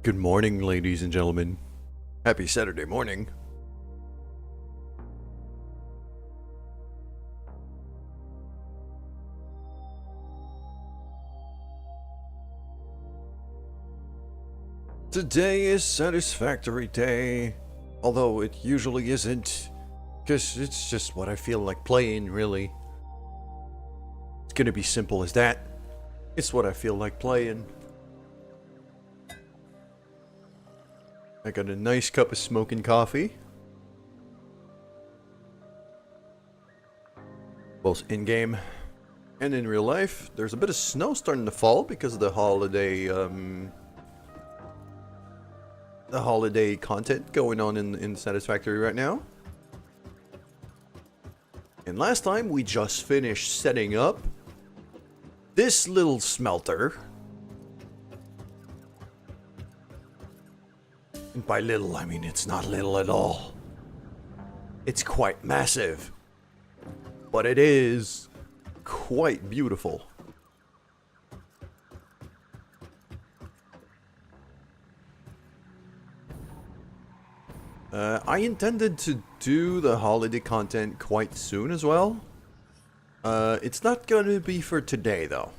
Good morning, ladies and gentlemen. Happy Saturday morning. Today is Satisfactory Day, although it usually isn't, because it's just what I feel like playing, really. It's gonna be simple as that. It's what I feel like playing. I got a nice cup of smoking coffee. Both in-game and in real life. There's a bit of snow starting to fall because of the holiday content going on in Satisfactory right now. And last time we just finished setting up this little smelter. And by little, I mean it's not little at all. It's quite massive. But it is quite beautiful. I intended to do the holiday content quite soon as well. It's not gonna be for today though.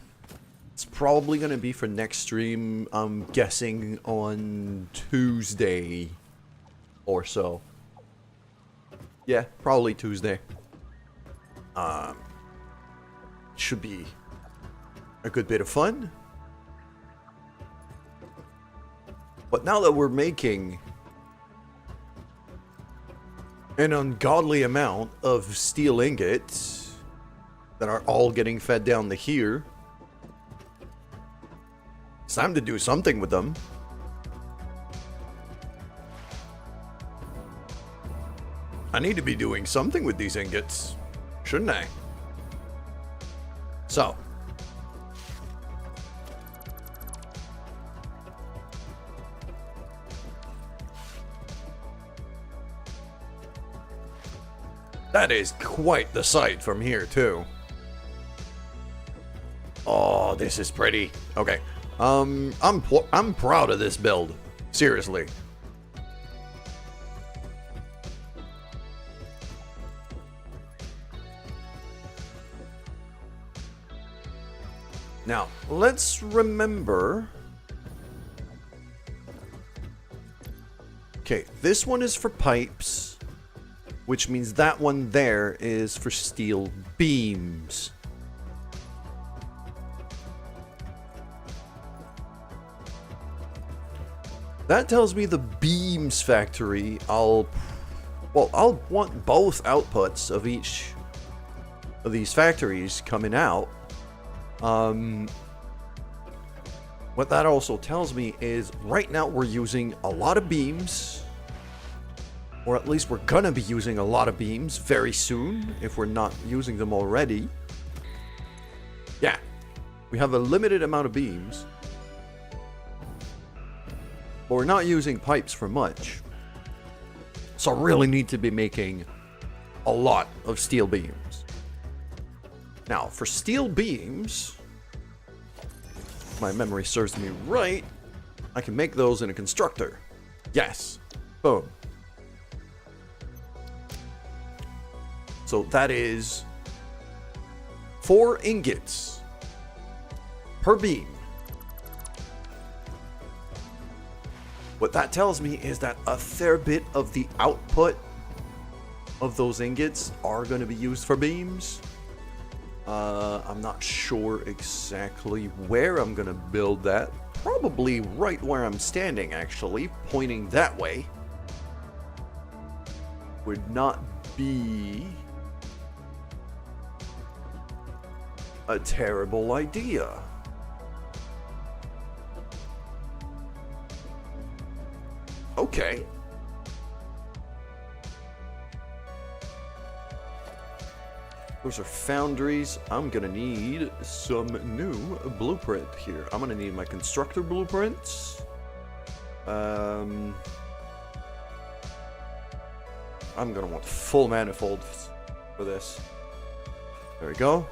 It's probably gonna be for next stream, I'm guessing on Tuesday or so. Yeah, probably Tuesday. Should be a good bit of fun. But now that we're making an ungodly amount of steel ingots that are all getting fed down to here, it's time to do something with them. I need to be doing something with these ingots, shouldn't I? So, that is quite the sight from here too. Oh, this is pretty. Okay. I'm proud of this build. Seriously. Now, let's remember. Okay, this one is for pipes, which means that one there is for steel beams. That tells me the beams factory, I'll want both outputs of each of these factories coming out. What that also tells me is right now we're using a lot of beams, or at least we're gonna be using a lot of beams very soon if we're not using them already. Yeah, we have a limited amount of beams, but we're not using pipes for much. So I really need to be making a lot of steel beams. Now, for steel beams, if my memory serves me right, I can make those in a constructor. Yes. Boom. So that is 4 ingots per beam. What that tells me is that a fair bit of the output of those ingots are going to be used for beams. I'm not sure exactly where I'm going to build that. Probably right where I'm standing, actually, pointing that way. Would not be a terrible idea. Okay. Those are foundries. I'm gonna need some new blueprint here. I'm gonna need my constructor blueprints. I'm gonna want full manifolds for this. There we go.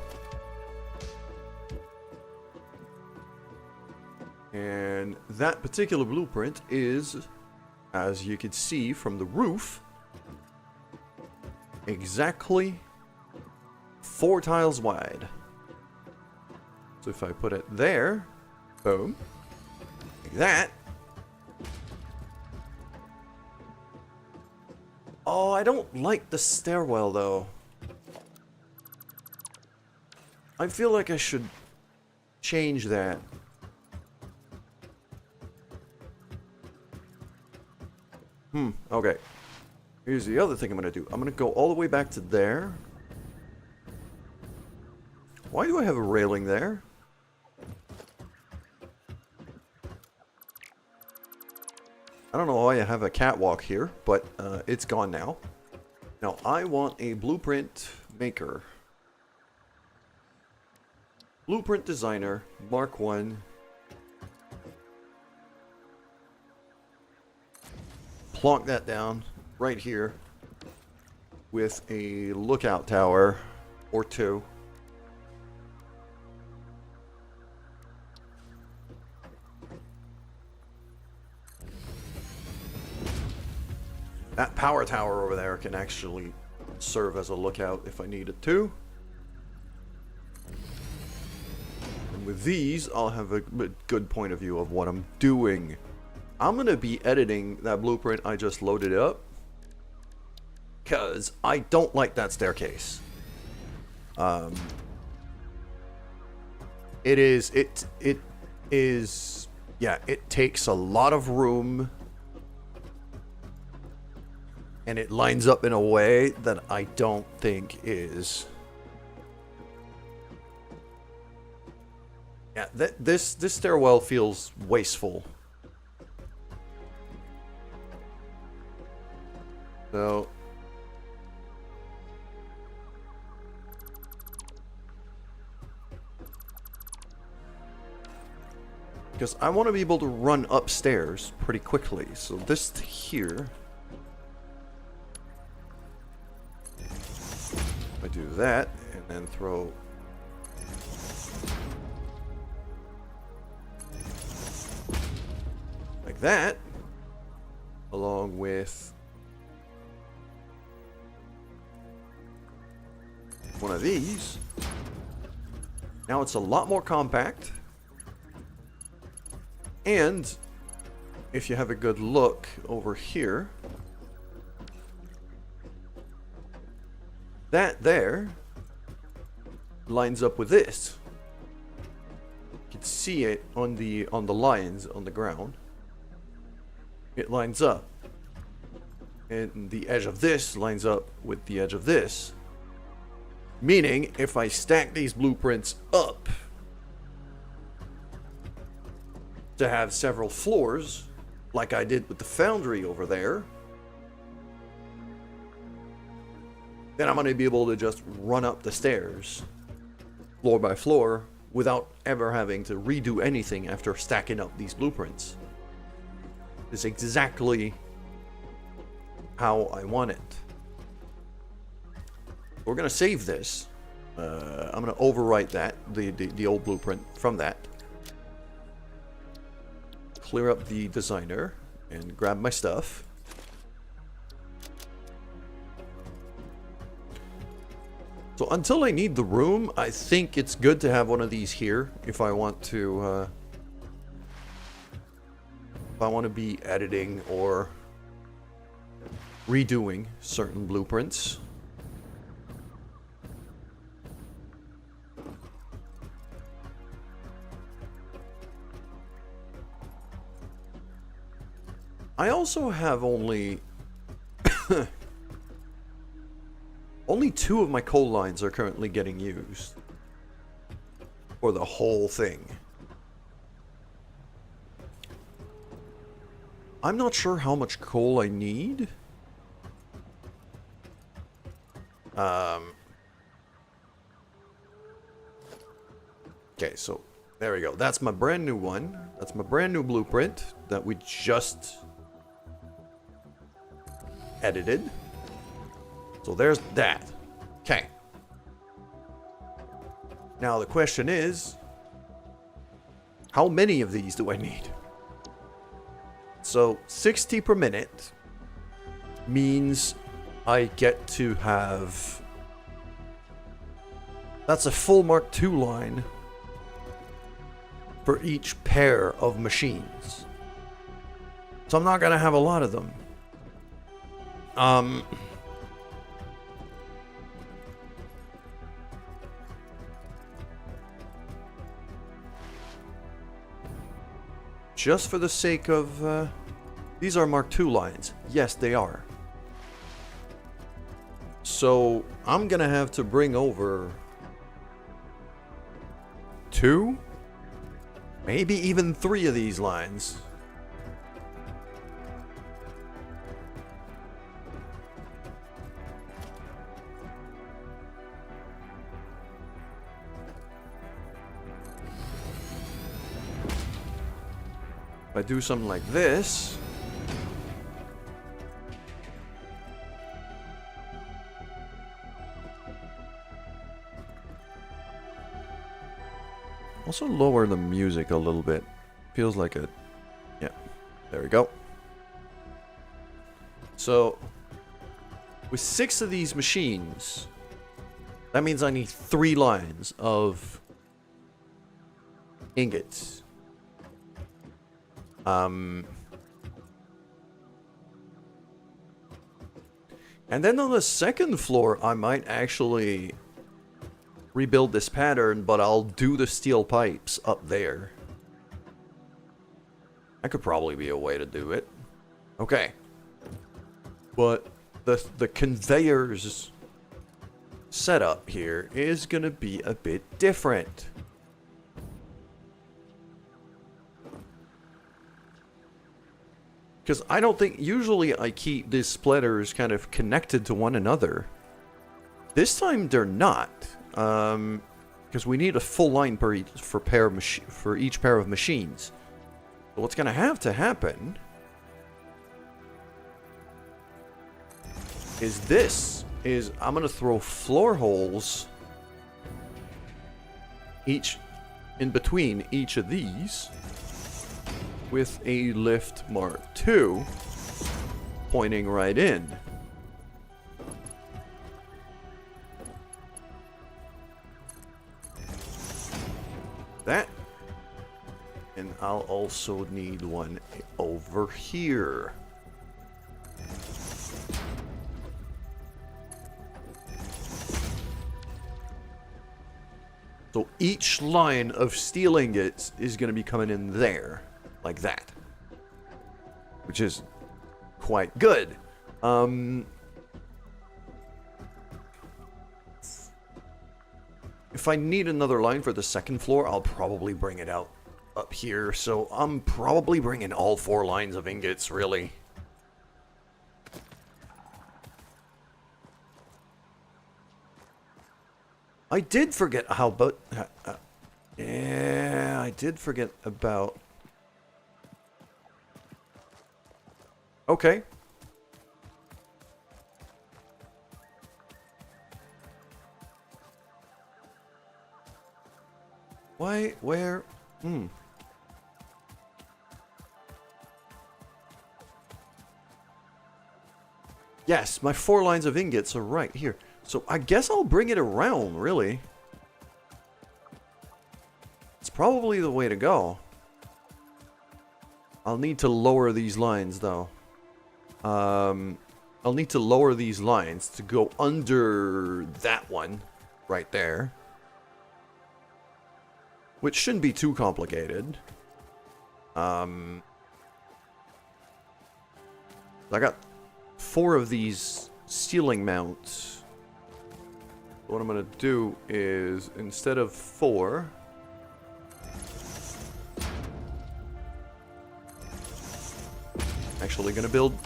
And that particular blueprint is, as you can see from the roof, exactly 4 tiles wide. So if I put it there, boom, like that. Oh, I don't like the stairwell though. I feel like I should change that. Okay. Here's the other thing I'm gonna do. I'm gonna go all the way back to there. Why do I have a railing there? I don't know why I have a catwalk here, but it's gone now. Now I want a blueprint maker. Blueprint designer, Mark 1. Plonk that down right here with a lookout tower or 2. That power tower over there can actually serve as a lookout if I need it to. And with these, I'll have a good point of view of what I'm doing. I'm going to be editing that blueprint I just loaded up, because I don't like that staircase. It takes a lot of room, and it lines up in a way that I don't think is... Yeah, this stairwell feels wasteful. So... because I want to be able to run upstairs pretty quickly. So this here... I do that, and then throw... like that, along with one of these. Now it's a lot more compact, and if you have a good look over here, that there lines up with this. You can see it on the lines on the ground. It lines up, and the edge of this lines up with the edge of this. Meaning, if I stack these blueprints up to have several floors, like I did with the foundry over there, then I'm going to be able to just run up the stairs, floor by floor, without ever having to redo anything after stacking up these blueprints. It's exactly how I want it. We're going to save this. I'm going to overwrite that, the old blueprint from that. Clear up the designer and grab my stuff. So until I need the room, I think it's good to have one of these here if I want to be editing or redoing certain blueprints. I also have only 2 of my coal lines are currently getting used for the whole thing. I'm not sure how much coal I need. Okay, so there we go. That's my brand new one. That's my brand new blueprint that we just edited. So there's that. Okay. Now the question is, How many of these do I need? So 60 per minute means I get to have... That's a full Mark II line for each pair of machines. So I'm not going to have a lot of them. Just for the sake of... these are Mark II lines. Yes, they are. So I'm going to have to bring over 2, maybe even 3 of these lines. If I do something like this, also lower the music a little bit. Feels like a... Yeah, there we go. So, with 6 of these machines, that means I need 3 lines of ingots. And then on the second floor, I might actually rebuild this pattern, but I'll do the steel pipes up there. That could probably be a way to do it. Okay. But the conveyors setup here is going to be a bit different. Because I don't think... Usually I keep these splitters kind of connected to one another. This time they're not. Because we need a full line for each pair of machines. So what's going to have to happen is I'm going to throw floor holes in between each of these with a lift Mark II pointing right in. That. And I'll also need one over here. So each line of steel ingots is going to be coming in there, like that. Which is quite good. If I need another line for the second floor, I'll probably bring it out up here. So I'm probably bringing all 4 lines of ingots, really. I did forget how about... yeah, I did forget about... Okay. Why? Where? Yes, my 4 lines of ingots are right here. So I guess I'll bring it around, really. It's probably the way to go. I'll need to lower these lines, though. I'll need to lower these lines to go under that one right there. Which shouldn't be too complicated. I got 4 of these ceiling mounts. What I'm going to do is, instead of 4... actually going to build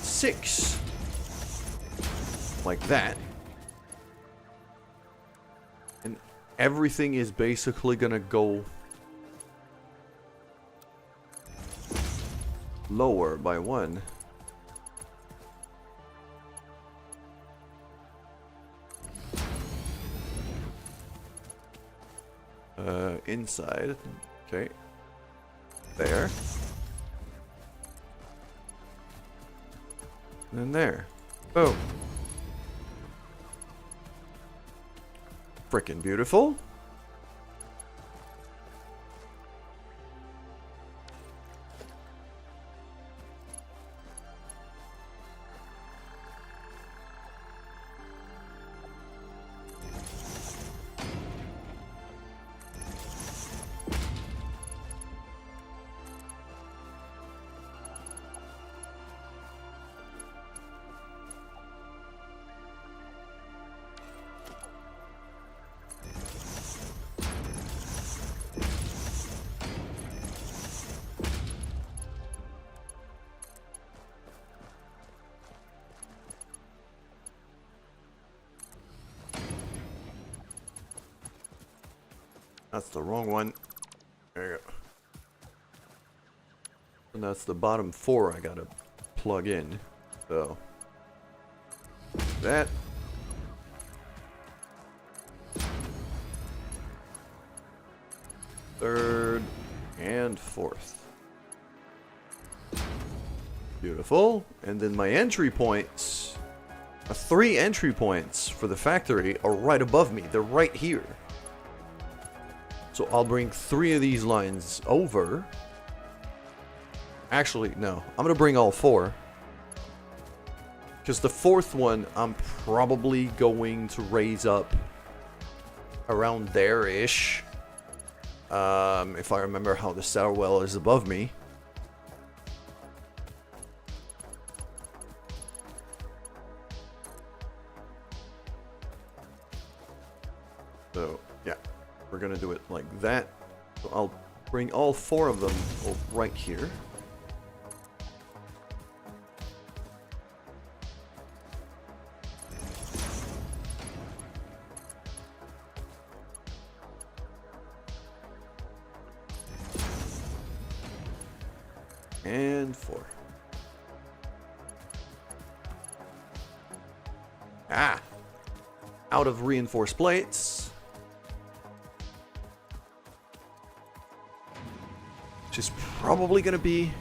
6. Like that. And everything is basically going to go lower by 1. Inside. Okay. There. And then there. Boom. Frickin' beautiful. That's the wrong one. There you go. And that's the bottom 4 I gotta plug in. So that. Third and fourth. Beautiful. And then my entry points, 3 entry points for the factory are right above me. They're right here. So I'll bring 3 of these lines over. Actually, no. I'm going to bring all 4. Because the 4th one, I'm probably going to raise up around there-ish. If I remember how the sour well is above me. So, yeah. We're going to do it like that. So I'll bring all 4 of them right here. And 4. Ah! Out of reinforced plates. Which is probably going to be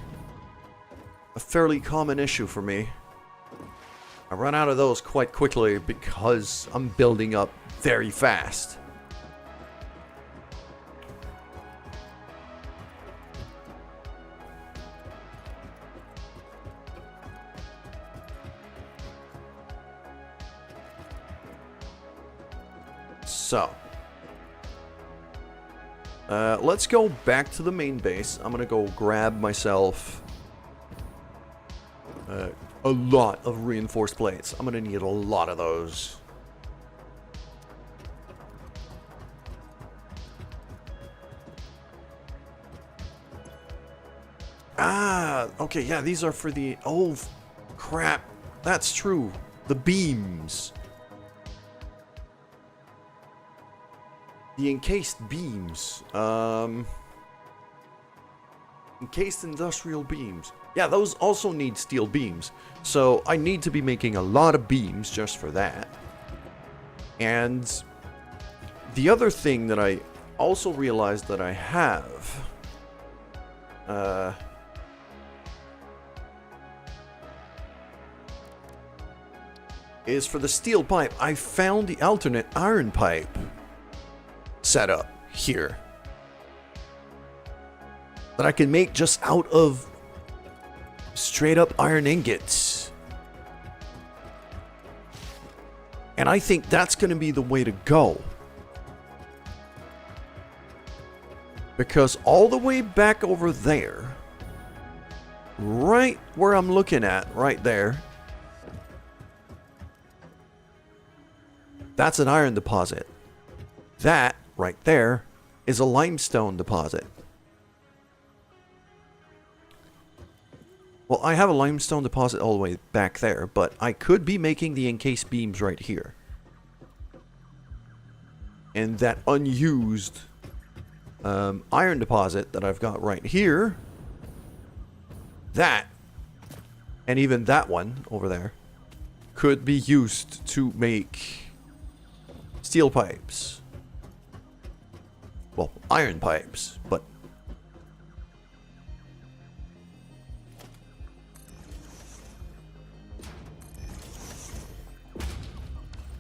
a fairly common issue for me. I run out of those quite quickly because I'm building up very fast. So, let's go back to the main base. I'm gonna go grab myself a lot of reinforced plates. I'm gonna need a lot of those. Ah, okay, yeah, these are for the... Oh, crap. That's true. The beams. The encased beams. Encased industrial beams. Yeah, those also need steel beams. So I need to be making a lot of beams just for that. And the other thing that I also realized that I have... is for the steel pipe. I found the alternate iron pipe setup here that I can make just out of straight up iron ingots. And I think that's going to be the way to go. Because all the way back over there, right where I'm looking at, right there, that's an iron deposit. That, right there, is a limestone deposit. Well, I have a limestone deposit all the way back there, but I could be making the encased beams right here. And that unused iron deposit that I've got right here, that, and even that one over there, could be used to make steel pipes. Well, iron pipes, but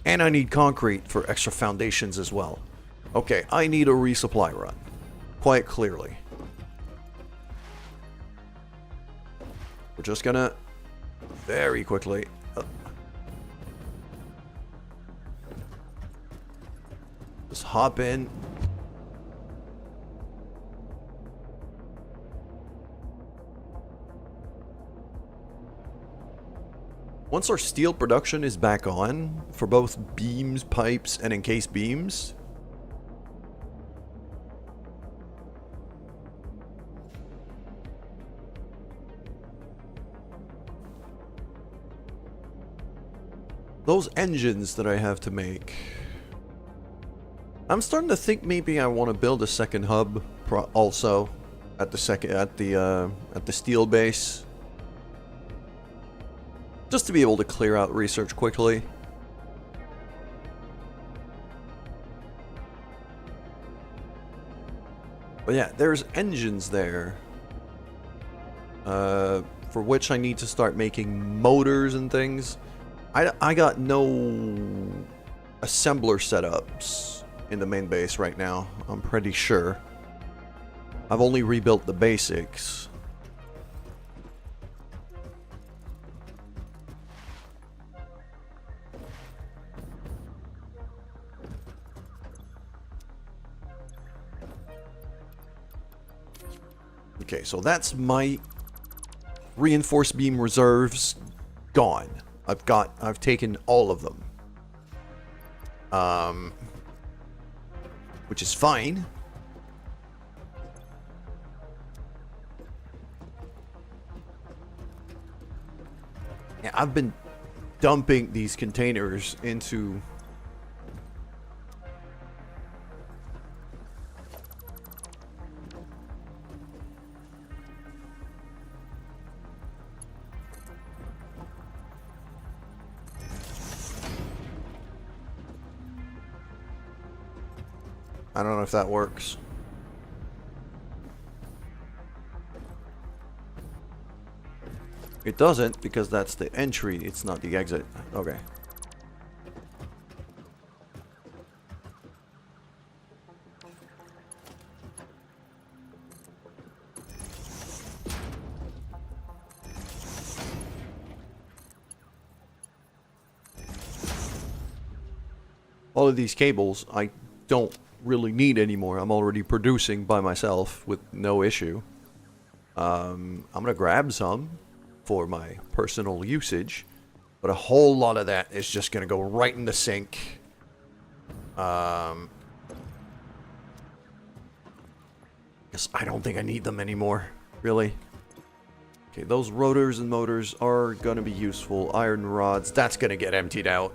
And I need concrete for extra foundations as well. Okay, I need a resupply run. Quite clearly. We're just gonna very quickly just hop in. Once our steel production is back on, for both beams, pipes, and encased beams, those engines that I have to make, I'm starting to think maybe I want to build a second hub also at the steel base. Just to be able to clear out research quickly. But yeah, there's engines there. For which I need to start making motors and things. I got no assembler setups in the main base right now, I'm pretty sure. I've only rebuilt the basics. Okay, so that's my reinforced beam reserves gone. I've taken all of them. Which is fine. Yeah, I've been dumping these containers into I don't know if that works. It doesn't, because that's the entry, it's not the exit. Okay. All of these cables I don't really need anymore. I'm already producing by myself with no issue. I'm gonna grab some for my personal usage, but a whole lot of that is just gonna go right in the sink. Because I don't think I need them anymore, really. Okay, those rotors and motors are gonna be useful. Iron rods, that's gonna get emptied out.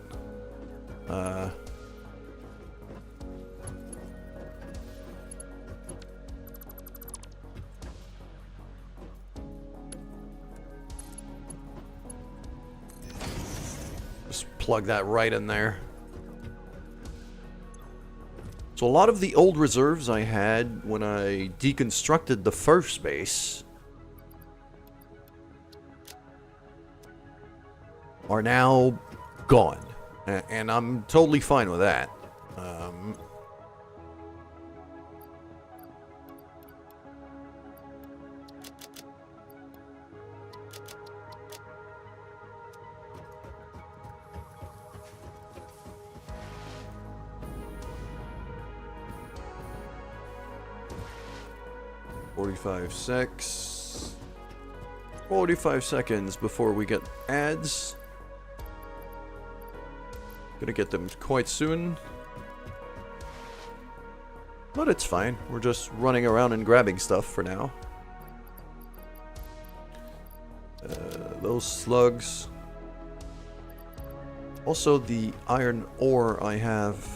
Plug that right in there. So a lot of the old reserves I had when I deconstructed the first base are now gone. And I'm totally fine with that. Six. 45 seconds before we get ads. Gonna get them quite soon. But it's fine. We're just running around and grabbing stuff for now. Those slugs. Also, the iron ore I have.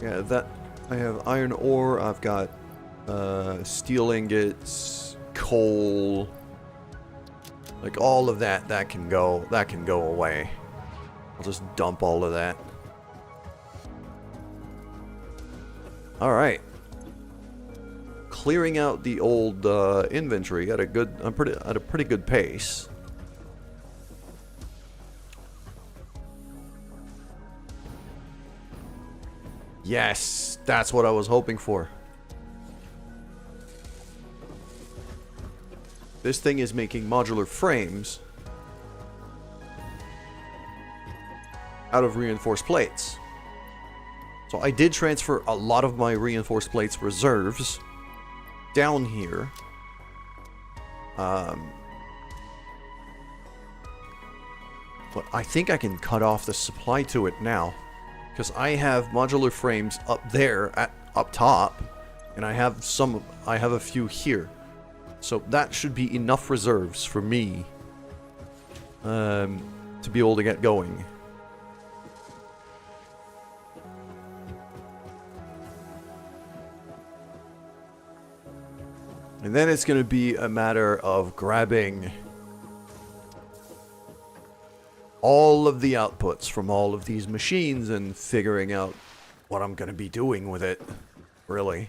Yeah, that I have iron ore. I've got steel ingots, coal, like all of that. That can go away. I'll just dump all of that. All right, clearing out the old inventory at a pretty good pace. Yes, that's what I was hoping for. This thing is making modular frames out of reinforced plates. So I did transfer a lot of my reinforced plates reserves down here. But I think I can cut off the supply to it now, because I have modular frames up there up top, and I have a few here. So that should be enough reserves for me to be able to get going. And then it's going to be a matter of grabbing all of the outputs from all of these machines and figuring out what I'm going to be doing with it, really.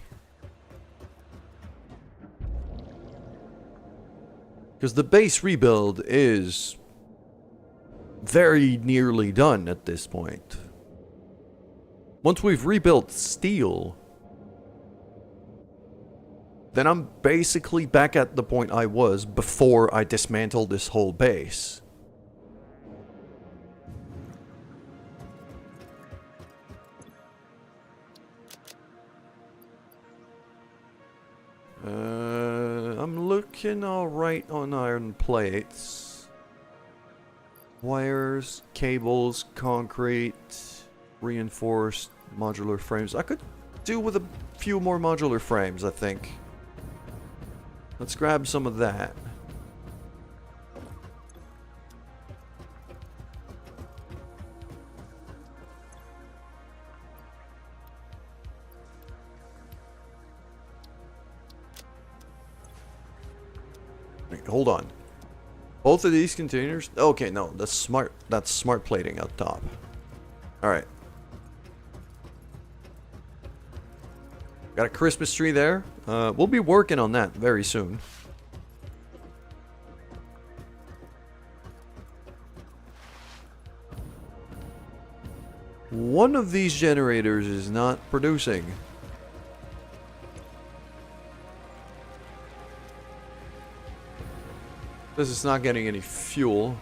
Because the base rebuild is very nearly done at this point. Once we've rebuilt steel, then I'm basically back at the point I was before I dismantled this whole base. I'm looking alright on iron plates. Wires, cables, concrete, reinforced modular frames. I could do with a few more modular frames, I think. Let's grab some of that. Wait, hold on. Both of these containers? Okay, no, that's smart plating up top. Alright. Got a Christmas tree there. We'll be working on that very soon. One of these generators is not producing. This is not getting any fuel.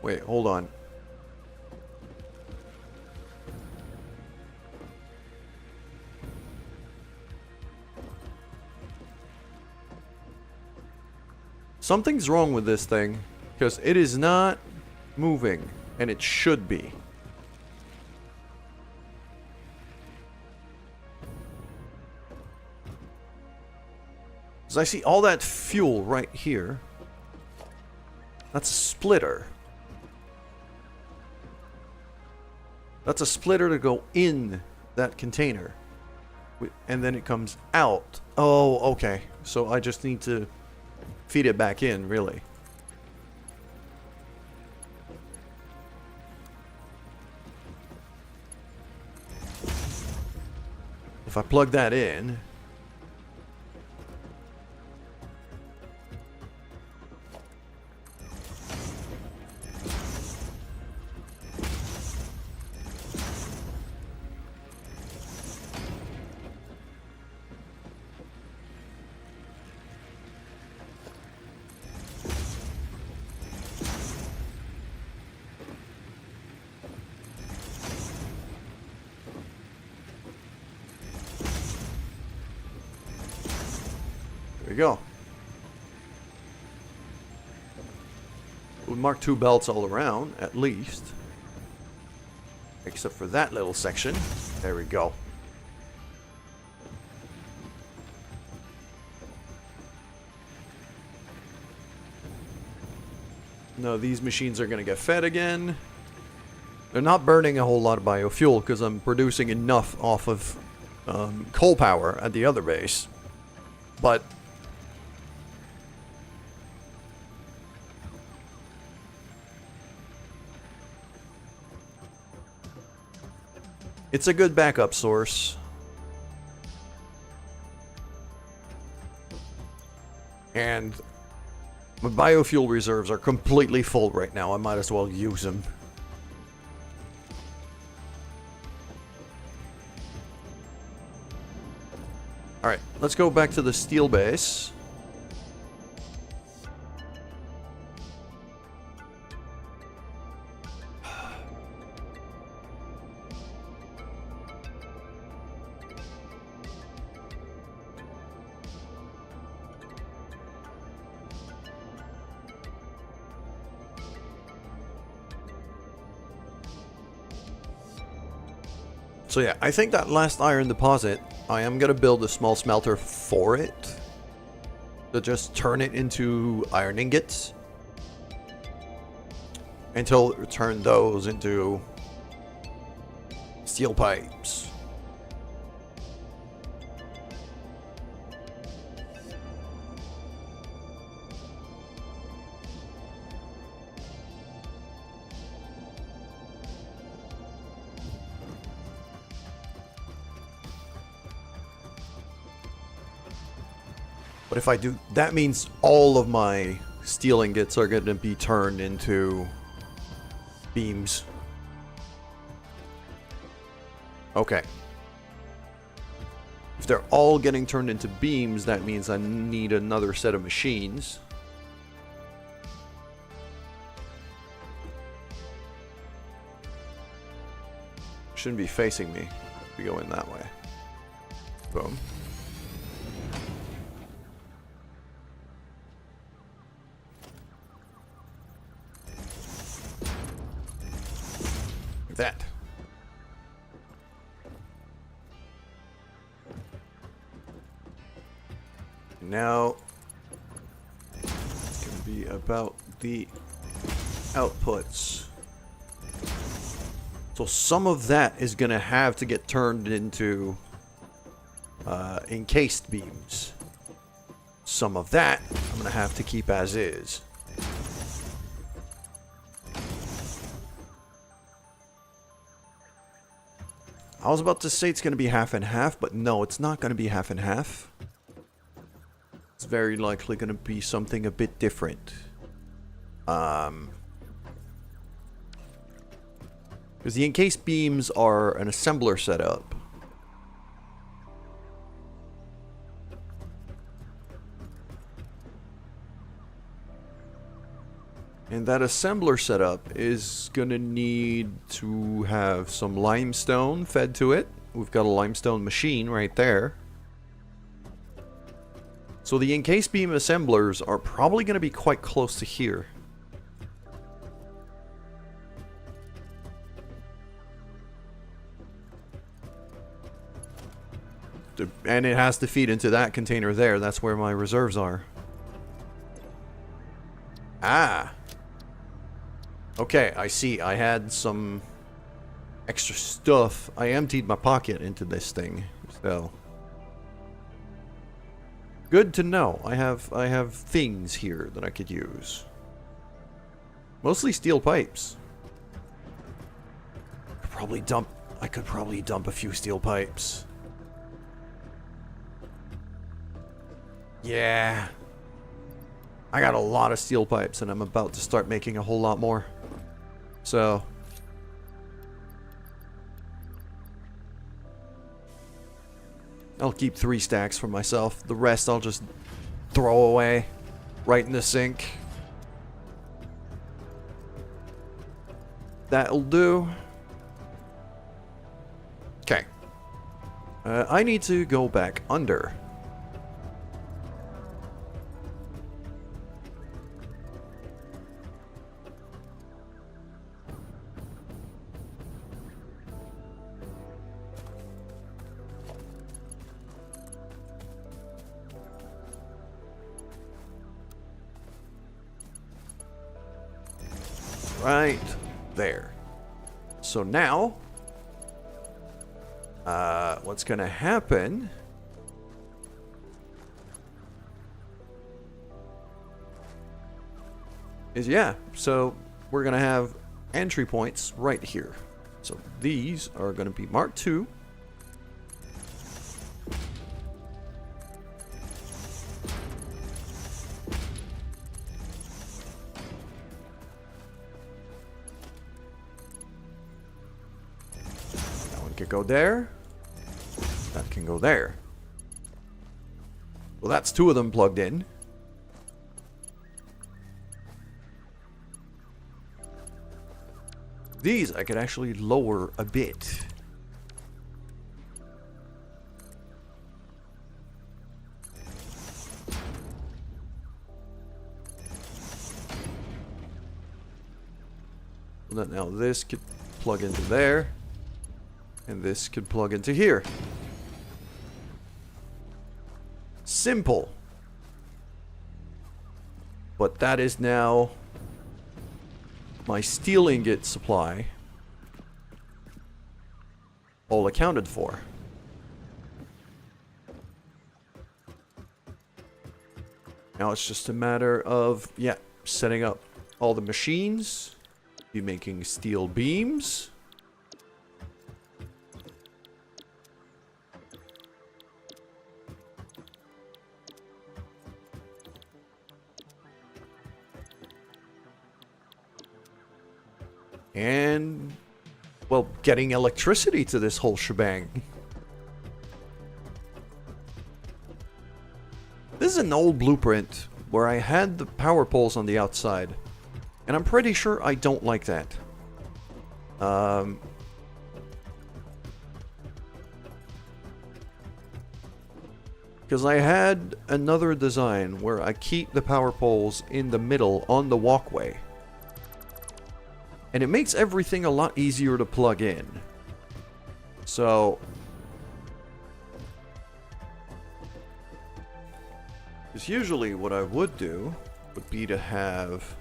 Wait, hold on. Something's wrong with this thing, because it is not moving, and it should be. Because I see all that fuel right here. That's a splitter. That's a splitter to go in that container. And then it comes out. Oh, okay. So I just need to feed it back in, really. If I plug that in... There we go. We'll mark 2 belts all around, at least. Except for that little section. There we go. No, these machines are going to get fed again. They're not burning a whole lot of biofuel because I'm producing enough off of coal power at the other base. But it's a good backup source. And my biofuel reserves are completely full right now. I might as well use them. Alright, let's go back to the steel base. So yeah, I think that last iron deposit, I am going to build a small smelter for it. To just turn it into iron ingots. Until it turn those into steel pipes. But if I do, that means all of my steel ingots are going to be turned into beams. Okay. If they're all getting turned into beams, that means I need another set of machines. Shouldn't be facing me. We go in that way. Boom. That. Now it's going to be about the outputs. So some of that is going to have to get turned into encased beams. Some of that I'm going to have to keep as is. I was about to say it's going to be half and half, but no, it's not going to be half and half. It's very likely going to be something a bit different. Because the encased beams are an assembler setup. And that assembler setup is going to need to have some limestone fed to it. We've got a limestone machine right there. So the encased beam assemblers are probably going to be quite close to here. And it has to feed into that container there. That's where my reserves are. Ah! Okay, I see. I had some extra stuff. I emptied my pocket into this thing, so good to know. I have things here that I could use. Mostly steel pipes. I could probably dump a few steel pipes. Yeah. I got a lot of steel pipes and I'm about to start making a whole lot more. So I'll keep 3 stacks for myself. The rest I'll just throw away right in the sink. That'll do. Okay. I need to go back under. Right there. So now, what's gonna happen is, yeah, so we're gonna have entry points right here. So these are gonna be Mark II. could go there. That can go there. Well, that's 2 of them plugged in. These I could actually lower a bit. Well, now this could plug into there. And this could plug into here. Simple. But that is now my steel ingot supply all accounted for. Now it's just a matter of, yeah, setting up all the machines, be making steel beams. And, well, getting electricity to this whole shebang. This is an old blueprint where I had the power poles on the outside. And I'm pretty sure I don't like that. Because I had another design where I keep the power poles in the middle on the walkway. And it makes everything a lot easier to plug in. So, because usually what I would do would be to have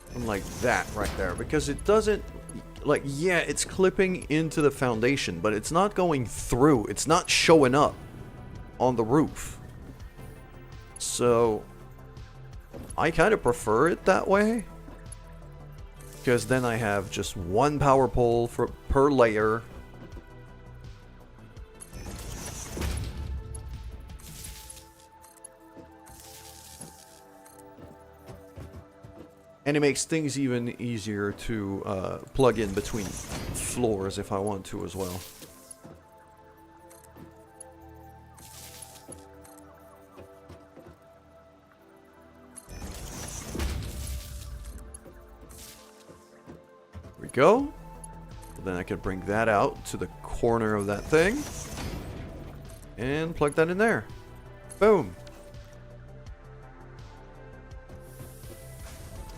something like that right there. Because it doesn't, like, yeah, it's clipping into the foundation, but it's not going through. It's not showing up on the roof. So I kind of prefer it that way, because then I have just one power pole per layer. And it makes things even easier to plug in between floors if I want to as well. Go. Then I could bring that out to the corner of that thing and plug that in there. Boom.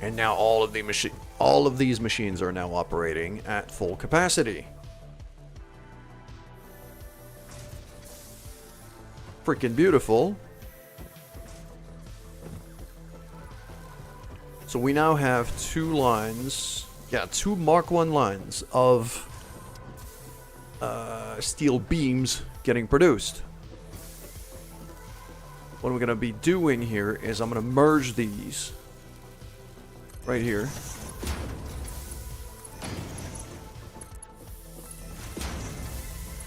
And now all of these machines are now operating at full capacity. Freaking beautiful. So we now have 2 lines. Yeah, 2 Mark 1 lines of steel beams getting produced. What we're going to be doing here is I'm going to merge these right here.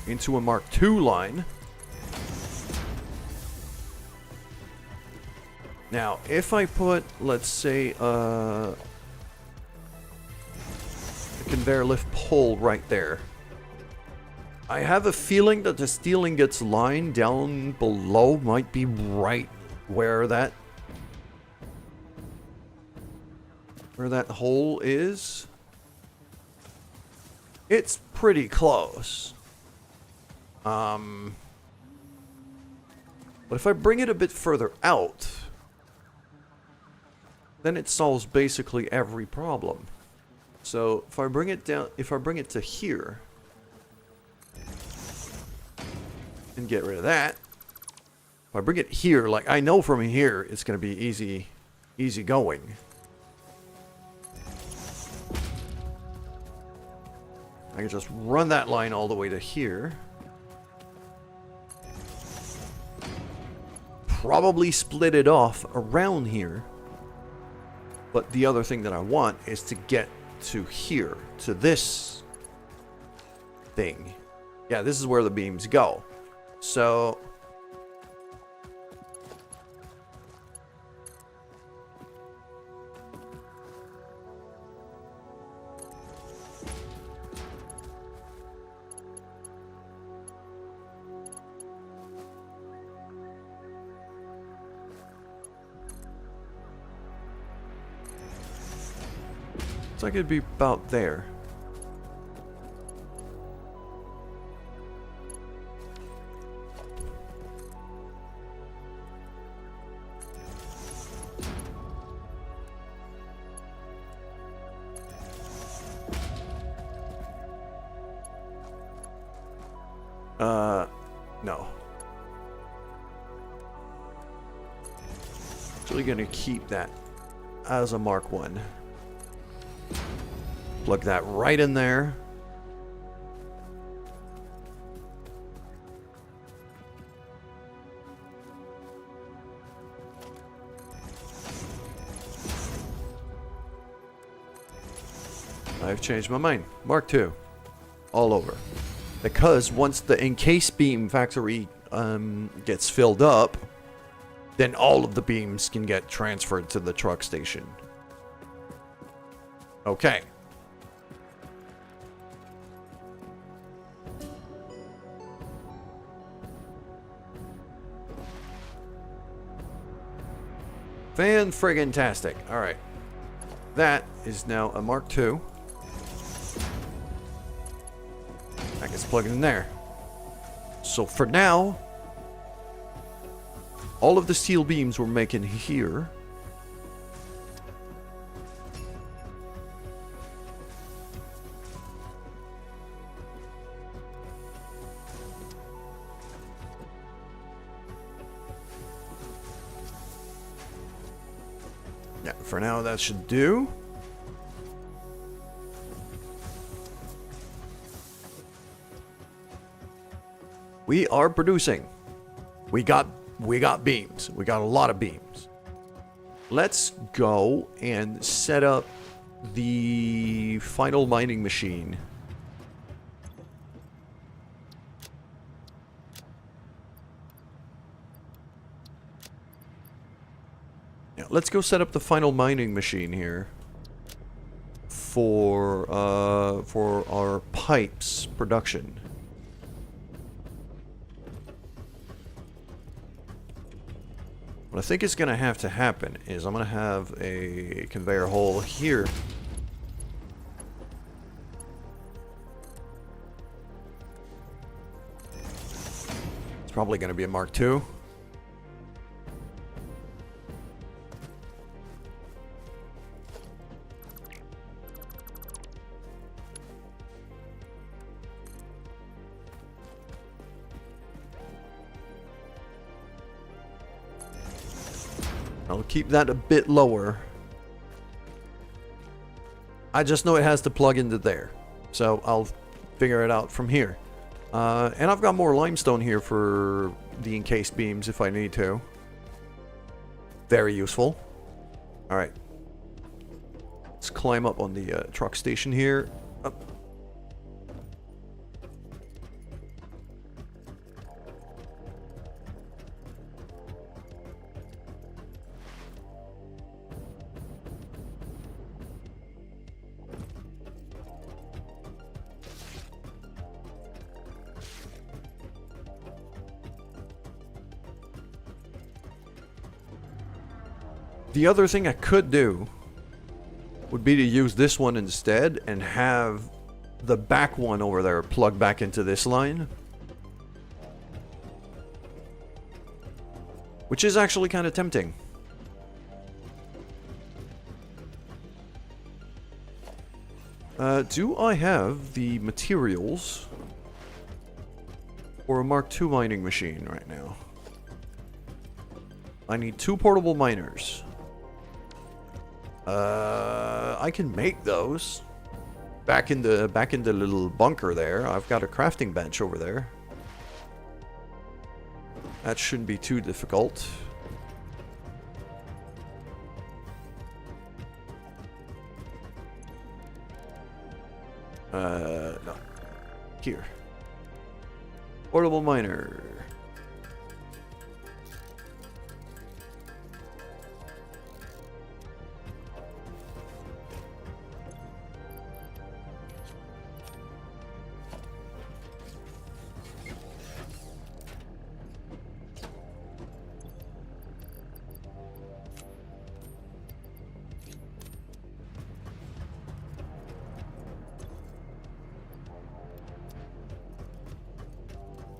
Into a Mark II line. Now, if I put, let's say, conveyor lift pole right there, I have a feeling that the steel ingots line down below might be right where that hole is. It's pretty close. But if I bring it a bit further out, then it solves basically every problem. So if I bring it down, if I bring it to here and get rid of that, if I bring it here, like I know from here it's going to be easy going. I can just run that line all the way to here. Probably split it off around here. But the other thing that I want is to get to here, to this thing. Yeah, this is where the beams go. So Looks like it'd be about there. No. Actually gonna keep that as a Mark 1. Plug that right in there. I've changed my mind. Mark 2. All over. Because once the encased beam factory gets filled up, then all of the beams can get transferred to the truck station. Okay. Fan-friggin-tastic. Alright. That is now a Mark II. I guess plug it in there. So for now, all of the steel beams we're making here yeah, for now that should do. We are producing. We got beams. We got a lot of beams. Let's go and set up the final mining machine. Yeah, let's go set up the final mining machine here for our pipes production. What I think is going to have to happen is I'm going to have a conveyor hole here. It's probably going to be a Mark II. I'll keep that a bit lower. I just know it has to plug into there. So I'll figure it out from here. And I've got more limestone here for the encased beams if I need to. Very useful. Alright. Let's climb up on the truck station here. Up. The other thing I could do would be to use this one instead and have the back one over there plug back into this line. Which is actually kind of tempting. Do I have the materials for a Mark II mining machine right now? I need 2 portable miners. I can make those. Back in the little bunker there, I've got a crafting bench over there. That shouldn't be too difficult. No. Here. Portable miner.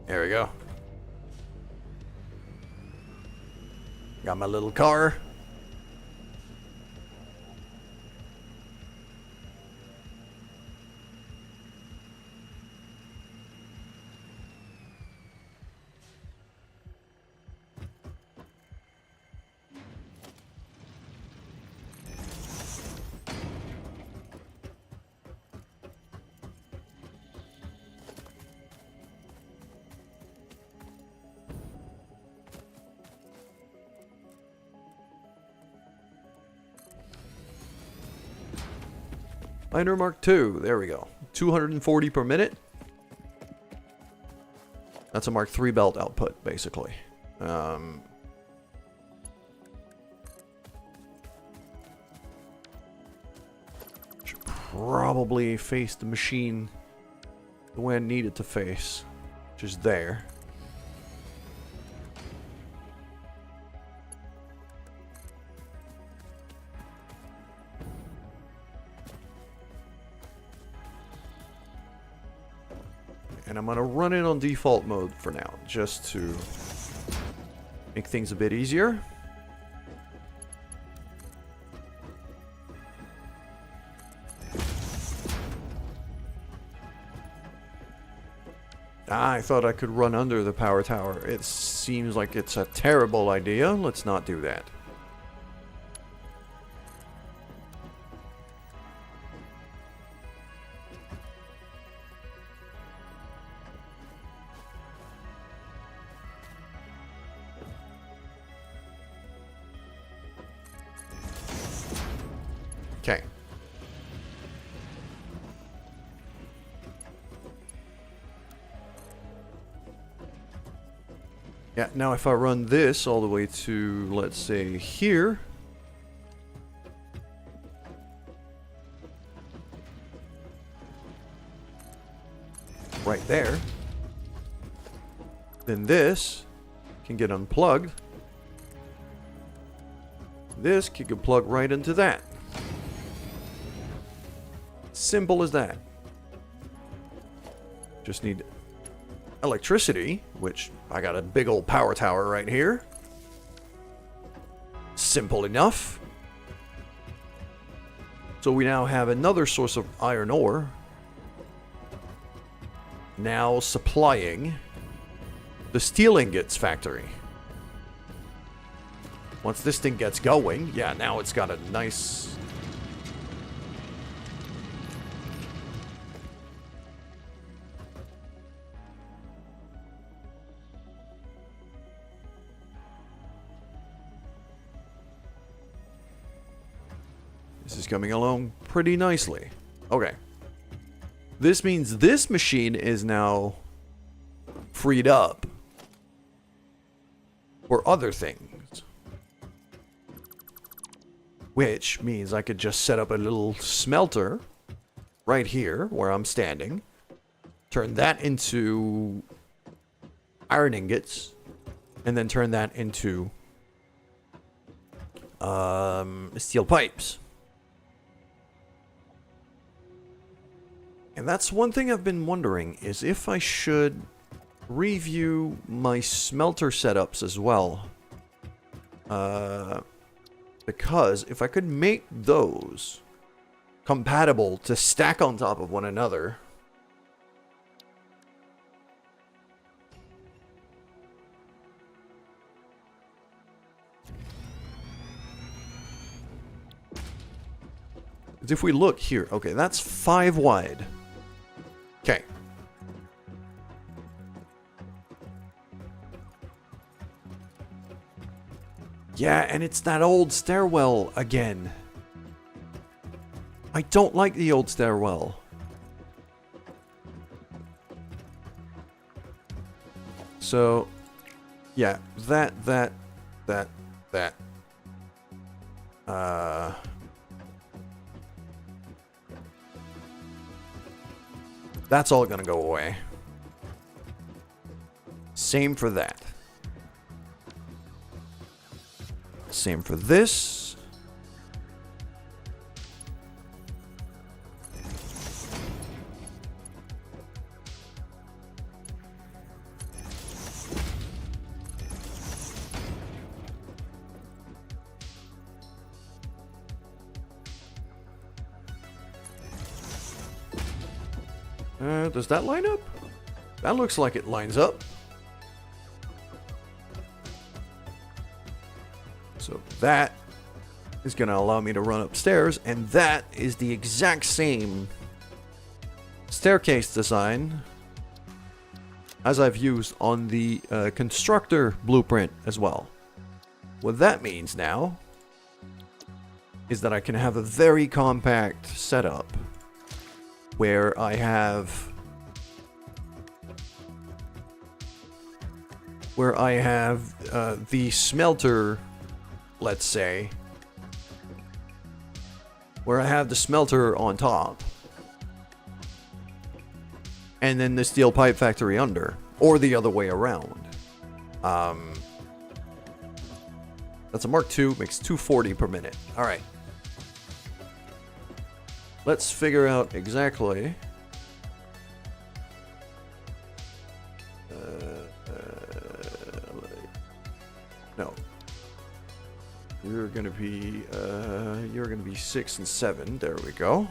There we go. Got my little car. Miner Mark II, there we go. 240 per minute. That's a Mark III belt output, basically. Should probably face the machine the way I need it to face, which is there. And I'm going to run it on default mode for now, just to make things a bit easier. I thought I could run under the power tower. It seems like it's a terrible idea. Let's not do that. Okay. Yeah, now if I run this all the way to, let's say, here. Right there. Then this can get unplugged. This can get plugged right into that. Simple as that. Just need electricity, which I got a big old power tower right here. Simple enough. So we now have another source of iron ore. Now supplying the steel ingots factory. Once this thing gets going, yeah, now it's got a nice... This is coming along pretty nicely. Okay. This means this machine is now freed up for other things. Which means I could just set up a little smelter right here where I'm standing. Turn that into iron ingots. And then turn that into steel pipes. And that's one thing I've been wondering, is if I should review my smelter setups as well. Because if I could make those compatible to stack on top of one another, if we look here, okay, that's 5 wide. Okay. Yeah, and it's that old stairwell again. I don't like the old stairwell. So, yeah, that. That's all gonna go away. Same for that. Same for this. Does that line up? That looks like it lines up. So that is going to allow me to run upstairs, and that is the exact same staircase design as I've used on the constructor blueprint as well. What that means now is that I can have a very compact setup where I have the smelter, let's say, where I have the smelter on top and then the steel pipe factory under, or the other way around. That's a Mark II, makes 240 per minute. All right. Let's figure out exactly. No. You're gonna be 6 and 7. There we go.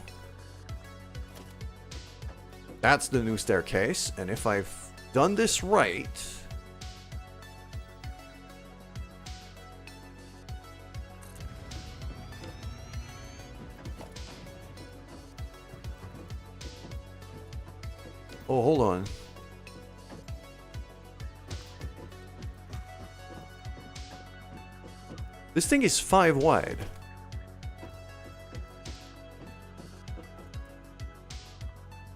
That's the new staircase, and if I've done this right, oh, hold on. This thing is 5 wide.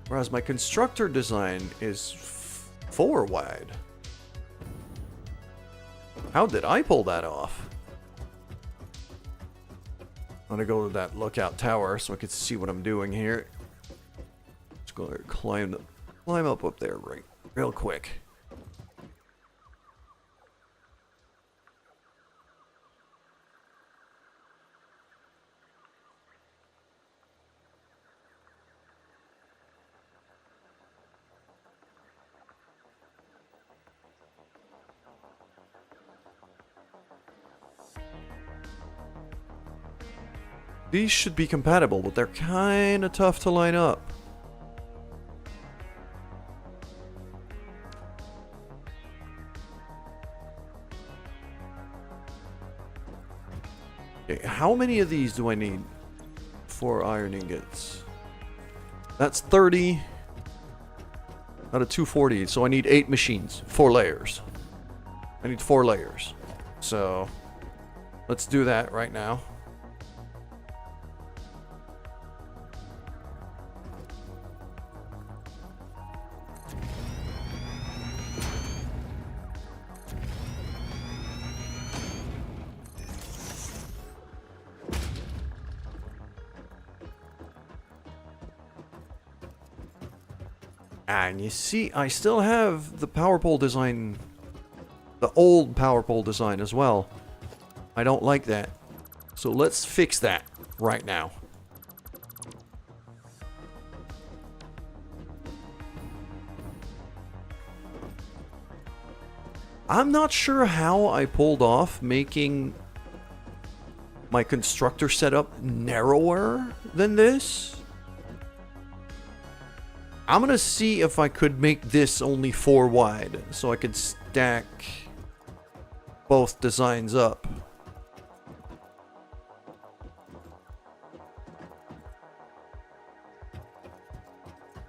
Whereas my constructor design is 4 wide. How did I pull that off? I'm gonna go to that lookout tower so I can see what I'm doing here. Let's go there, climb up there real quick. These should be compatible, but they're kind of tough to line up. Okay, how many of these do I need for iron ingots? That's 30 out of 240, so I need 8 machines, 4 layers. I need 4 layers. So let's do that right now. And you see, I still have the power pole design, the old power pole design as well. I don't like that. So let's fix that right now. I'm not sure how I pulled off making my constructor setup narrower than this. I'm gonna see if I could make this only 4 wide, so I could stack both designs up.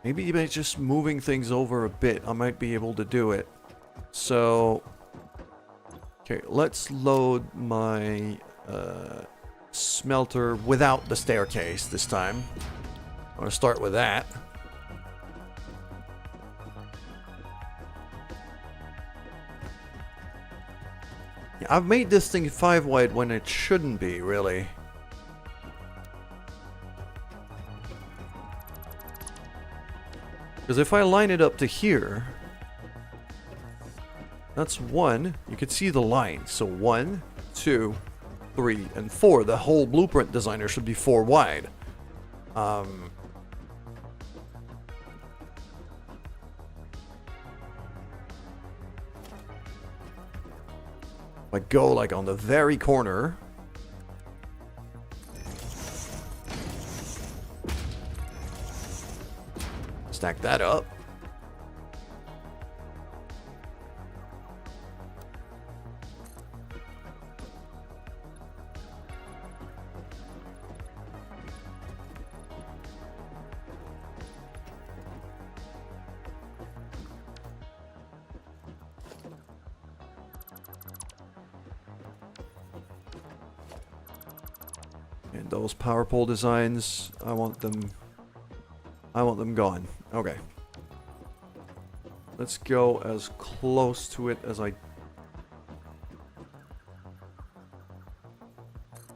Maybe by just moving things over a bit, I might be able to do it. So, okay, let's load my smelter without the staircase this time. I'm gonna start with that. I've made this thing 5 wide when it shouldn't be, really. Because if I line it up to here, that's 1. You can see the line. So 1, 2, 3, and 4. The whole blueprint designer should be 4 wide. I go like on the very corner. stack that up. And those power pole designs, I want them gone. Okay. Let's go as close to it as I...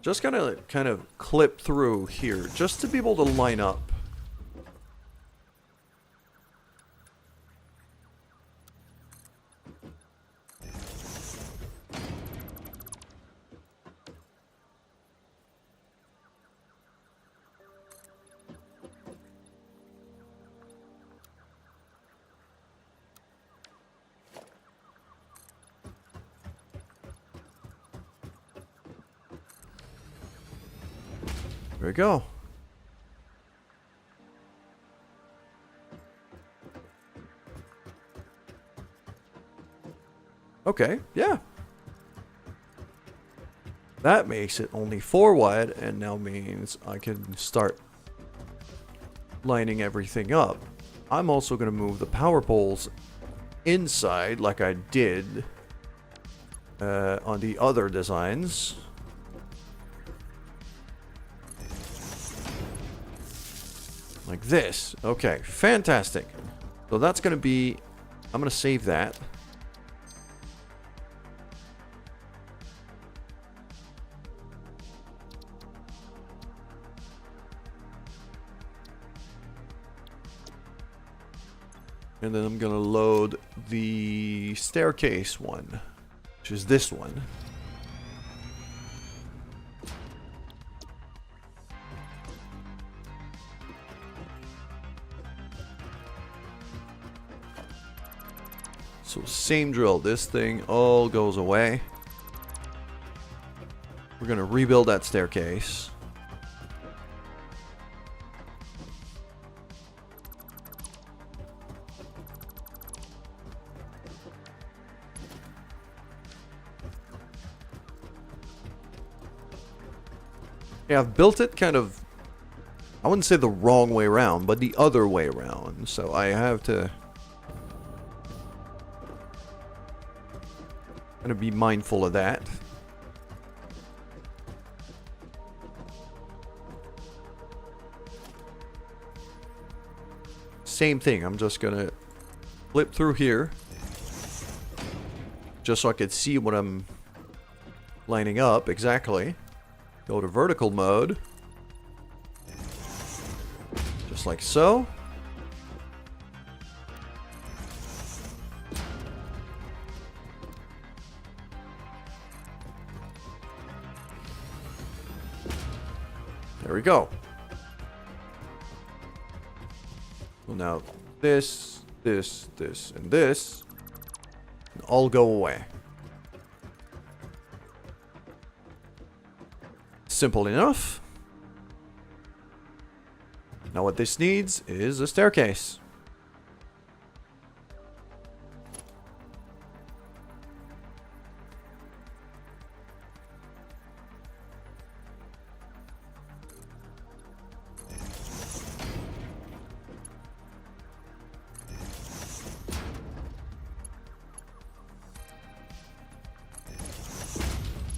Just gonna kind of clip through here, just to be able to line up. There we go. Okay, yeah. That makes it only 4 wide, and now means I can start lining everything up. I'm also going to move the power poles inside like I did on the other designs. Like this. Okay, fantastic. So that's going to be... I'm going to save that. And then I'm going to load the staircase one, which is this one. So same drill, this thing all goes away. We're going to rebuild that staircase. Yeah, I've built it kind of, I wouldn't say the wrong way around, but the other way around. So I have to kind of be mindful of that. Same thing, I'm just gonna flip through here just so I could see what I'm lining up exactly. Go to vertical mode. Just like so. There we go. So now this, this, this, and this can all go away. Simple enough. Now what this needs is a staircase.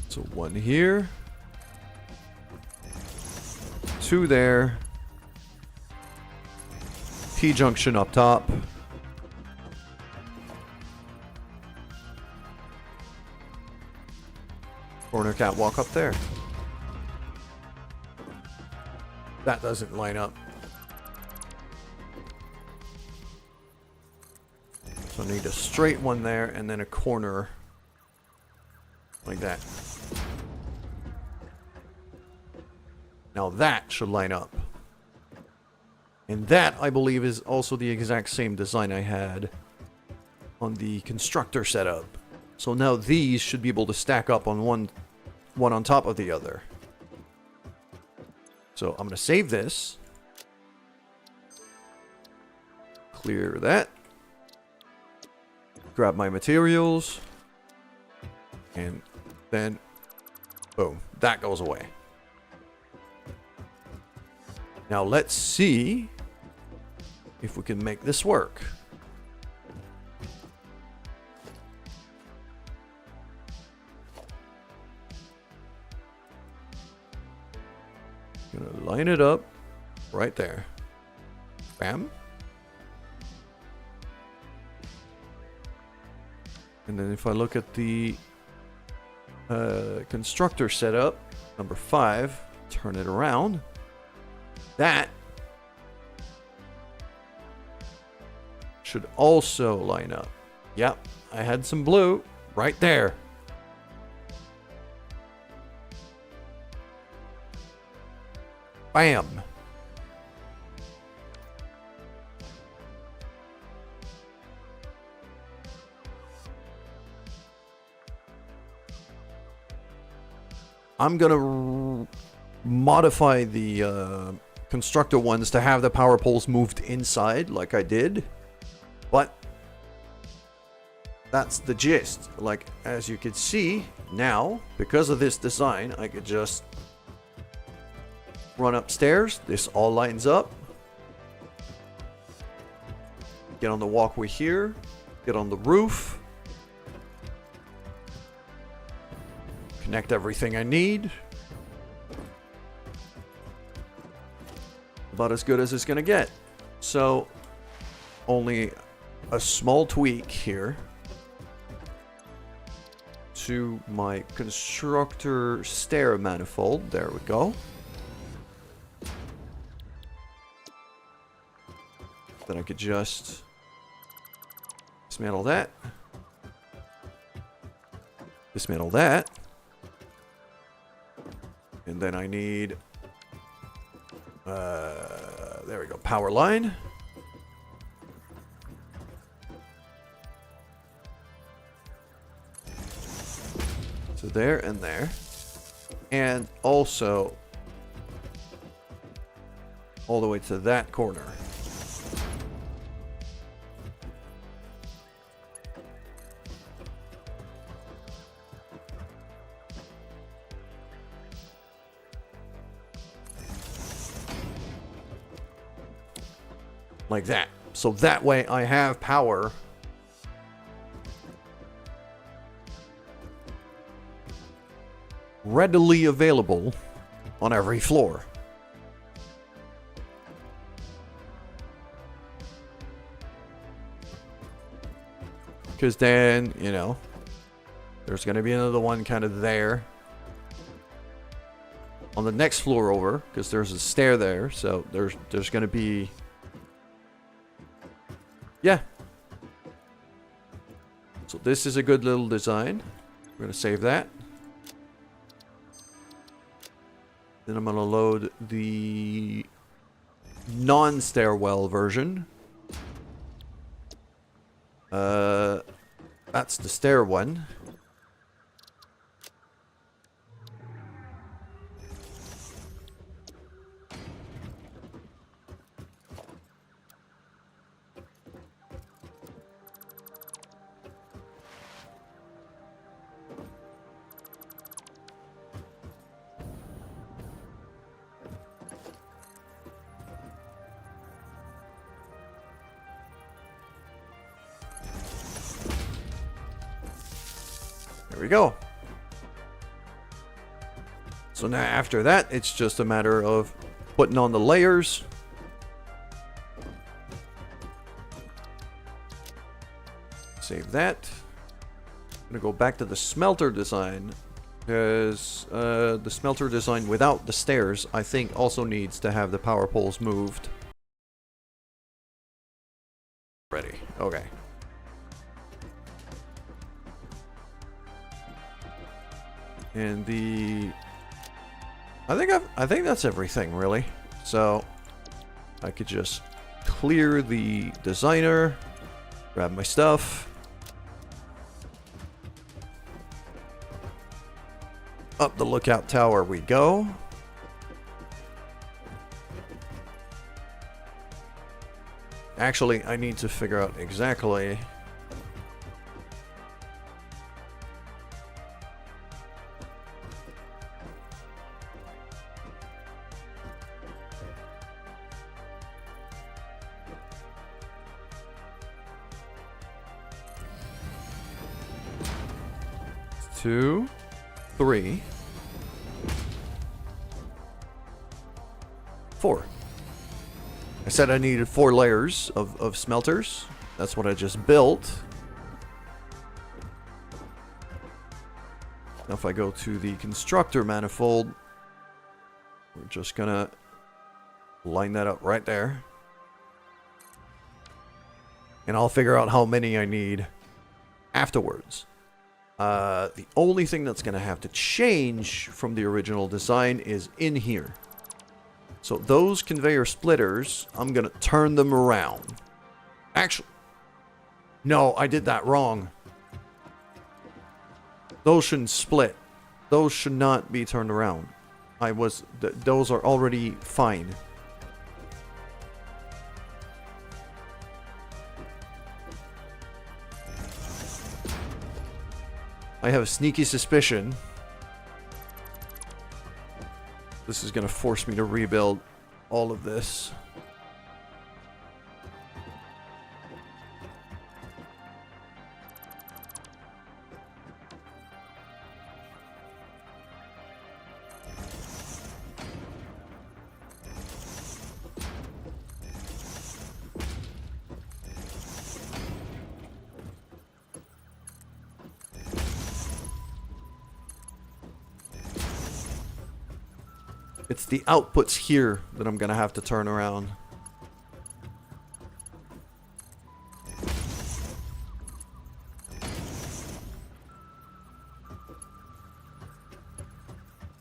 So one here. 2 there. T-junction up top. Corner catwalk up there. That doesn't line up. So I need a straight one there and then a corner like that. Now that should line up. And that, I believe, is also the exact same design I had on the constructor setup. So now these should be able to stack up on one on top of the other. So I'm going to save this. Clear that. Grab my materials. And then, boom, that goes away. Now let's see if we can make this work. Gonna line it up right there. Bam. And then if I look at the constructor setup, number 5, turn it around. That should also line up. Yep, I had some blue right there. Bam. I'm gonna modify the constructor ones to have the power poles moved inside like I did, but that's the gist. Like, as you can see now, because of this design, I could just run upstairs. This all lines up. Get on the walkway here, get on the roof, connect everything I need. About as good as it's gonna get. So, only a small tweak here to my constructor stair manifold. There we go. Then I could just dismantle that. Dismantle that. And then I need there we go, power line. So there and there. And also all the way to that corner. Like that. So that way I have power readily available on every floor. Because then, you know, there's going to be another one kind of there on the next floor over, because there's a stair there. So there's going to be, yeah. So this is a good little design. We're going to save that. Then I'm going to load the non-stairwell version. That's the stair one. There we go. So now after that, it's just a matter of putting on the layers. Save that. I'm gonna go back to the smelter design, because the smelter design without the stairs, I think, also needs to have the power poles moved. Ready. Okay. And the I think that's everything, really. So I could just clear the designer, grab my stuff, up the lookout tower we go. Actually, I need to figure out exactly... Two, 3, 4. I said I needed 4 layers of smelters. That's what I just built. Now if I go to the constructor manifold, we're just gonna line that up right there. And I'll figure out how many I need afterwards. The only thing that's going to have to change from the original design is in here. So those conveyor splitters, I'm going to turn them around. Actually, no, I did that wrong. Those shouldn't split. Those should not be turned around. Those are already fine. I have a sneaky suspicion this is going to force me to rebuild all of this. It's the outputs here that I'm going to have to turn around.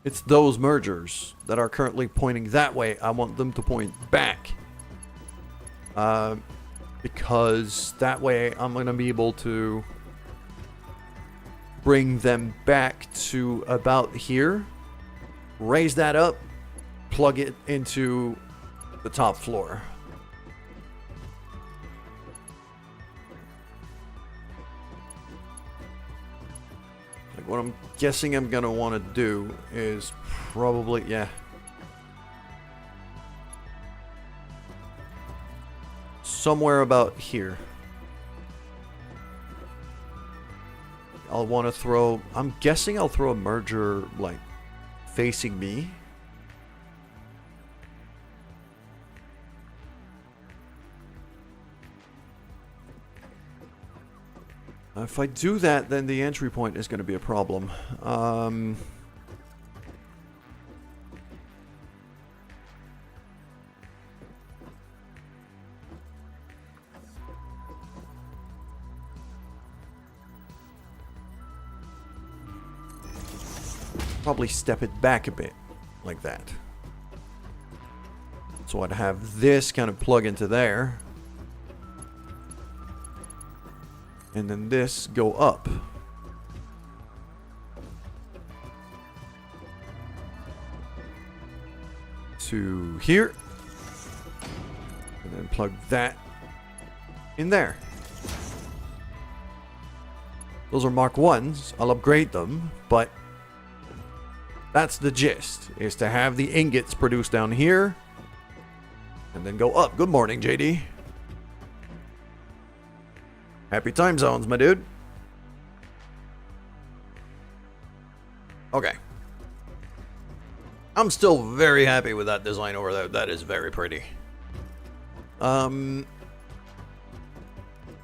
It's those mergers that are currently pointing that way. I want them to point back. Because that way I'm going to be able to bring them back to about here. Raise that up. Plug it into the top floor. Like what I'm guessing I'm gonna want to do is probably, yeah. Somewhere about here. I'll want to throw, I'm guessing I'll throw a merger like facing me. If I do that, then the entry point is going to be a problem. Probably step it back a bit, like that. So I'd have this kind of plug into there. And then this go up. To here. And then plug that in there. Those are Mark 1s. I'll upgrade them, but that's the gist, is to have the ingots produced down here and then go up. Good morning, JD. Happy time zones, my dude. Okay. I'm still very happy with that design over there. That is very pretty.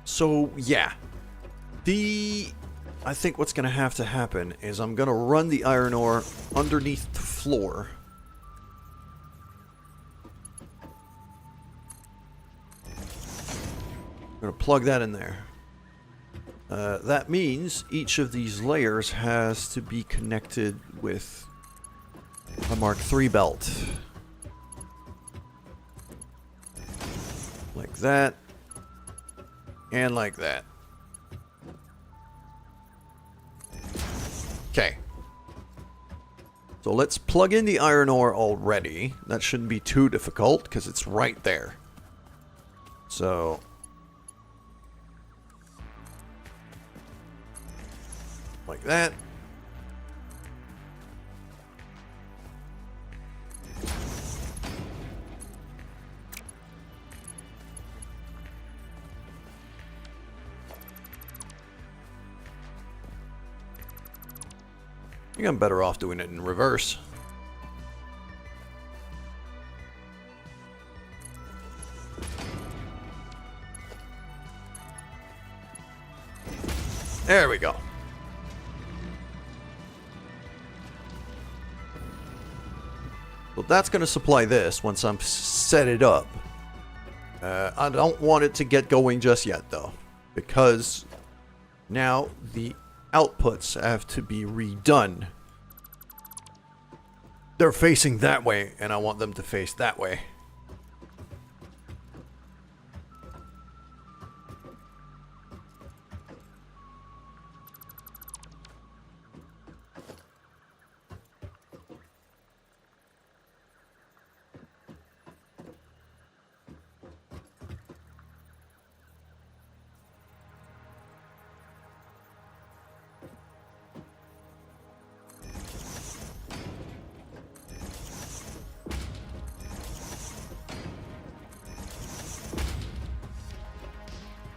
So, yeah. I think what's going to have to happen is I'm going to run the iron ore underneath the floor. I'm going to plug that in there. That means each of these layers has to be connected with a Mark III belt. Like that. And like that. Okay. So let's plug in the iron ore already. That shouldn't be too difficult because it's right there. So like that. I think I'm better off doing it in reverse. There we go. Well, that's going to supply this once I'm set it up. I don't want it to get going just yet, though, because now the outputs have to be redone. They're facing that way, and I want them to face that way.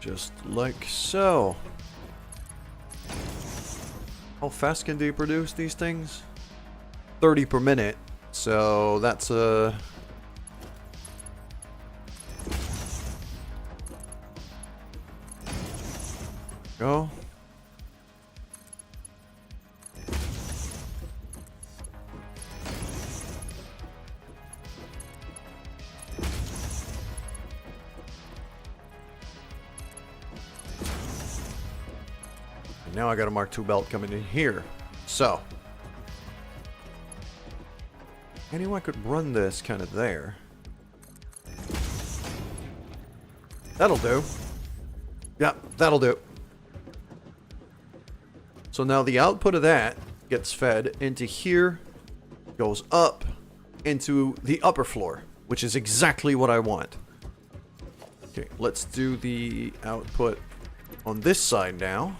Just like so. How fast can they produce these things? 30 per minute. So that's a... Go. Now I got a Mark II belt coming in here. So, anyway, I could run this kind of there. That'll do. Yeah, that'll do. So now the output of that gets fed into here, goes up into the upper floor, which is exactly what I want. Okay, let's do the output on this side now.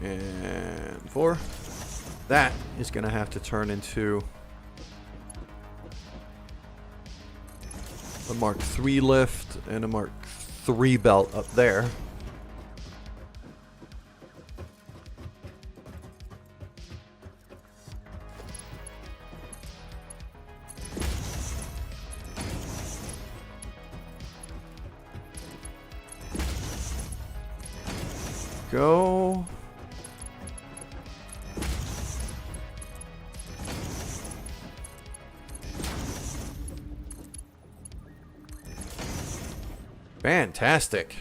And 4. That is going to have to turn into a Mark III lift and a Mark III belt up there. Go. Fantastic.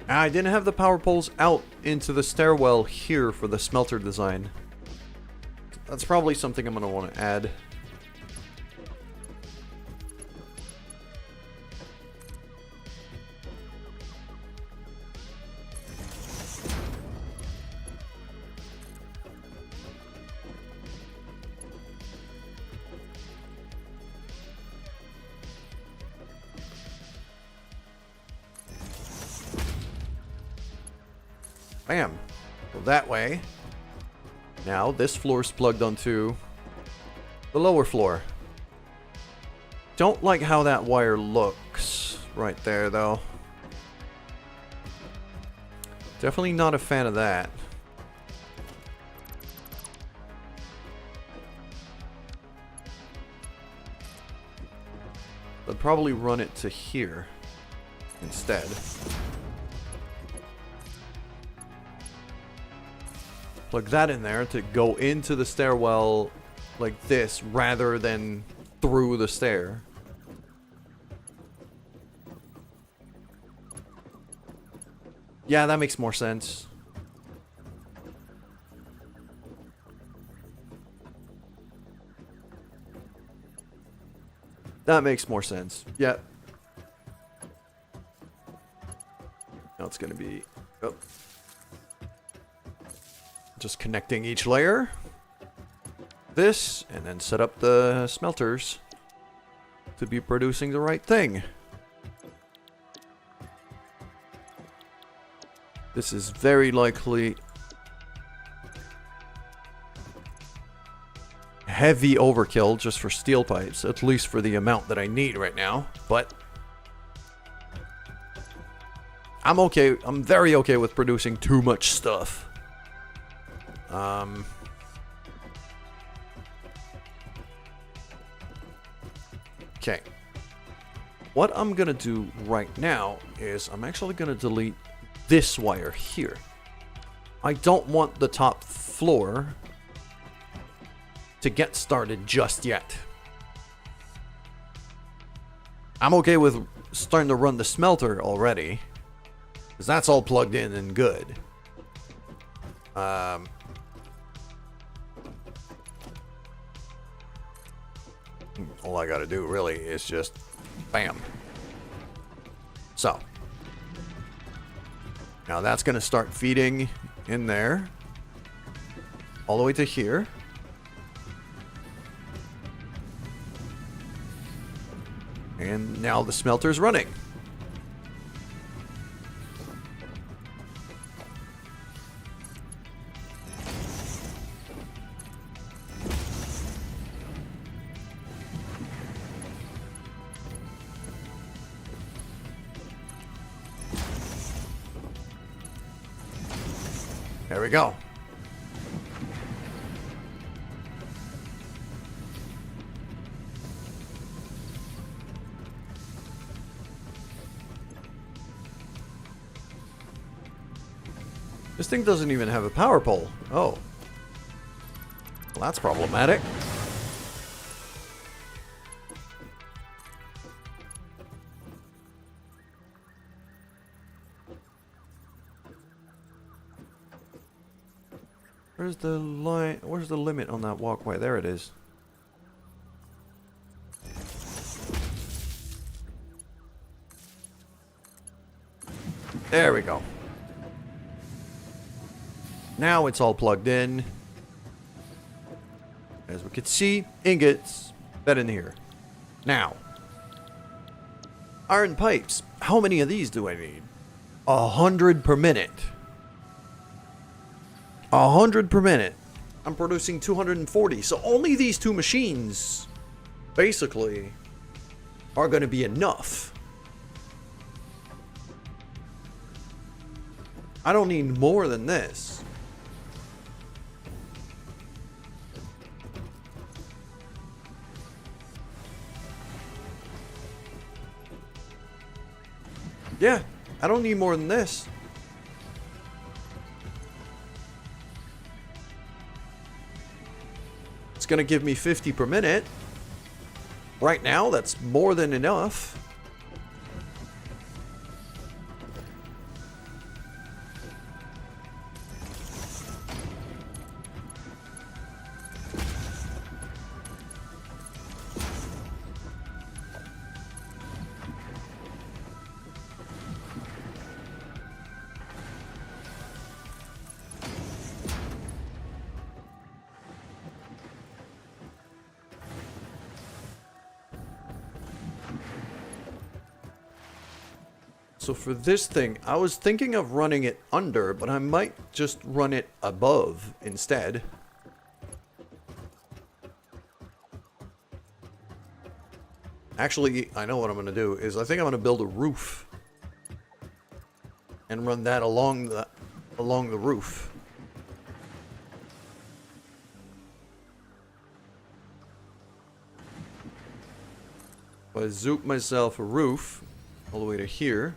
I didn't have the power poles out into the stairwell here for the smelter design. That's probably something I'm going to want to add. Bam. Go that way. Now this floor is plugged onto the lower floor. Don't like how that wire looks right there, though. Definitely not a fan of that. I'd probably run it to here instead. Plug that in there to go into the stairwell like this rather than through the stair. Yeah, that makes more sense. That makes more sense. Yeah. Now it's going to be... Oh. Just connecting each layer. This, and then set up the smelters to be producing the right thing. This is very likely heavy overkill just for steel pipes, at least for the amount that I need right now, but I'm okay. I'm very okay with producing too much stuff. Okay. What I'm gonna do right now is I'm actually gonna delete this wire here. I don't want the top floor to get started just yet. I'm okay with starting to run the smelter already, because that's all plugged in and good. All I gotta do really is just bam. So now that's gonna start feeding in there all the way to here. And now the smelter's running. There we go. This thing doesn't even have a power pole. Oh. Well, that's problematic. Where's the line? Where's the limit on that walkway? There it is. There we go. Now it's all plugged in. As we can see, ingots fed in here. Now, iron pipes. How many of these do I need? 100 per minute. 100 per minute. I'm producing 240. So only these two machines, basically, are going to be enough. I don't need more than this. Yeah, I don't need more than this. It's gonna give me 50 per minute. Right now, that's more than enough. So for this thing, I was thinking of running it under, but I might just run it above instead. Actually, I know what I'm going to do is I think I'm going to build a roof and run that along the roof. If I zoop myself a roof all the way to here.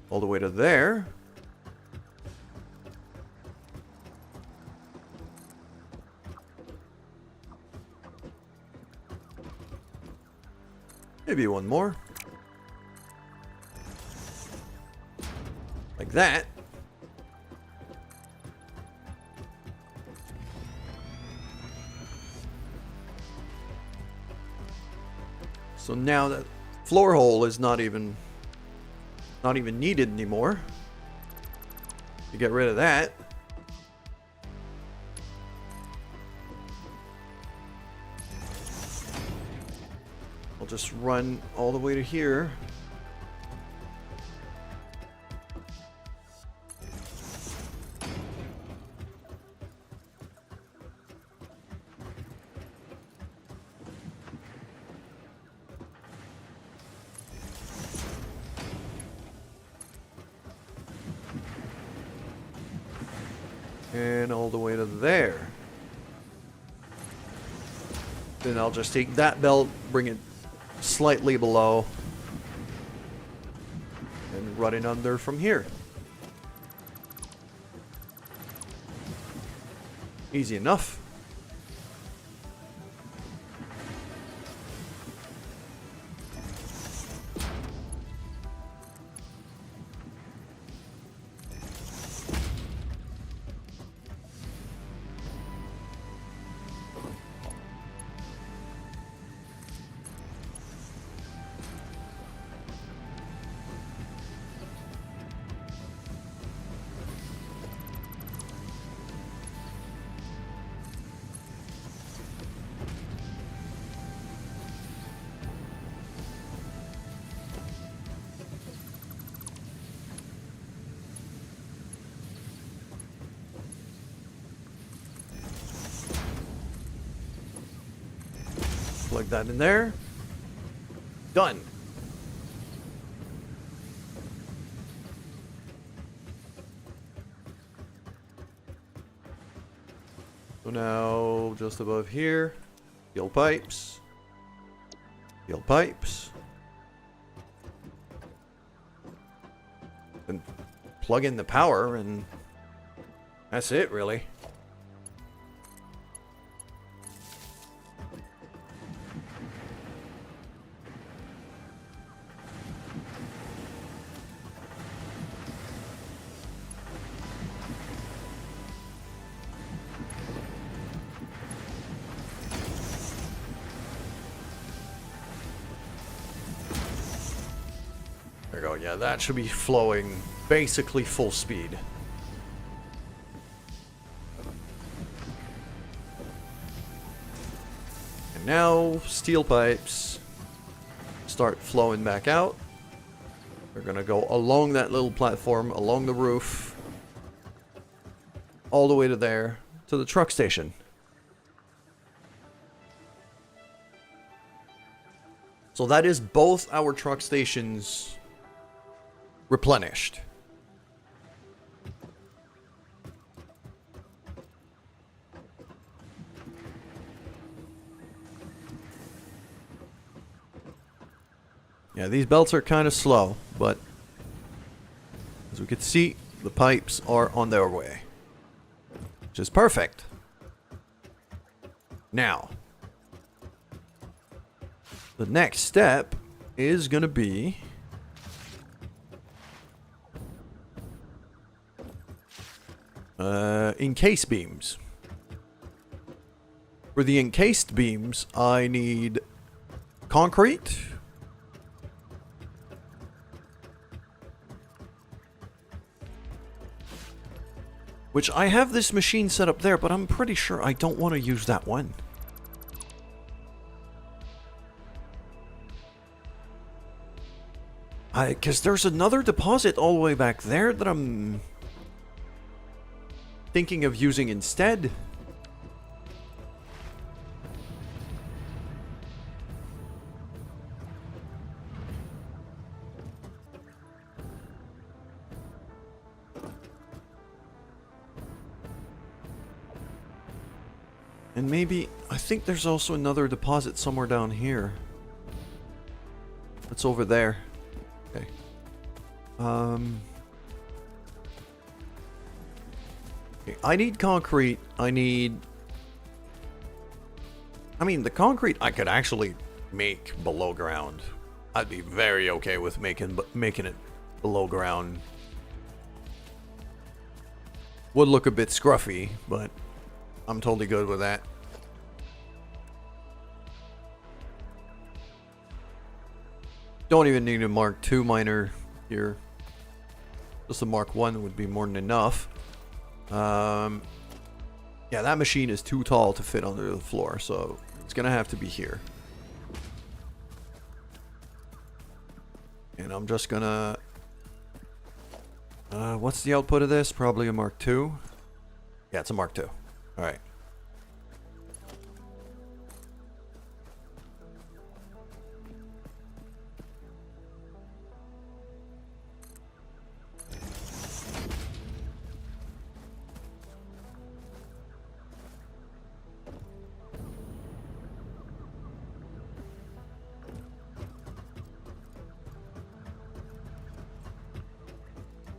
All the way to there. Maybe one more. Like that. So now that floor hole is not even needed anymore. You get rid of that. I'll just run all the way to here. And all the way to there. Then I'll just take that belt, bring it slightly below, and run it under from here. Easy enough. Plug that in there. Done. So now, just above here, steel pipes. Steel pipes. And plug in the power, and that's it, really. There we go. Yeah, that should be flowing basically full speed. And now steel pipes start flowing back out. They're gonna go along that little platform, along the roof, all the way to there, to the truck station. So that is both our truck stations replenished. Yeah, these belts are kind of slow, but as we can see, the pipes are on their way, which is perfect. Now, the next step is going to be encased beams. For the encased beams, I need concrete, which I have this machine set up there, but I'm pretty sure I don't want to use that one. Because there's another deposit all the way back there that I'm thinking of using instead. And maybe, I think there's also another deposit somewhere down here. It's over there. Okay. Okay, I need concrete. I mean, the concrete I could actually make below ground I'd be very okay with making it below ground. Would look a bit scruffy, but I'm totally good with that. Don't even need a Mark II miner here. Just a Mark 1 would be more than enough. Yeah, that machine is too tall to fit under the floor, so it's gonna have to be here. And I'm just gonna... what's the output of this? Probably a Mark II. Yeah, it's a Mark II. Alright.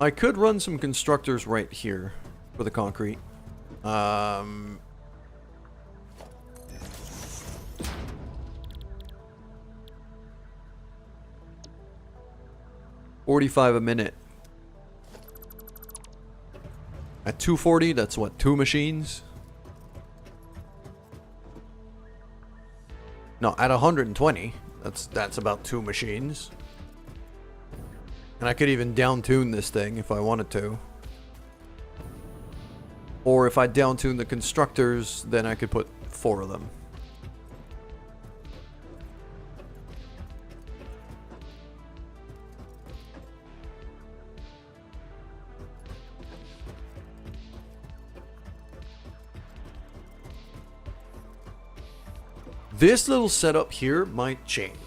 I could run some constructors right here for the concrete. 45 a minute. At 240, that's what, 2 machines? No, at 120, that's about 2 machines. And I could even down-tune this thing if I wanted to. Or if I down-tune the constructors, then I could put 4 of them. This little setup here might change.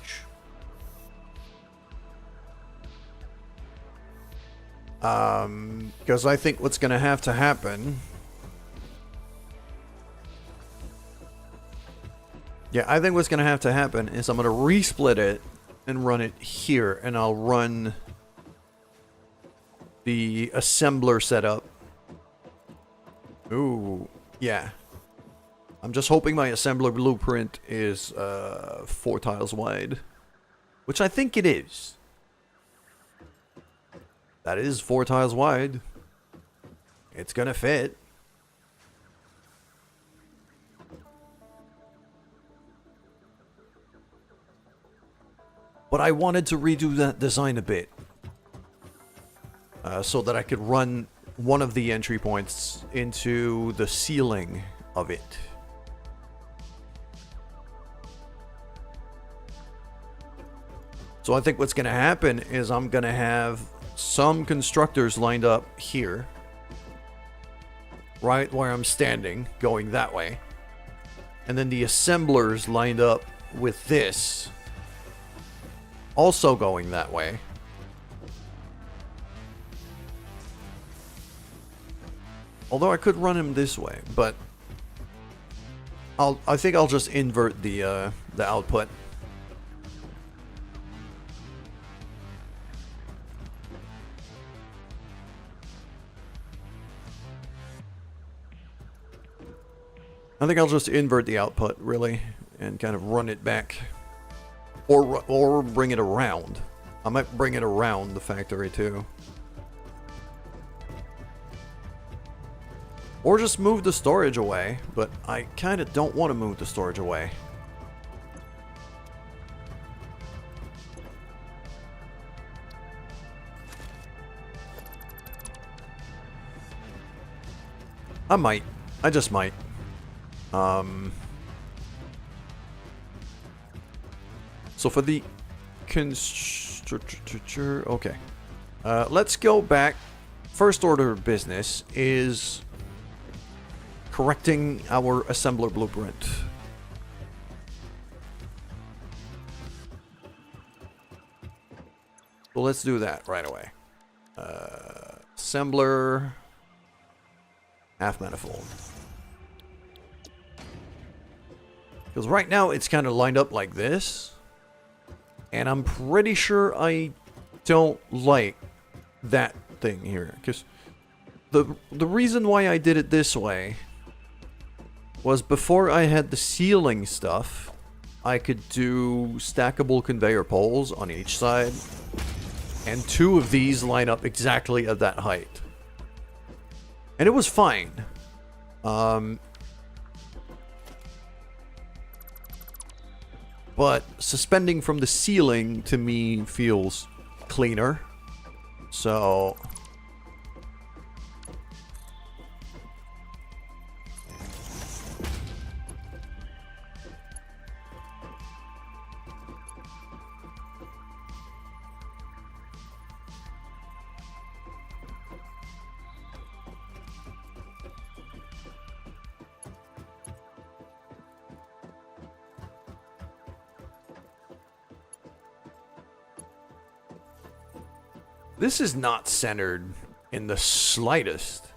Because I think what's going to happen... Yeah, I think what's going to happen is I'm going to resplit it and run it here. And I'll run the assembler setup. Ooh, yeah. I'm just hoping my assembler blueprint is 4 tiles wide. Which I think it is. That is 4 tiles wide. It's gonna fit. But I wanted to redo that design a bit. So that I could run one of the entry points into the ceiling of it. So I think what's going to happen is I'm going to have some constructors lined up here. Right where I'm standing, going that way. And then the assemblers lined up with this. Also going that way. Although I could run him this way, but I think I'll just invert the output. I think I'll just invert the output, really, and kind of run it back. Or bring it around. I might bring it around the factory, too. Or just move the storage away, but I kind of don't want to move the storage away. I might. I just might. So for the constructor, okay. Let's go back. First order of business is correcting our assembler blueprint. So let's do that right away. Assembler, half manifold. Because right now it's kind of lined up like this. And I'm pretty sure I don't like that thing here. Because the reason why I did it this way was before I had the ceiling stuff, I could do stackable conveyor poles on each side, and 2 of these line up exactly at that height. And it was fine. But suspending from the ceiling, to me, feels cleaner. So... This is not centered in the slightest.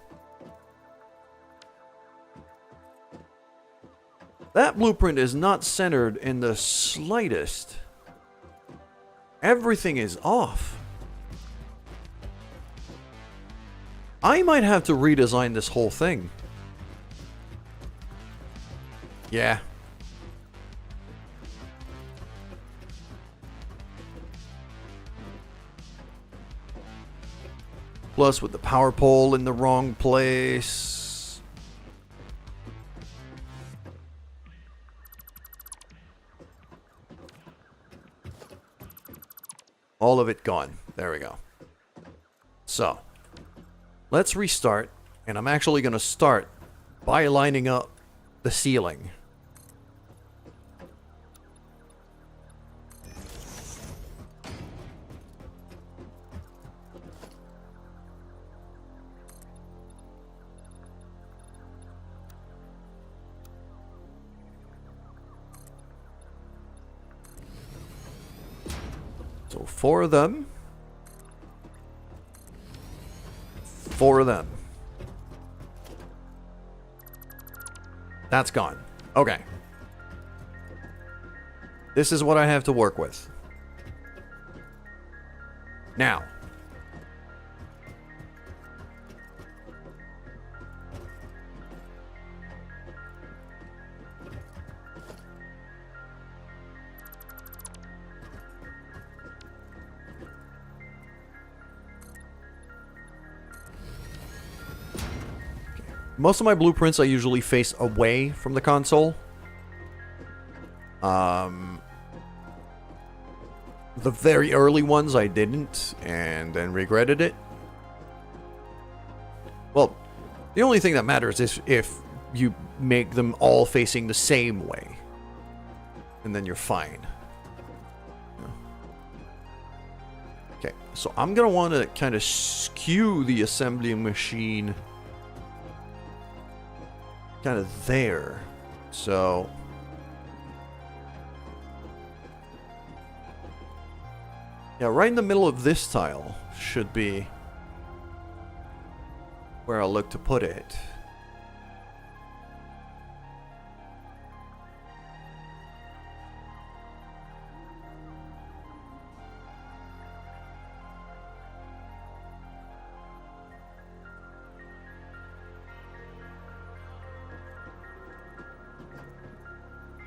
That blueprint is not centered in the slightest. Everything is off. I might have to redesign this whole thing. Yeah. Plus, with the power pole in the wrong place. All of it gone. There we go. So, let's restart. And I'm actually going to start by lining up the ceiling. So 4 of them. 4 of them. That's gone. Okay. This is what I have to work with. Now. Most of my blueprints I usually face away from the console. The very early ones I didn't, and then regretted it. Well, the only thing that matters is if you make them all facing the same way. And then you're fine. Okay, so I'm going to want to kind of skew the assembly machine kind of there. So yeah, right in the middle of this tile should be where I'll look to put it.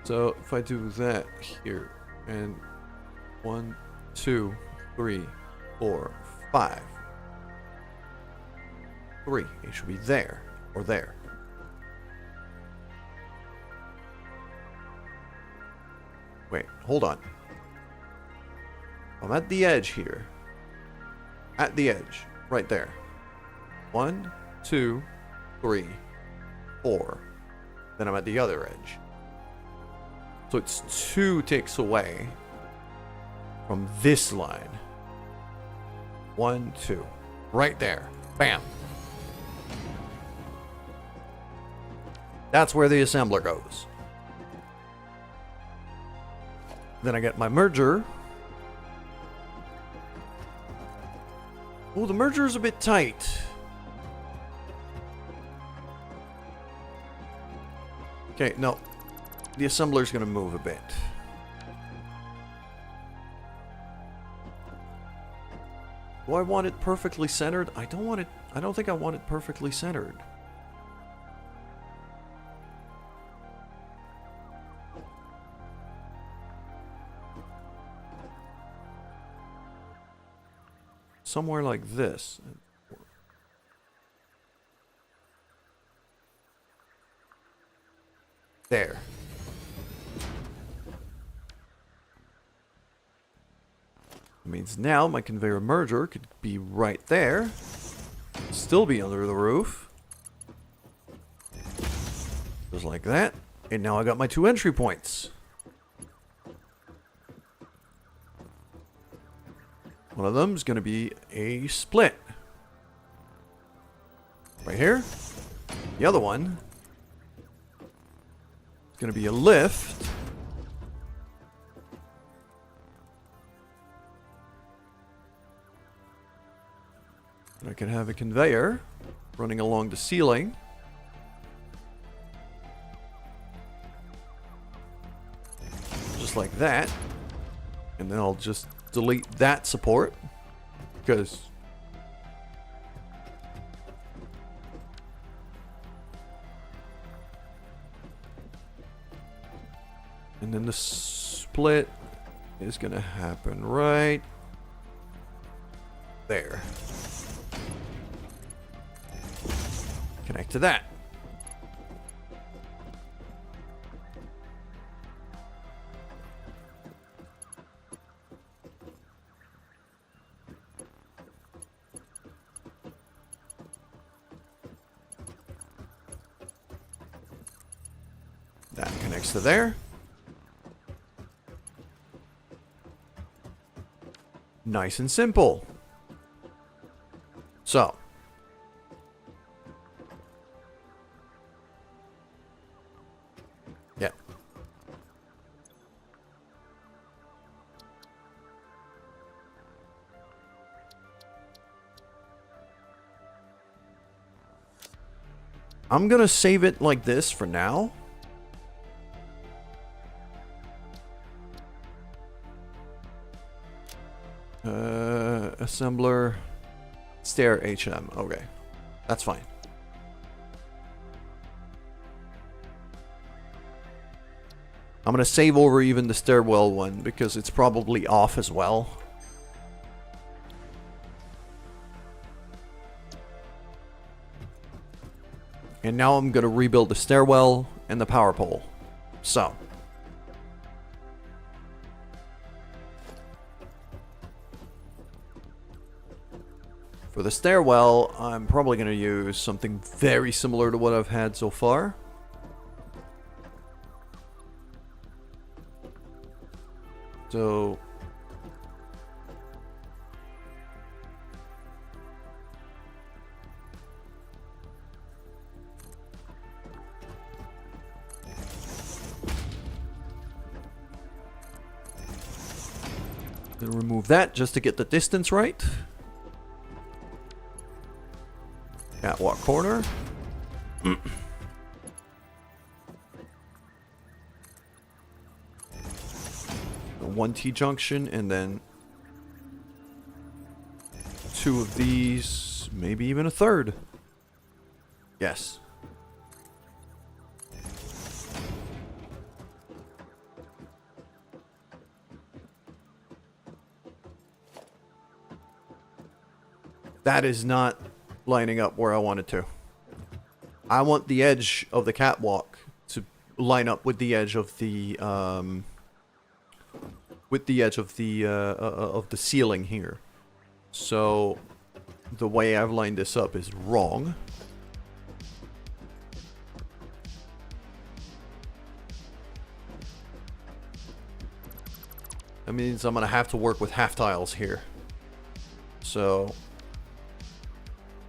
So if I do that here, and 1, 2, 3, 4, 5. 3. It should be there or there. Wait, hold on. I'm at the edge here. At the edge, right there. 1, 2, 3, 4. Then I'm at the other edge. So it's 2 ticks away from this line. 1, 2. Right there. Bam. That's where the assembler goes. Then I get my merger. Oh, the merger is a bit tight. Okay, no. The assembler's going to move a bit. Do I want it perfectly centered? I don't want it. I don't think I want it perfectly centered. somewhere like this. There. That means now my conveyor merger could be right there. Still be under the roof. Just like that. And now I got my 2 entry points. One of them is going to be a split. Right here. The other one is going to be a lift. And I can have a conveyor running along the ceiling. Just like that. And then I'll just delete that support. Because and then the split is going to happen right there. Connect to that. That connects to there. Nice and simple. So, yeah. I'm gonna save it like this for now. Assembler, stair HM. Okay, that's fine. I'm gonna save over even the stairwell one because it's probably off as well. And now I'm gonna rebuild the stairwell and the power pole. So. For the stairwell, I'm probably going to use something very similar to what I've had so far. So, remove that just to get the distance right. Catwalk corner. One T-junction and then 2 of these, maybe even a third. Yes. That is not lining up where I wanted to. I want the edge of the catwalk to line up with the edge of the ceiling here. So the way I've lined this up is wrong. That means I'm gonna have to work with half tiles here. So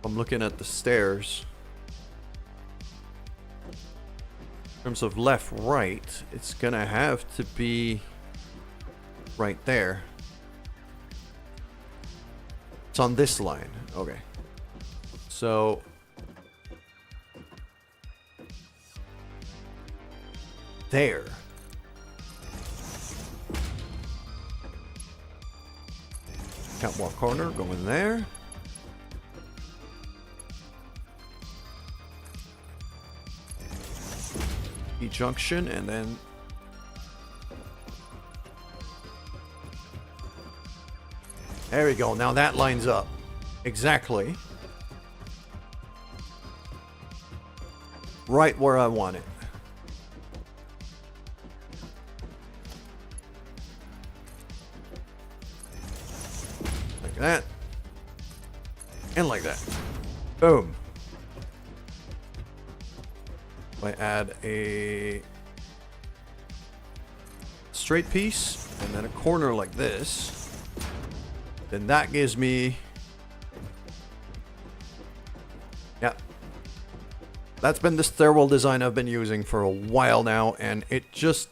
I'm looking at the stairs. In terms of left, right, it's gonna have to be right there. It's on this line. Okay. So there. Catwalk corner going there. Junction and then There we go. Now that lines up exactly right where I want it. Like that. And like that. Boom. If I add a straight piece and then a corner like this, then that gives me, yeah, that's been the stairwell design I've been using for a while now, and it just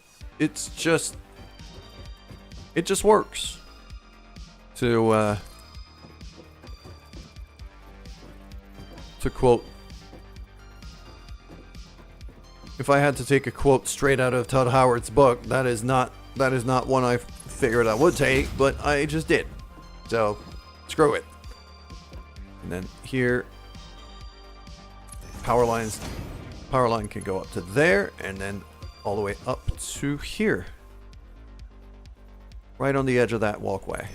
works. To quote, if I had to take a quote straight out of Todd Howard's book, that is not one I figured I would take, but I just did. So, screw it. And then here, power line can go up to there, and then all the way up to here. Right on the edge of that walkway.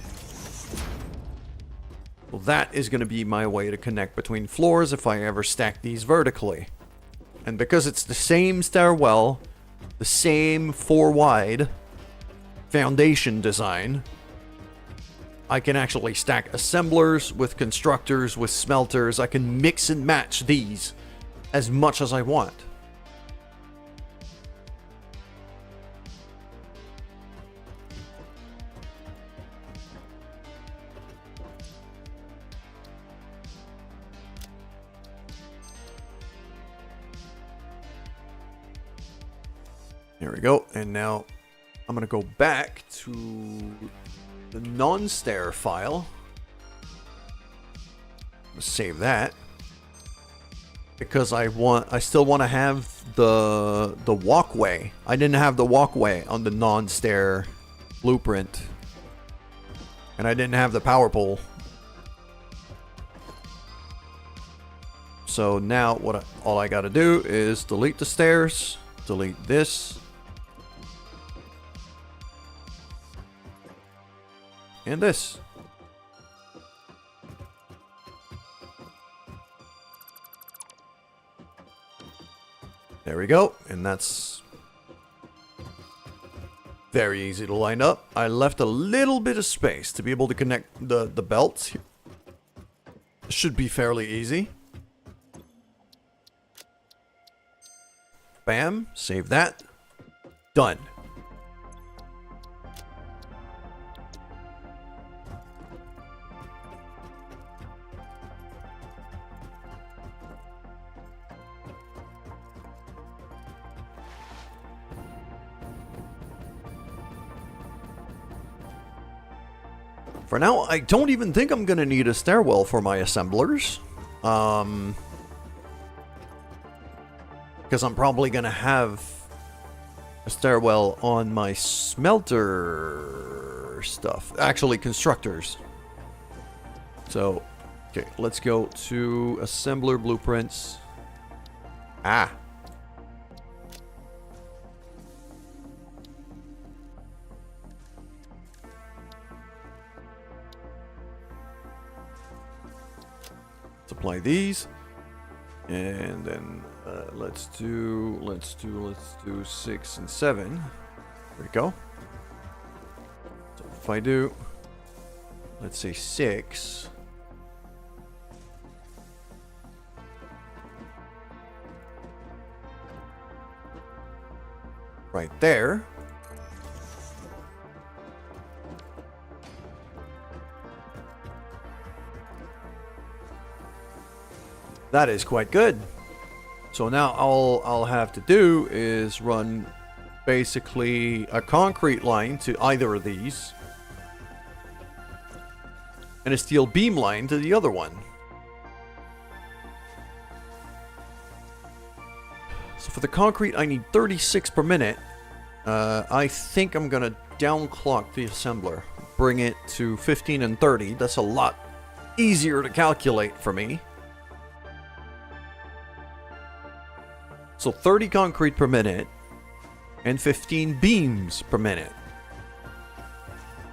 Well, that is going to be my way to connect between floors if I ever stack these vertically. And because it's the same stairwell, the same 4-wide foundation design, I can actually stack assemblers with constructors, with smelters. I can mix and match these as much as I want. There we go. And now I'm going to go back to the non-stair file. Save that because I still want to have the walkway. I didn't have the walkway on the non-stair blueprint, and I didn't have the power pole. So now all I got to do is delete the stairs, delete this, and this. There we go, and that's very easy to line up. I left a little bit of space to be able to connect the belts. Should be fairly easy. Bam, save that. Done. For now, I don't even think I'm going to need a stairwell for my assemblers. Because I'm probably going to have a stairwell on my smelter stuff. Actually, constructors. So, okay, let's go to assembler blueprints. Ah. Apply these, and then let's do 6 and 7. There we go. So if I do, let's say 6, right there. That is quite good. So now all I'll have to do is run basically a concrete line to either of these and a steel beam line to the other one. So for the concrete I need 36 per minute. I think I'm gonna downclock the assembler, bring it to 15 and 30. That's a lot easier to calculate for me. So 30 concrete per minute and 15 beams per minute.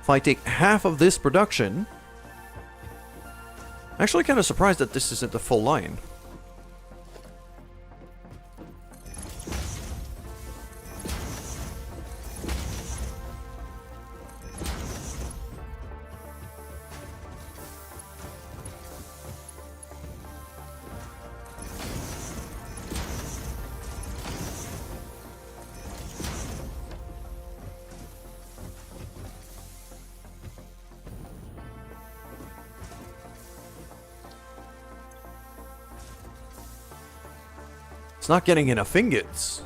If I take half of this production Actually kind of surprised that this isn't the full line. It's not getting enough ingots.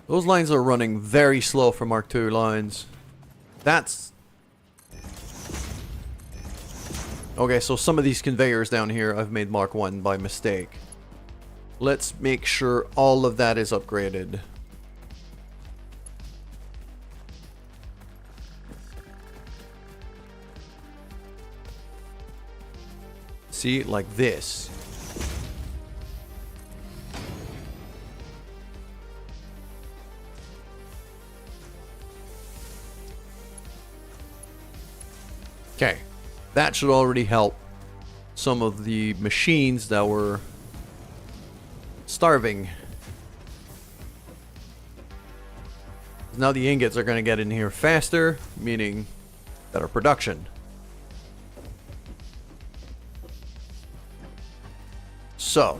Those lines are running very slow for Mark II lines. That's... Okay, so some of these conveyors down here I've made Mark 1 by mistake. Let's make sure all of that is upgraded. See, like this. Okay, that should already help some of the machines that were starving. Now the ingots are going to get in here faster, meaning better production. So,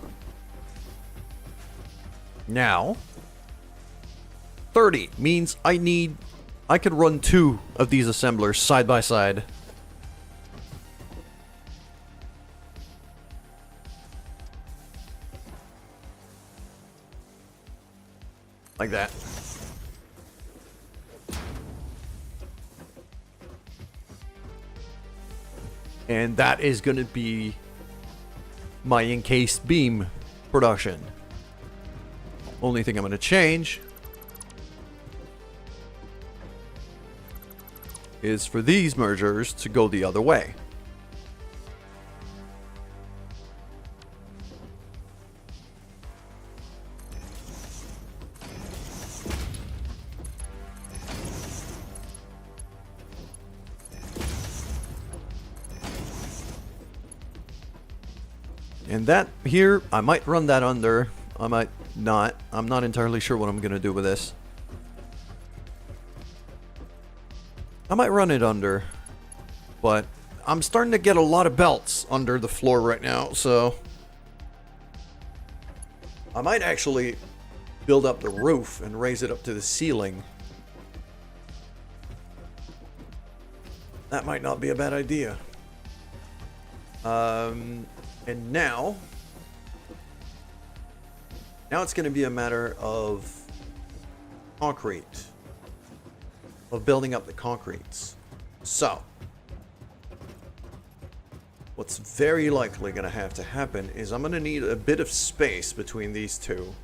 now 30 means I could run 2 of these assemblers side by side. Like that. And that is going to be my encased beam production. Only thing I'm going to change is for these mergers to go the other way. And that here, I might run that under, I might not. I'm not entirely sure what I'm going to do with this. I might run it under, but I'm starting to get a lot of belts under the floor right now, so I might actually build up the roof and raise it up to the ceiling. That might not be a bad idea. And now it's going to be a matter of concrete, of building up the concretes. So, what's very likely going to have to happen is I'm going to need a bit of space between these two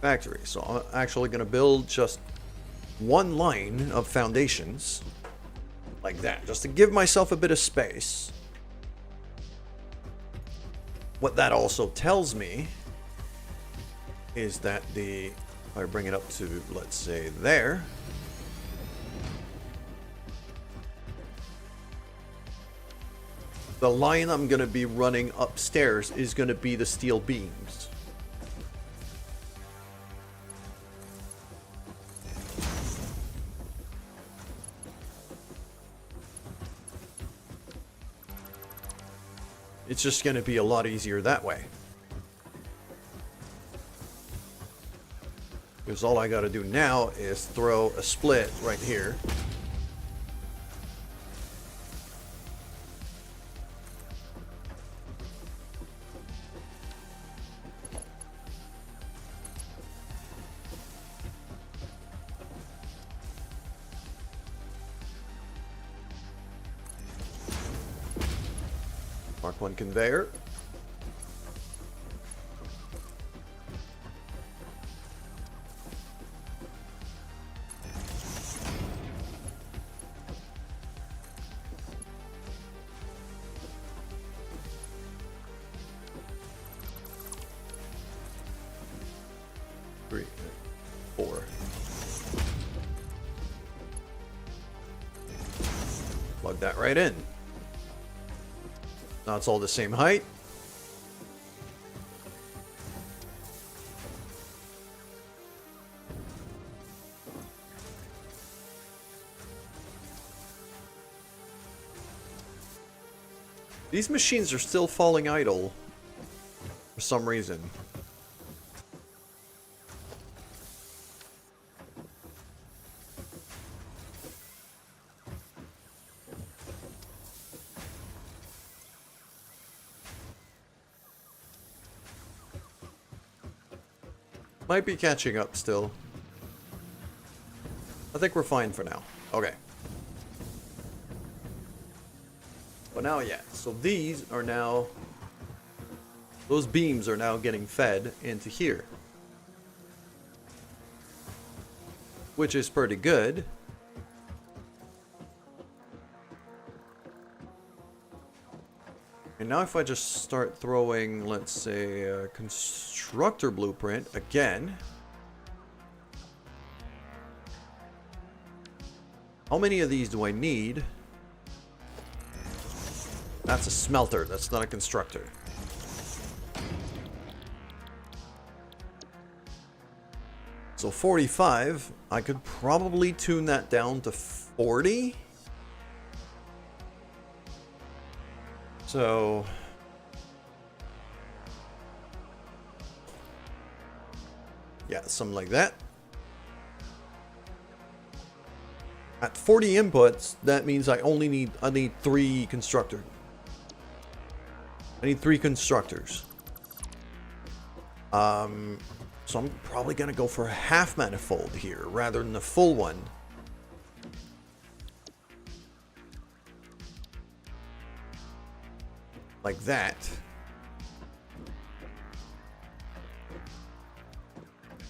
factories. So I'm actually going to build just one line of foundations, like that, just to give myself a bit of space. What that also tells me is that if I bring it up to, let's say, there, the line I'm going to be running upstairs is going to be the steel beams. It's just going to be a lot easier that way. Because all I got to do now is throw a split right here. Mark 1 conveyor. 3, 4. Plug that right in. Now it's all the same height. These machines are still falling idle for some reason. Might be catching up still. I think we're fine for now. Okay. But now, yeah. So these are now... Those beams are now getting fed into here. Which is pretty good. And now if I just start throwing, let's say, a constructor blueprint again. How many of these do I need? That's a smelter, that's not a constructor. So 45, I could probably tune that down to 40. So... yeah, something like that. At 40 inputs, that means I need 3 constructors. I need 3 constructors. So I'm probably gonna go for a half manifold here rather than the full one. Like that.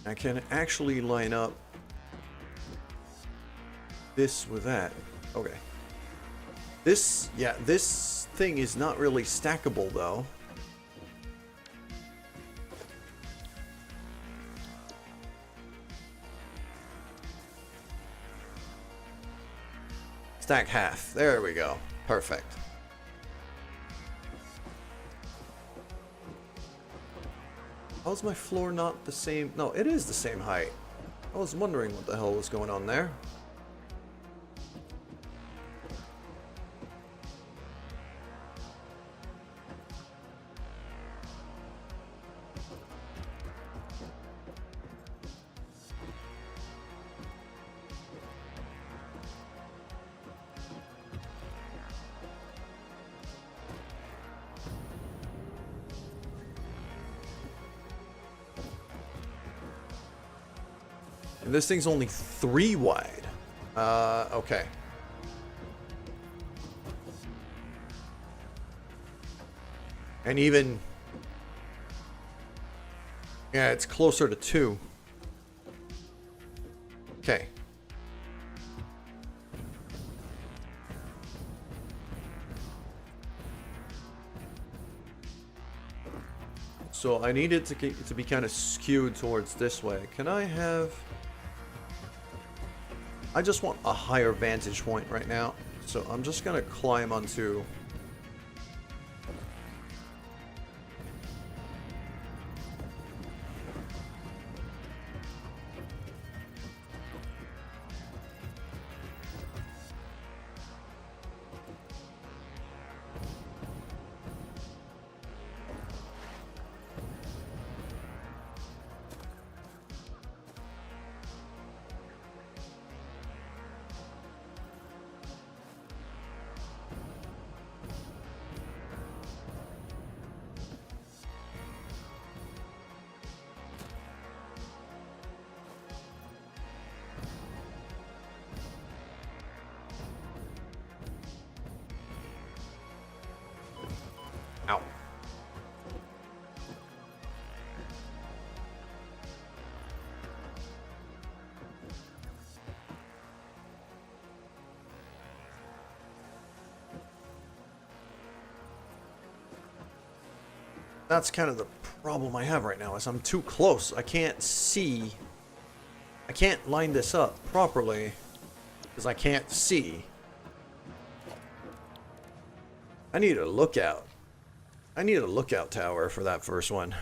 I can actually line up this with that. Okay. This thing is not really stackable though. Stack half. There we go. Perfect. How's my floor not the same? No, it is the same height. I was wondering what the hell was going on there. And this thing's only 3 wide. Okay. And even... yeah, it's closer to 2. Okay. So I need it to be kind of skewed towards this way. Can I have... I just want a higher vantage point right now. So I'm just going to climb onto... Ow. That's kind of the problem I have right now is I'm too close. I can't see. I can't line this up properly because I can't see. I need a lookout. I need a lookout tower for that first one.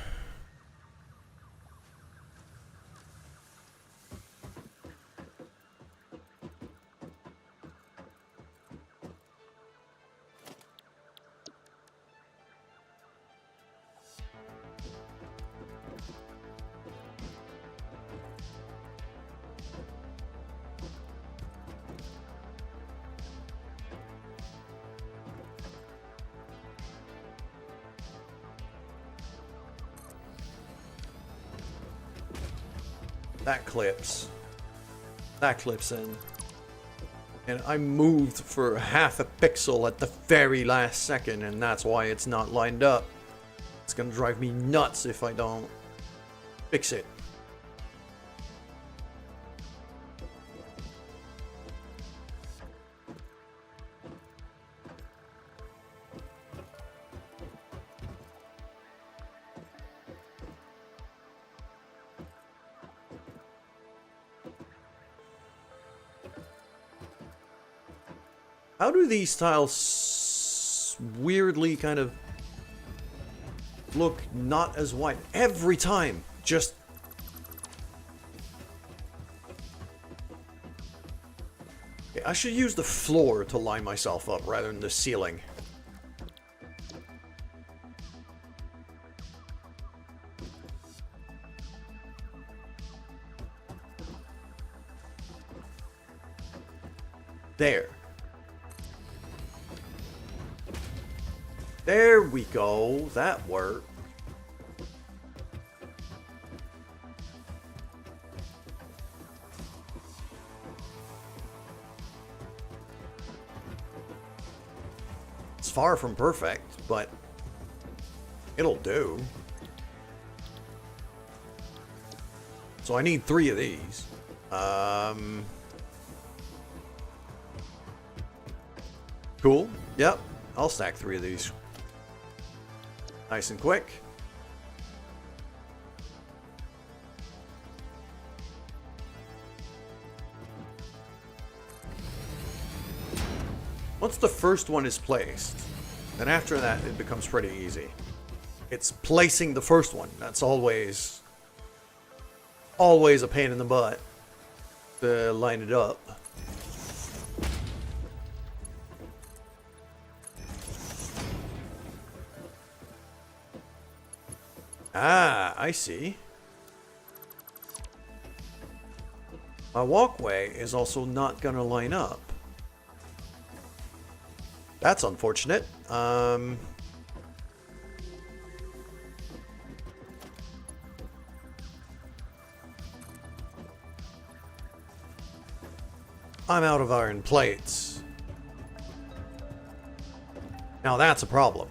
That clips. That clips in. And I moved for half a pixel at the very last second, and that's why it's not lined up. It's gonna drive me nuts if I don't fix it. How do these tiles weirdly kind of look not as wide every time? Just okay, I should use the floor to line myself up rather than the ceiling. There. There we go. That worked. It's far from perfect, but it'll do. So I need 3 of these. Cool. Yep. I'll stack 3 of these. Nice and quick. Once the first one is placed, then after that it becomes pretty easy. It's placing the first one. That's always a pain in the butt to line it up. Ah, I see. My walkway is also not gonna line up. That's unfortunate. I'm out of iron plates. Now that's a problem.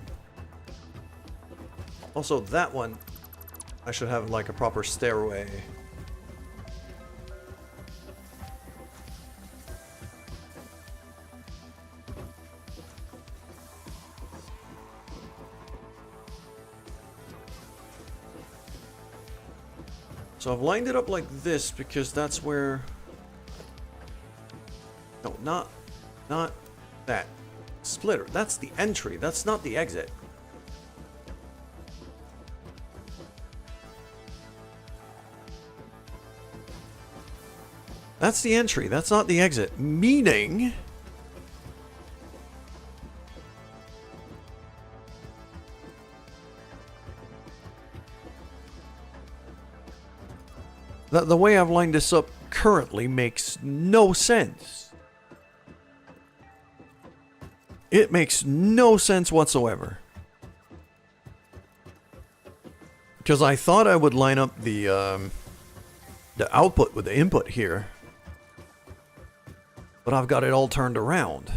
Also, that one, I should have like a proper stairway. So I've lined it up like this because that's where... No, not that. Splitter. That's the entry. That's not the exit. That's the entry. That's not the exit. Meaning... that the way I've lined this up currently makes no sense. It makes no sense whatsoever. Because I thought I would line up the output with the input here. But I've got it all turned around.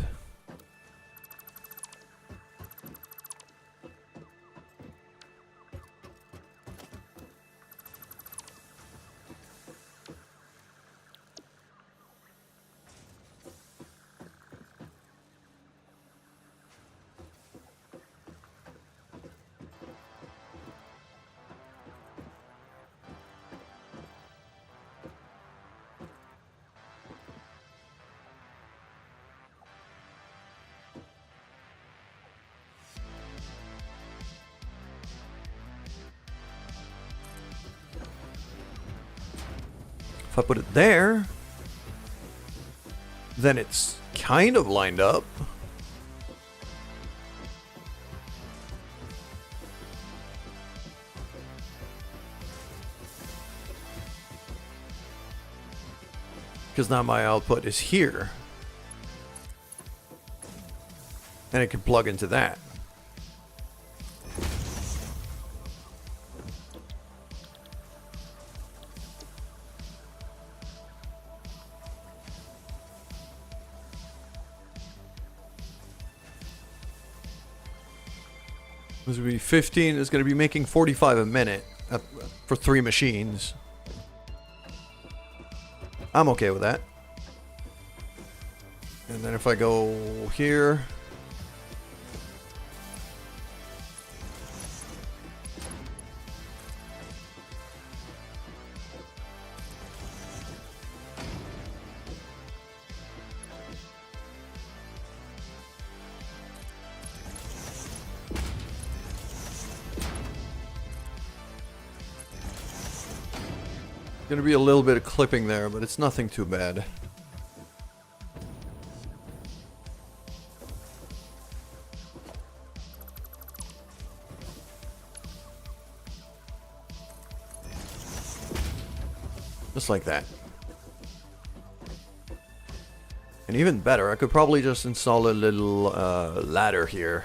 If I put it there, then it's kind of lined up. Because now my output is here. And it can plug into that. This would be 15. It's going to be making 45 a minute for 3 machines. I'm okay with that. And then if I go here. Gonna be a little bit of clipping there, but it's nothing too bad. Just like that. And even better, I could probably just install a little ladder here.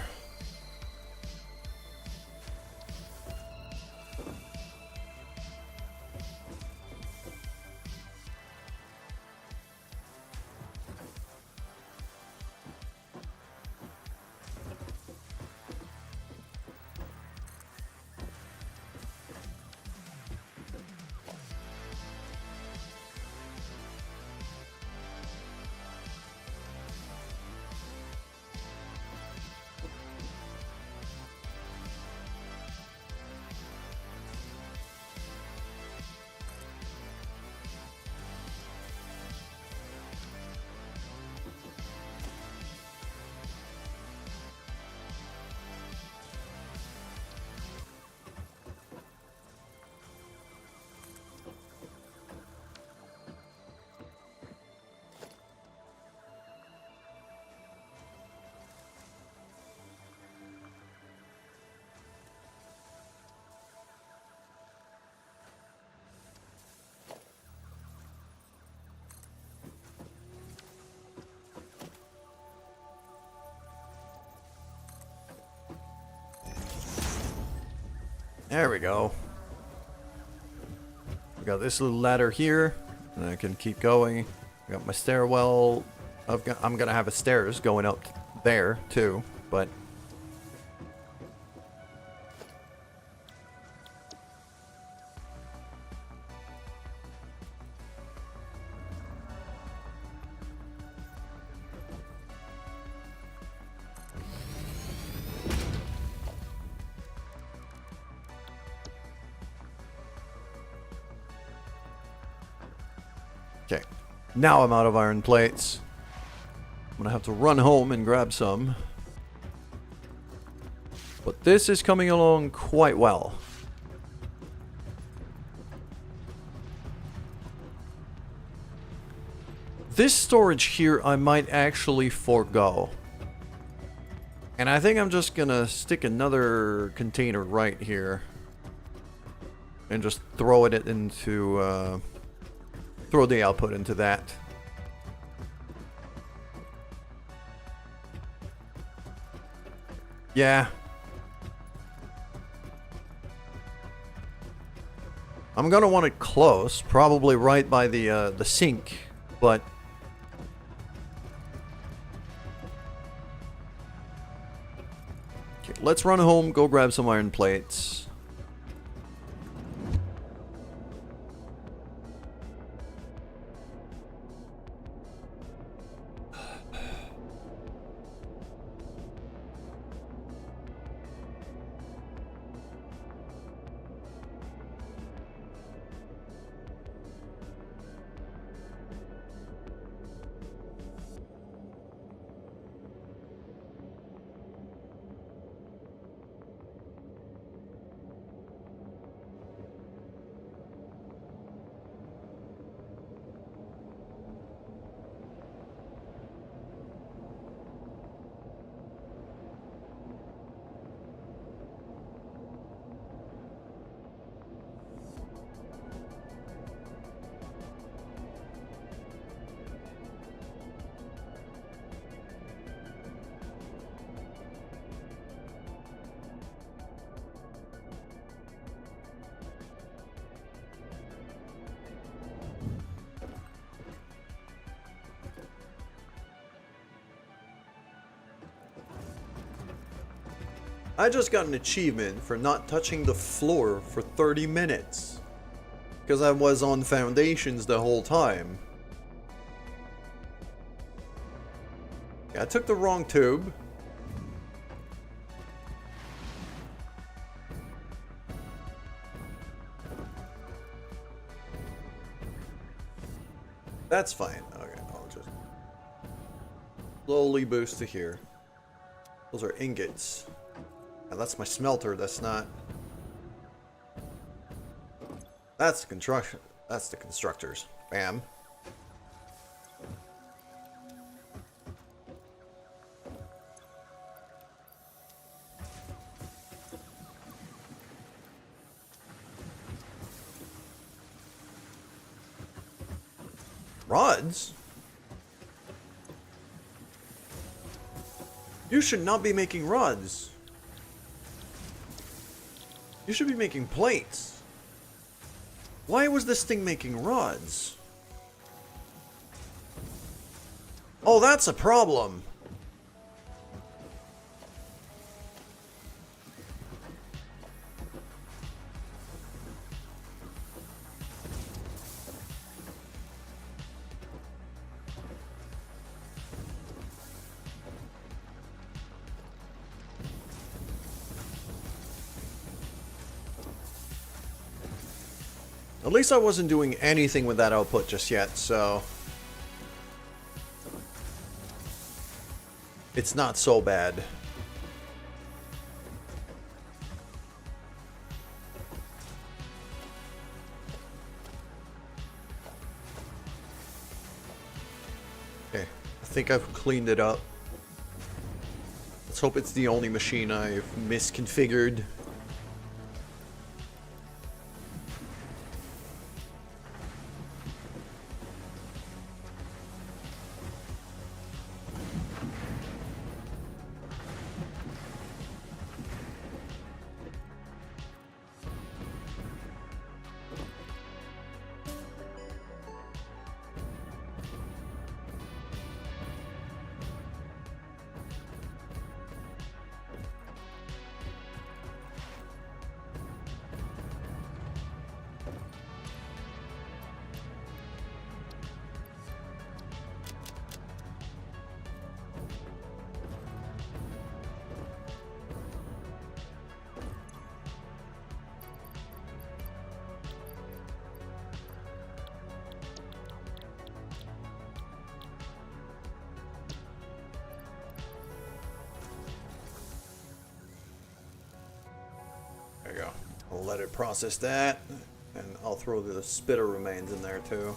There we go. We got this little ladder here, and I can keep going. I got my stairwell. I'm gonna have a stairs going up there too, but okay. Now I'm out of iron plates. I'm gonna have to run home and grab some. But this is coming along quite well. This storage here I might actually forego. And I think I'm just gonna stick another container right here. And just throw it into, throw the output into that. Yeah. I'm gonna want it close, probably right by the sink, but okay, let's run home, go grab some iron plates. I just got an achievement for not touching the floor for 30 minutes. Because I was on foundations the whole time. Yeah, I took the wrong tube. That's fine. Okay, I'll just slowly boost to here. Those are ingots. And that's my smelter, that's not... That's the construction. That's the constructors. Bam. Rods? You should not be making rods. You should be making plates. Why was this thing making rods? Oh, that's a problem. At least I wasn't doing anything with that output just yet, so... It's not so bad. Okay, I think I've cleaned it up. Let's hope it's the only machine I've misconfigured. There you go. I'll let it process that, and I'll throw the spitter remains in there too.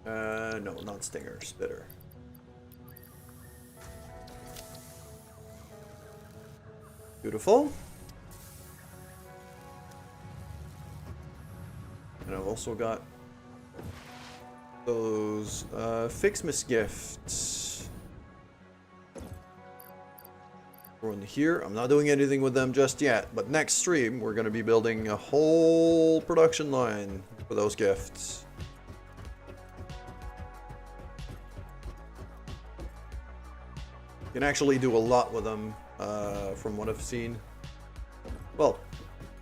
No, not stinger, spitter. Beautiful. And I've also got those Fixmas gifts. We're in here. I'm not doing anything with them just yet, but next stream we're going to be building a whole production line for those gifts. You can actually do a lot with them, from what I've seen. Well,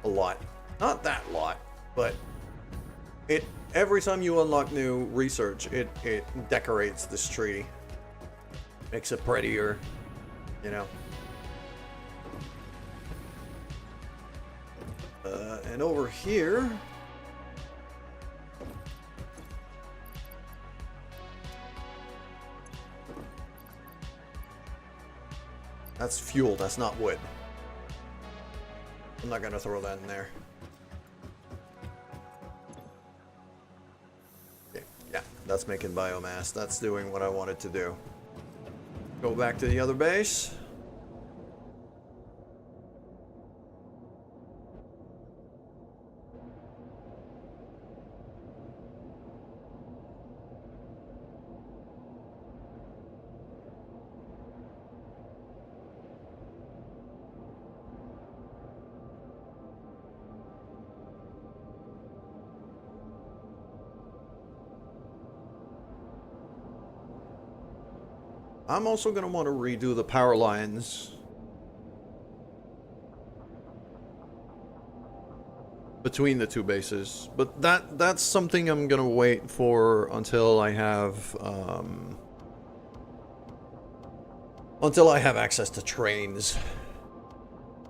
a lot. Not that lot, but every time you unlock new research, it decorates this tree. Makes it prettier, you know. And over here... That's fuel, that's not wood. I'm not gonna throw that in there. Okay, yeah, that's making biomass. That's doing what I wanted to do. Go back to the other base. I'm also going to want to redo the power lines between the two bases, but that's something I'm going to wait for until I have access to trains.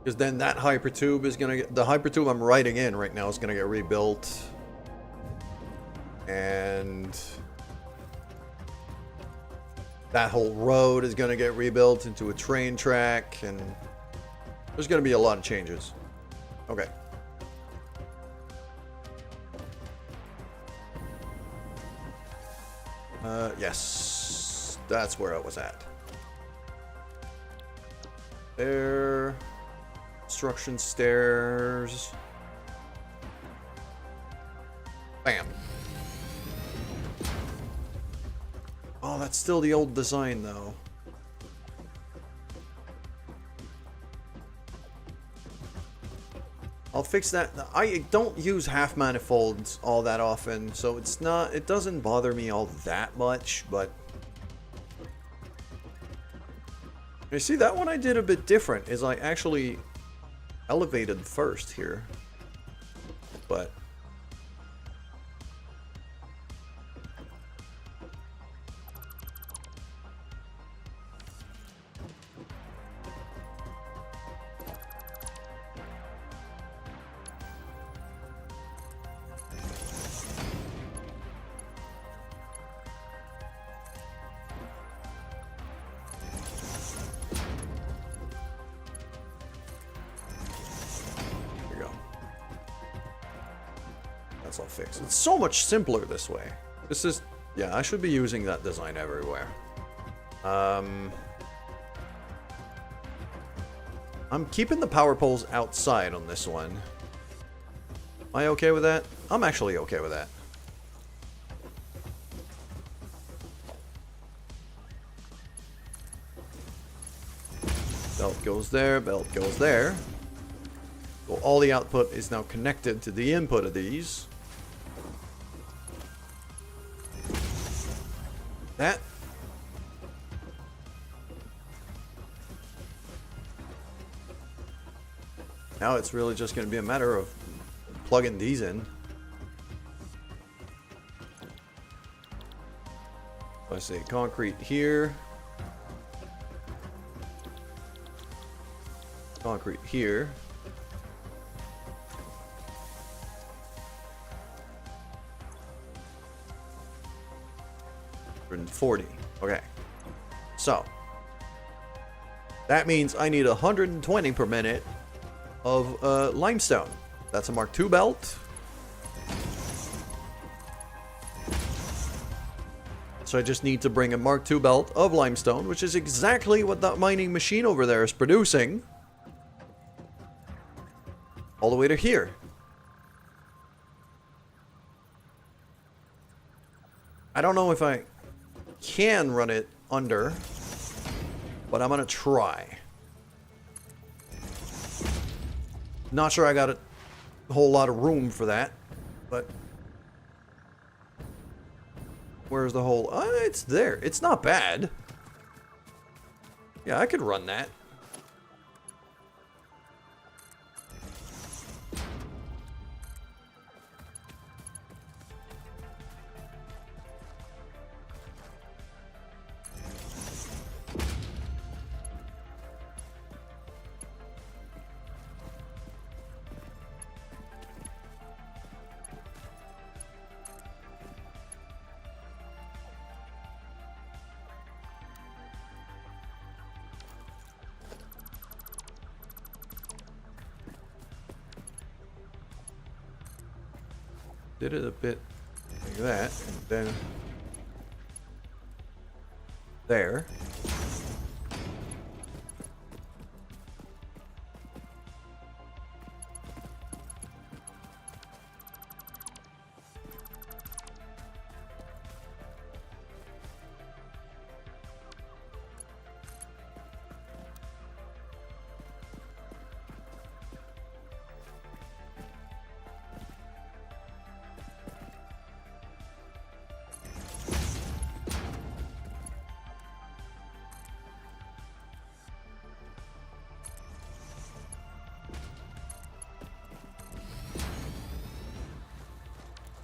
Because then that hypertube is going to get... The hypertube I'm writing in right now is going to get rebuilt. And that whole road is going to get rebuilt into a train track. And there's going to be a lot of changes. Okay. Yes. That's where I was at. There... Construction stairs. Bam. Oh, that's still the old design, though. I'll fix that. I don't use half manifolds all that often, so it's not... It doesn't bother me all that much, but... You see, that one I did a bit different, is I actually... elevated first here, but all fixed. It's so much simpler this way. This is... Yeah, I should be using that design everywhere. I'm keeping the power poles outside on this one. Am I okay with that? I'm actually okay with that. Belt goes there, belt goes there. So all the output is now connected to the input of these. That. Now it's really just going to be a matter of plugging these in. Let's see, concrete here. Concrete here. 140. Okay. So that means I need 120 per minute of limestone. That's a Mark II belt. So I just need to bring a Mark II belt of limestone, which is exactly what that mining machine over there is producing, all the way to here. I don't know if I can run it under, but I'm gonna try. Not sure I got a whole lot of room for that, but where's the hole? It's there. It's not bad. Yeah, I could run that. Did it a bit like that, and then there.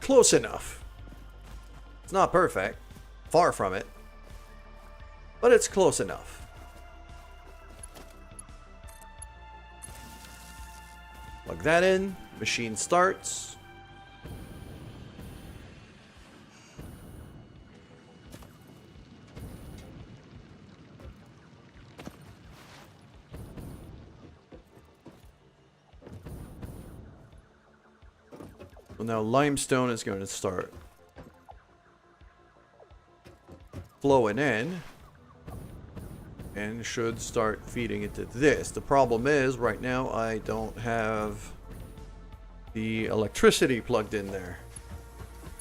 close enough. It's not perfect. Far from it. But it's close enough. Plug that in. Machine starts. Well, now limestone is going to start flowing in and should start feeding into this. The problem is right now I don't have the electricity plugged in there.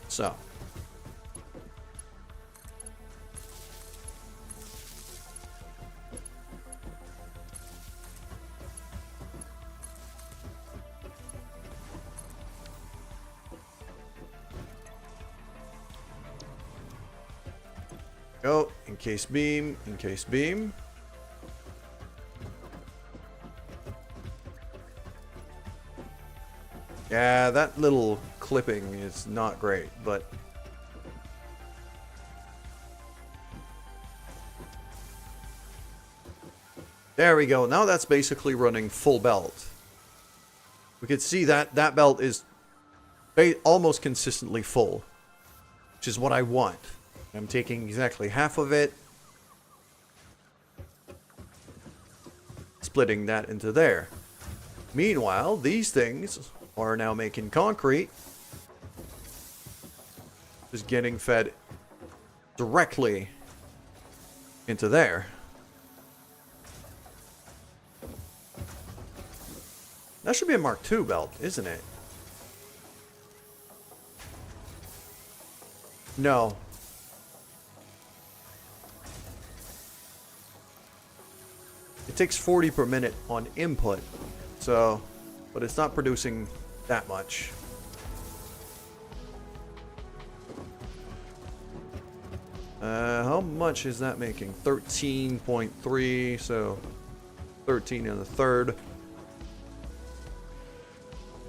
So go, encase beam, encase beam. Yeah, that little clipping is not great, but there we go. Now that's basically running full belt. We could see that that belt is almost consistently full, which is what I want. I'm taking exactly half of it, splitting that into there. Meanwhile, these things are now making concrete, just getting fed directly into there. That should be a Mark II belt, isn't it? No. It takes 40 per minute on input, so, but it's not producing that much. How much is that making? 13.3, so 13 and a third,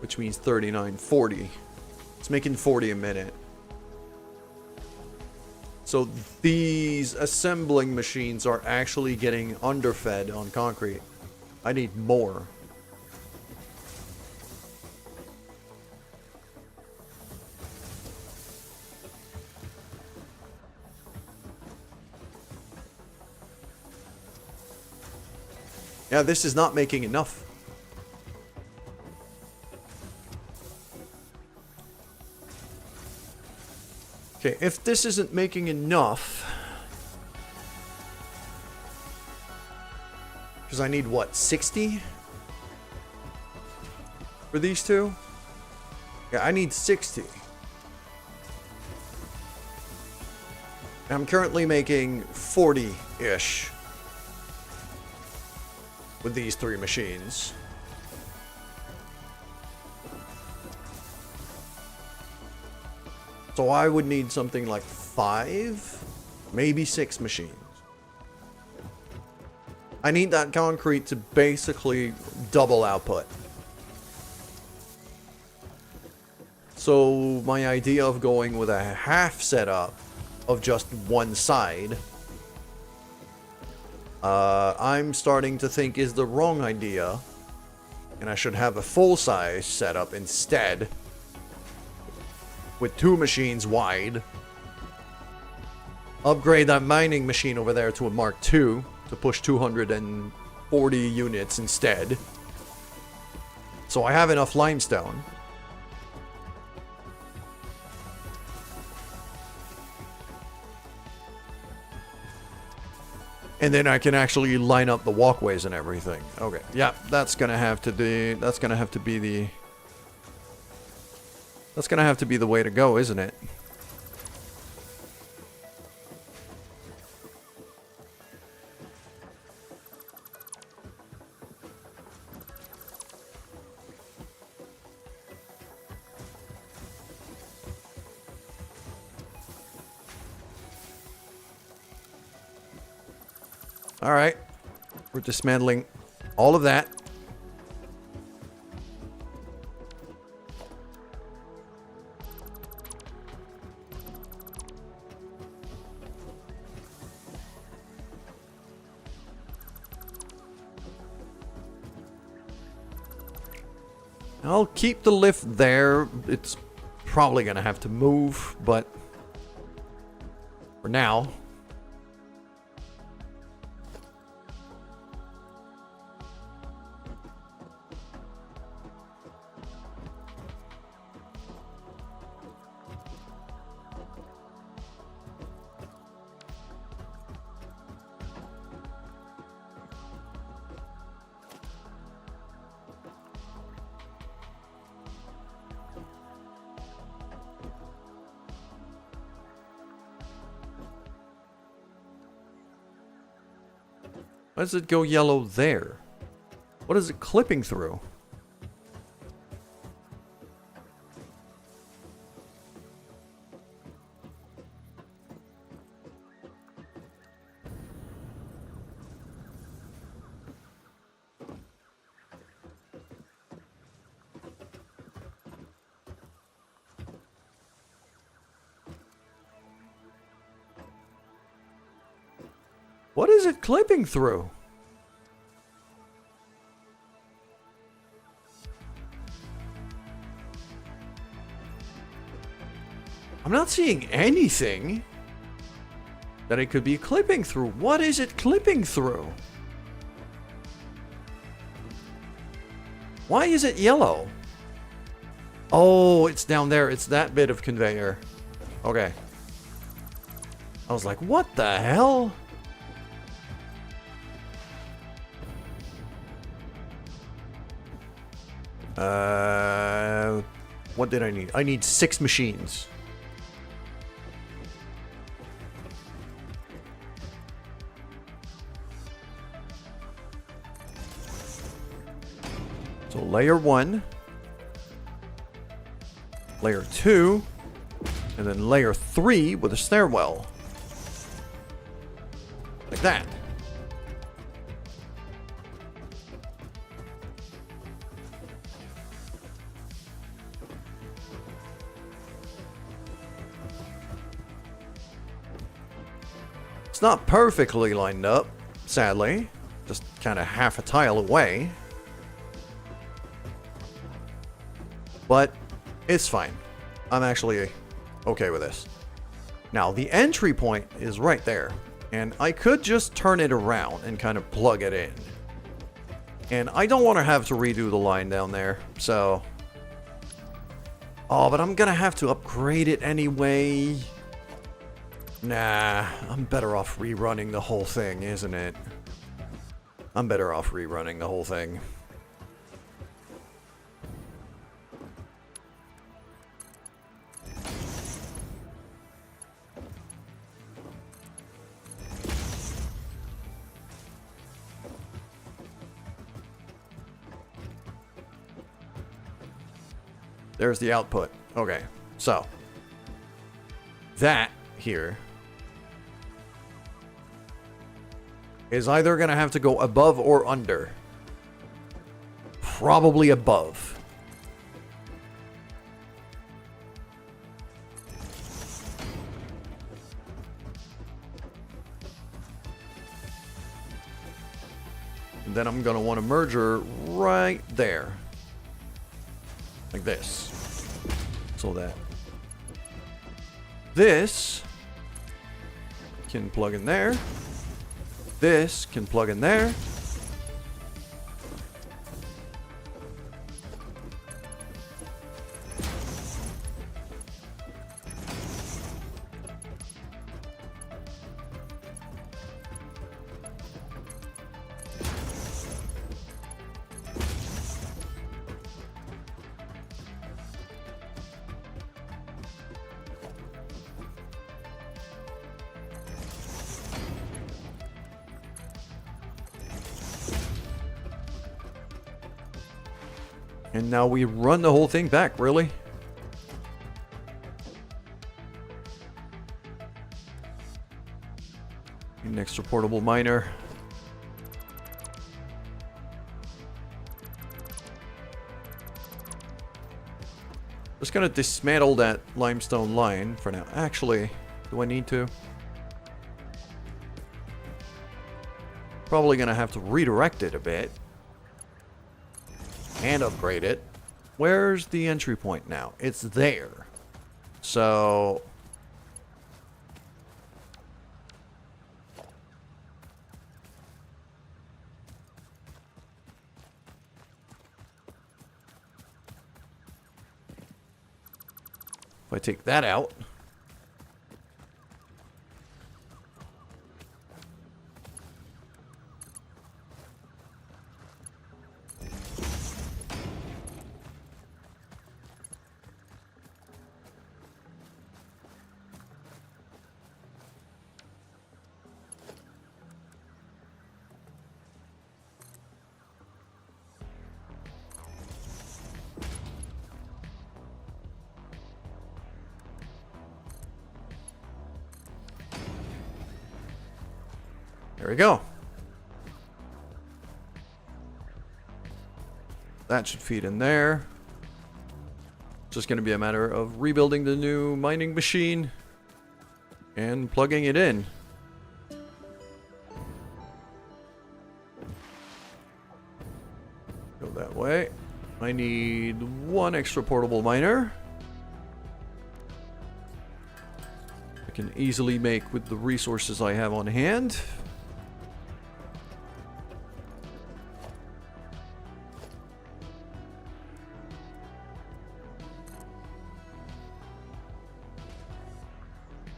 which means 39.40. It's making 40 a minute. So these assembling machines are actually getting underfed on concrete. I need more. Yeah, this is not making enough. Okay, if this isn't making enough, because I need what, 60 for these two? Yeah, I need 60. I'm currently making 40-ish with these three machines. So I would need something like 5, maybe 6 machines. I need that concrete to basically double output. So my idea of going with a half setup of just one side, I'm starting to think is the wrong idea, and I should have a full-size setup instead, with 2 machines wide. Upgrade that mining machine over there to a Mark II to push 240 units instead, so I have enough limestone. And then I can actually line up the walkways and everything. Okay, yeah, that's gonna have to be the way to go, isn't it? All right, we're dismantling all of that. I'll keep the lift there. It's probably gonna have to move, but for now. Why does it go yellow there? What is it clipping through? What is it clipping through? I'm not seeing anything that it could be clipping through. What is it clipping through? Why is it yellow? Oh, it's down there. It's that bit of conveyor. Okay. I was like, what the hell? What did I need? I need 6 machines. So layer 1, layer 2, and then layer 3 with a stairwell. Like that. It's not perfectly lined up, sadly. Just kind of half a tile away. But it's fine. I'm actually okay with this. Now, the entry point is right there. And I could just turn it around and kind of plug it in. And I don't want to have to redo the line down there, so... Oh, but I'm gonna have to upgrade it anyway. Nah, I'm better off rerunning the whole thing, isn't it? I'm better off rerunning the whole thing. There's the output. Okay, so that here is either going to have to go above or under. Probably above. And then I'm going to want a merger right there. Like this. So that this can plug in there. This can plug in there. And now we run the whole thing back, really? An extra portable miner. Just gonna dismantle that limestone line for now. Actually, do I need to? Probably gonna have to redirect it a bit. And upgrade it. where's the entry point now? It's there. So... if I take that out... there we go. That should feed in there. Just going to be a matter of rebuilding the new mining machine and plugging it in. Go that way. I need one extra portable miner. I can easily make with the resources I have on hand.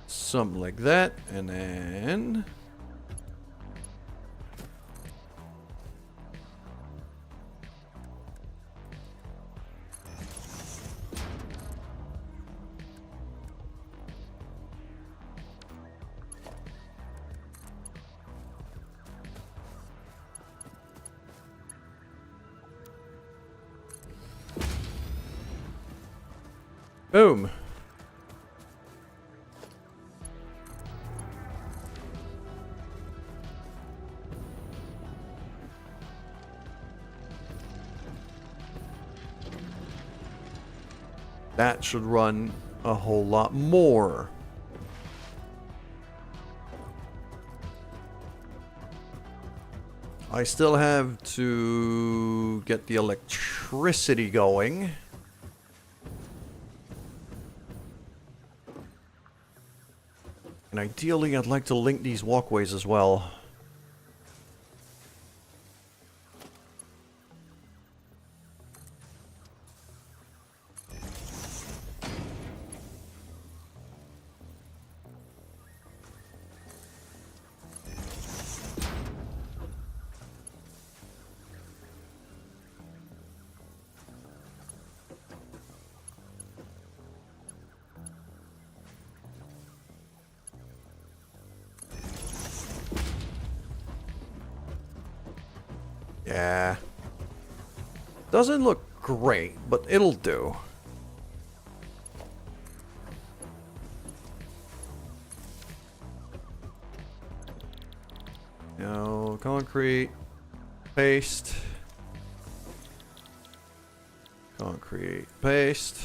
Something like that, and then... boom. That should run a whole lot more. I still have to get the electricity going. And ideally, I'd like to link these walkways as well. Yeah. Doesn't look great, but it'll do. Now, concrete, paste. Concrete, paste.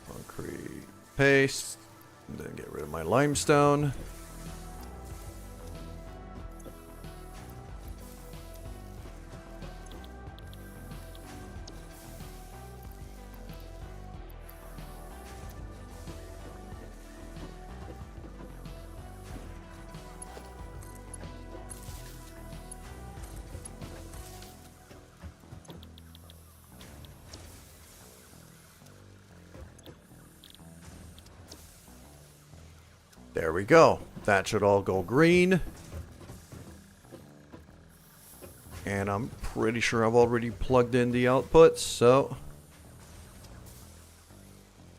Concrete, paste. And then get rid of my limestone. There we go. That should all go green. And I'm pretty sure I've already plugged in the outputs, so...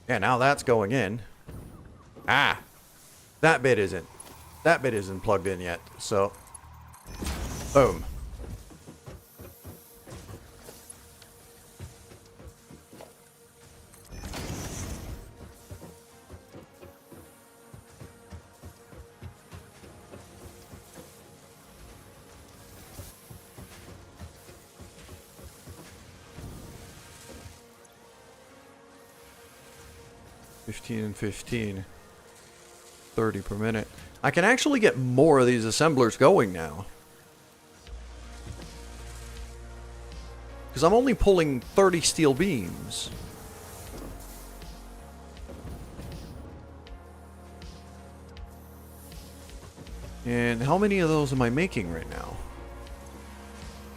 yeah, now that's going in. Ah! That bit isn't. That bit isn't plugged in yet, so... boom. And 15. 30 per minute. I can actually get more of these assemblers going now. Because I'm only pulling 30 steel beams. And how many of those am I making right now?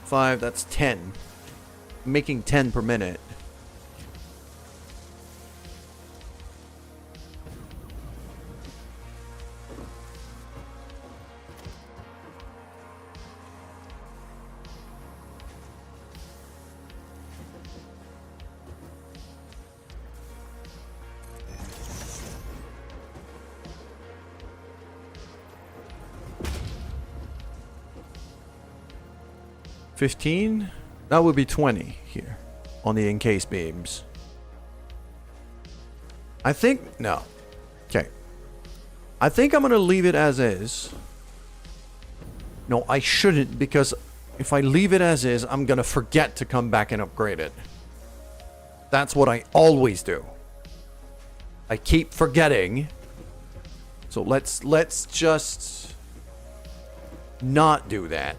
5, that's 10. I'm making 10 per minute. $15? That would be 20 here on the encased beams. I think, no. Okay. I think I'm going to leave it as is. No, I shouldn't, because if I leave it as is, I'm going to forget to come back and upgrade it. That's what I always do. I keep forgetting. So let's just not do that.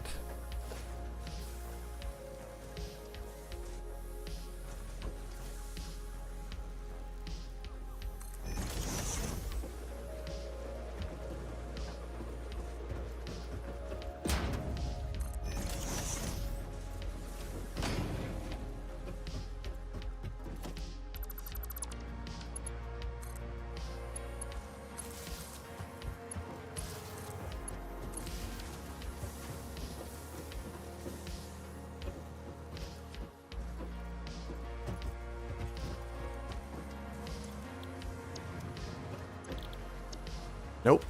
Nope.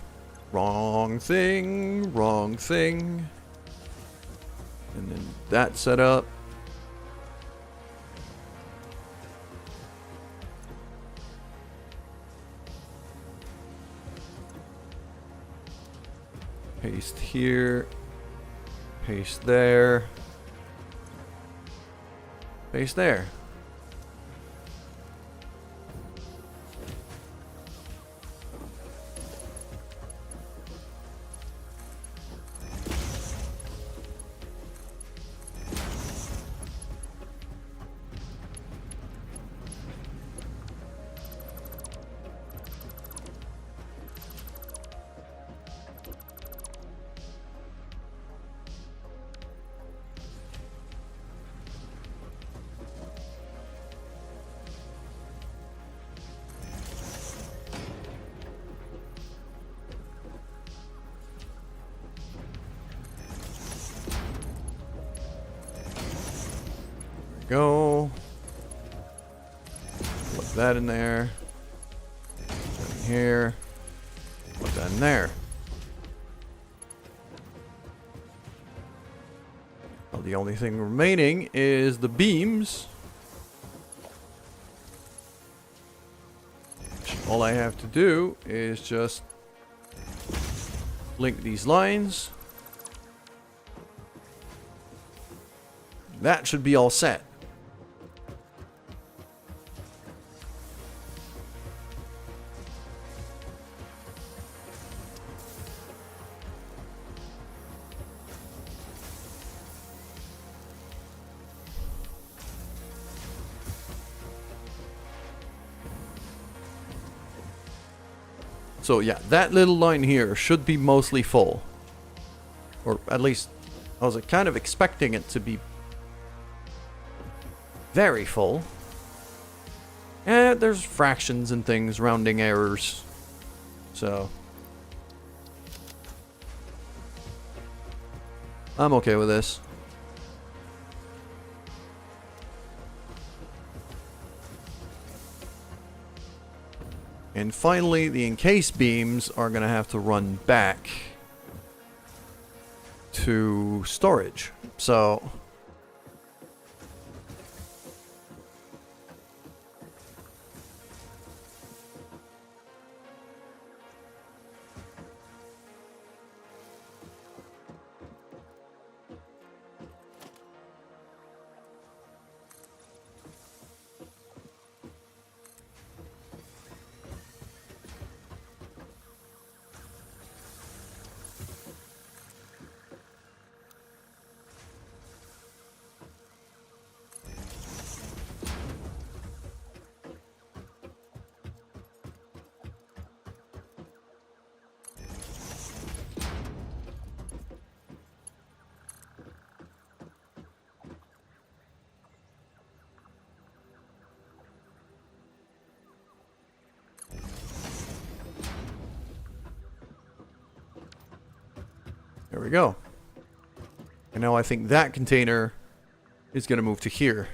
Wrong thing, wrong thing. And then that set up. Paste here. Paste there. Paste there. Go. Put that in there. Put that in here. Put that in there. Well, the only thing remaining is the beams. All I have to do is just link these lines. That should be all set. So yeah, that little line here should be mostly full. Or at least I was kind of expecting it to be very full. And there's fractions and things, rounding errors. So I'm okay with this. And finally, the encased beams are going to have to run back to storage. So There we go. And now I think that container is going to move to here.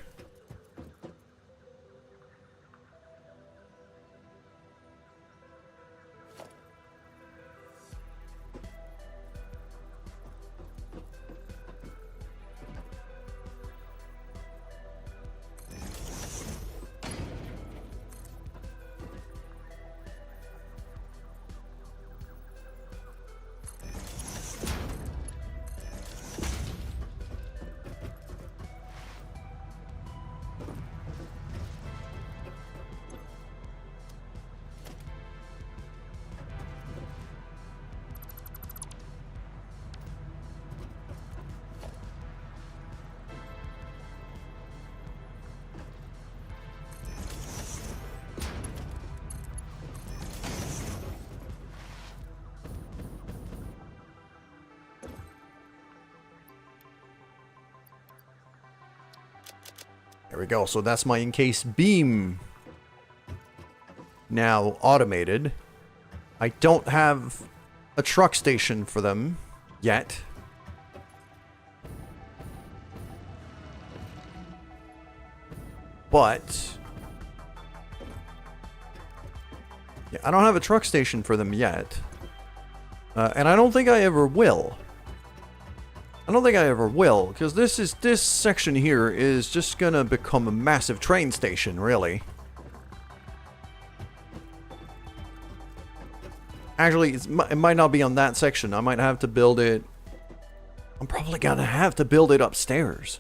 There we go. So that's my encased beam. Now automated. I don't have a truck station for them yet. But yeah, I don't have a truck station for them yet. And I don't think I ever will. Because this section here is just gonna become a massive train station, really. Actually, it might not be on that section. I might have to build it. I'm probably gonna have to build it upstairs.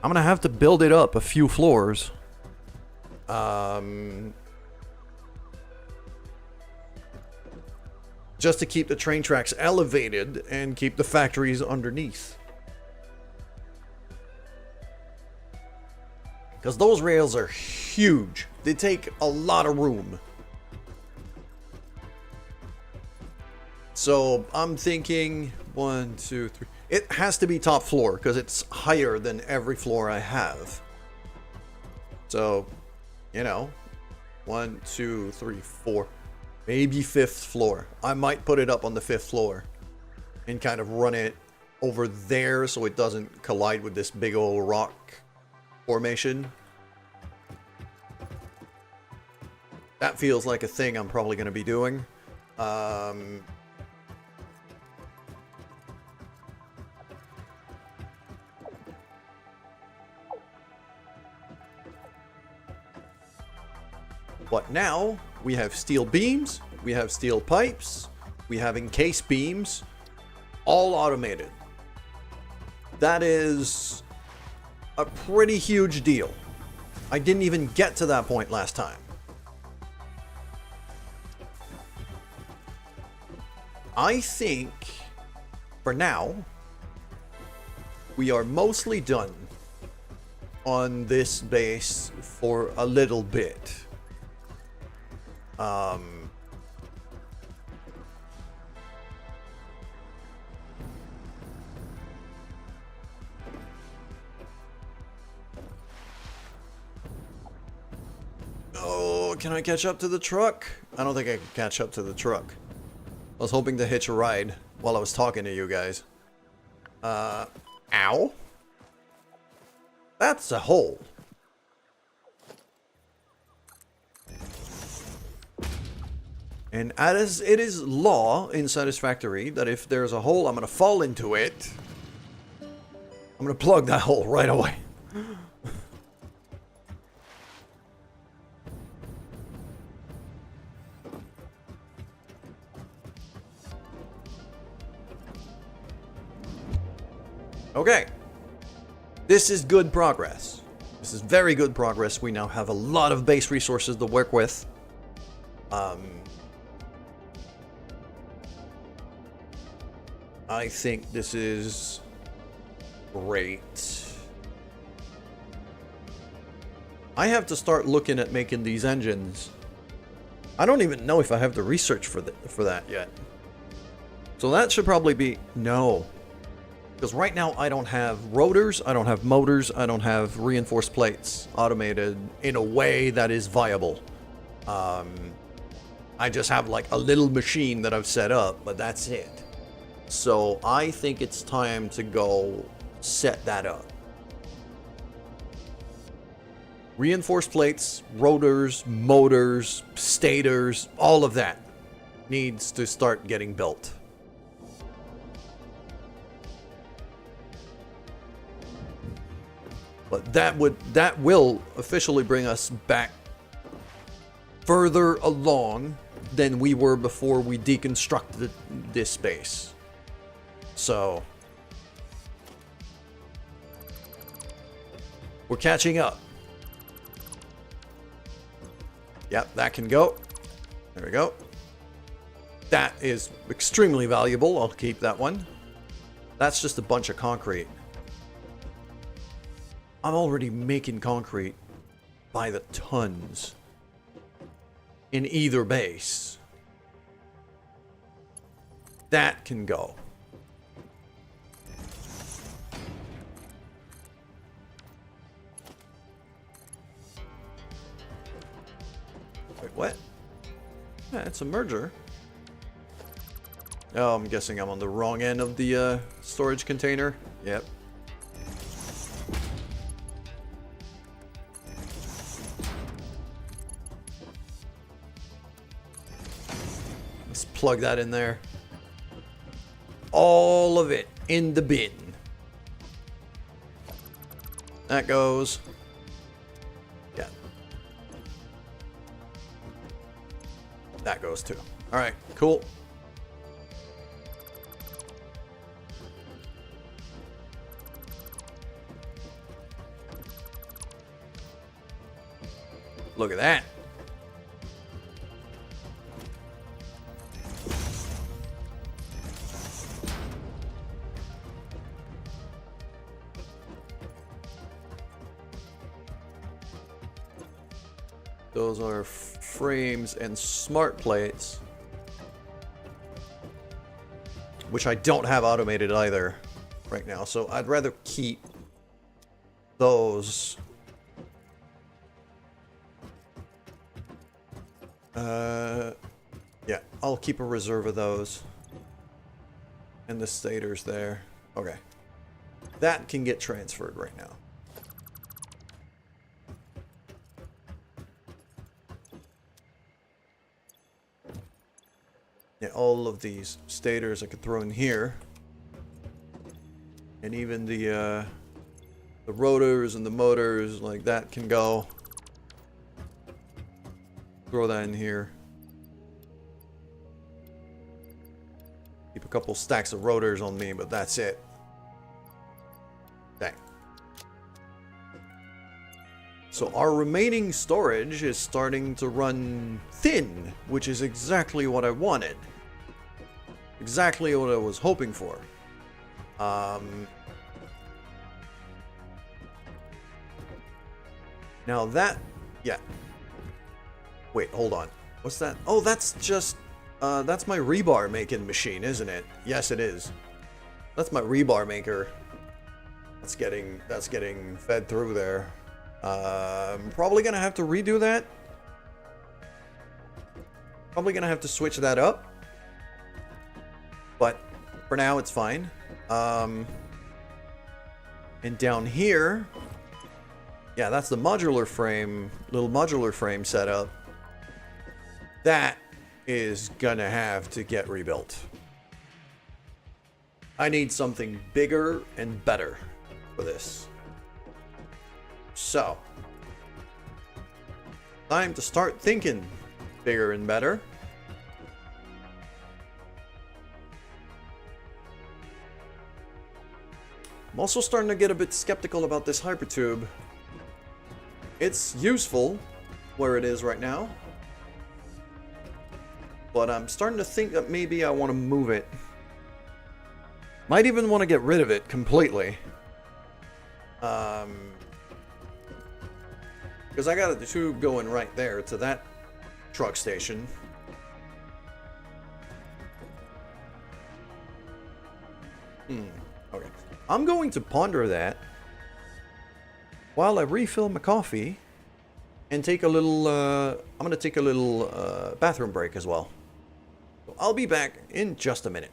I'm gonna have to build it up a few floors. Just to keep the train tracks elevated and keep the factories underneath. Because those rails are huge. They take a lot of room. So I'm thinking 1, 2, 3. It has to be top floor because it's higher than every floor I have. So, you know, 1, 2, 3, 4. Maybe 5th floor. I might put it up on the 5th floor and kind of run it over there so it doesn't collide with this big old rock formation. That feels like a thing I'm probably going to be doing. But now we have steel beams, we have steel pipes, we have encased beams, all automated. That is a pretty huge deal. I didn't even get to that point last time. I think, for now, we are mostly done on this base for a little bit. Oh, can I catch up to the truck? I don't think I can catch up to the truck. I was hoping to hitch a ride while I was talking to you guys. Ow. That's a hole. And as it is law in Satisfactory that if there's a hole, I'm going to fall into it. I'm going to plug that hole right away. Okay. This is good progress. This is very good progress. We now have a lot of base resources to work with. I think this is great. I have to start looking at making these engines. I don't even know if I have the research for that yet. So that should probably be... No. Because right now I don't have rotors, I don't have motors, I don't have reinforced plates automated in a way that is viable. I just have like a little machine that I've set up, but that's it. So I think it's time to go set that up. Reinforced plates, rotors, motors, stators, all of that needs to start getting built. But that will officially bring us back further along than we were before we deconstructed this space. So we're catching up. Yep, that can go. There we go. That is extremely valuable. I'll keep that one. That's just a bunch of concrete. I'm already making concrete by the tons in either base. That can go. Wait, what? Yeah, it's a merger. Oh, I'm guessing I'm on the wrong end of the storage container. Yep. Let's plug that in there. All of it in the bin. That goes. Yeah. That goes too. All right, cool. Look at that. Those are frames and smart plates, which I don't have automated either right now, so I'd rather keep those. Yeah, I'll keep a reserve of those. And the stators there. Okay. That can get transferred right now. Yeah, all of these stators I could throw in here. And even the rotors and the motors, like that can go. Throw that in here. Keep a couple stacks of rotors on me, but that's it. Dang. So our remaining storage is starting to run thin, which is exactly what I wanted. Exactly what I was hoping for. Now that, yeah. Wait, hold on. What's that? Oh, that's just, that's my rebar making machine, isn't it? Yes, it is. That's my rebar maker. That's getting fed through there. I'm probably gonna have to redo that. Probably gonna have to switch that up. But for now, it's fine. And down here, yeah, that's the modular frame, little modular frame setup. That is gonna have to get rebuilt. I need something bigger and better for this. So, time to start thinking bigger and better. I'm also starting to get a bit skeptical about this hypertube. It's useful where it is right now, but I'm starting to think that maybe I want to move it. Might even want to get rid of it completely. Because I got the tube going right there to that truck station. Okay. I'm going to ponder that while I refill my coffee and take a little, I'm going to take a little bathroom break as well. So I'll be back in just a minute.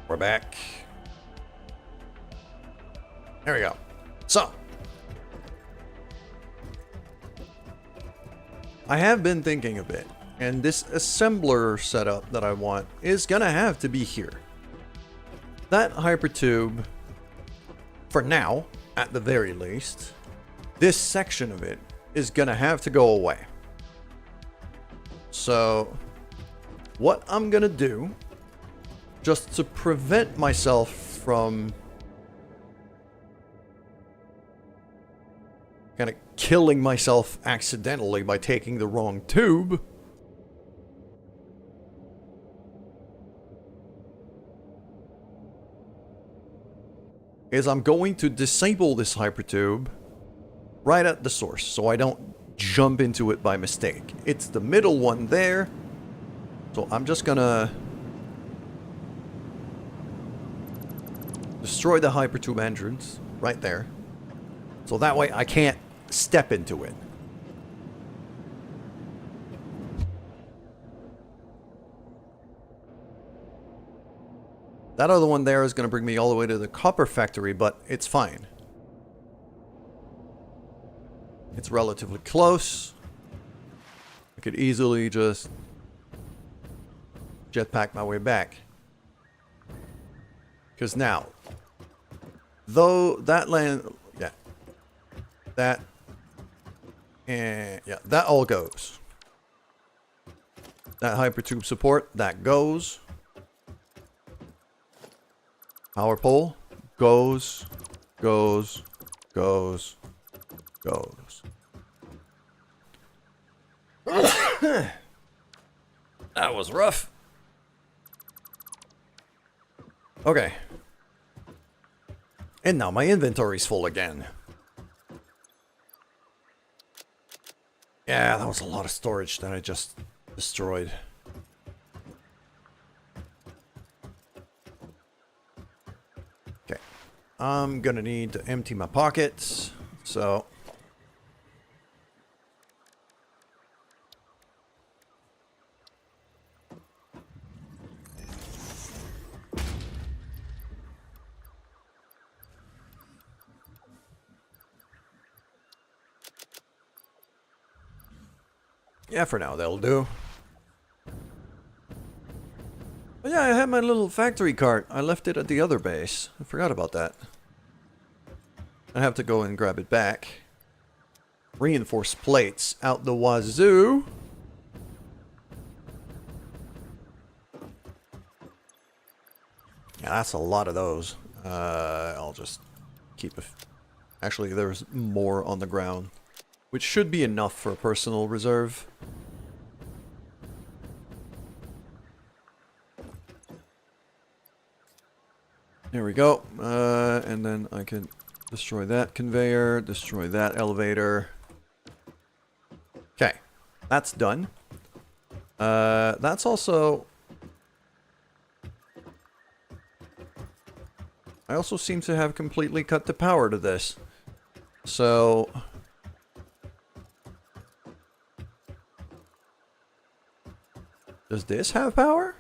We're back. There we go. So, I have been thinking a bit, and this assembler setup that I want is gonna have to be here. That hypertube, for now, at the very least, this section of it is gonna have to go away. So, what I'm gonna do, just to prevent myself from kind of killing myself accidentally by taking the wrong tube, is I'm going to disable this hypertube right at the source so I don't jump into it by mistake. It's the middle one there, so I'm just gonna destroy the hypertube entrance right there, so that way I can't step into it. That other one there is going to bring me all the way to the copper factory, but it's fine. It's relatively close. I could easily just jetpack my way back. Because now, though that land, yeah, that, and yeah, that all goes. That hypertube support, that goes. Power pole goes, goes, goes, goes. That was rough. Okay. And now my inventory's full again. Yeah, that was a lot of storage that I just destroyed. Okay. I'm gonna need to empty my pockets, so... yeah, for now, that'll do. But yeah, I had my little factory cart. I left it at the other base. I forgot about that. I have to go and grab it back. Reinforced plates out the wazoo. Yeah, that's a lot of those. I'll just keep it. Actually, there's more on the ground, which should be enough for a personal reserve. There we go. And then I can destroy that conveyor, destroy that elevator. Okay, that's done. That's also... I also seem to have completely cut the power to this. So... does this have power?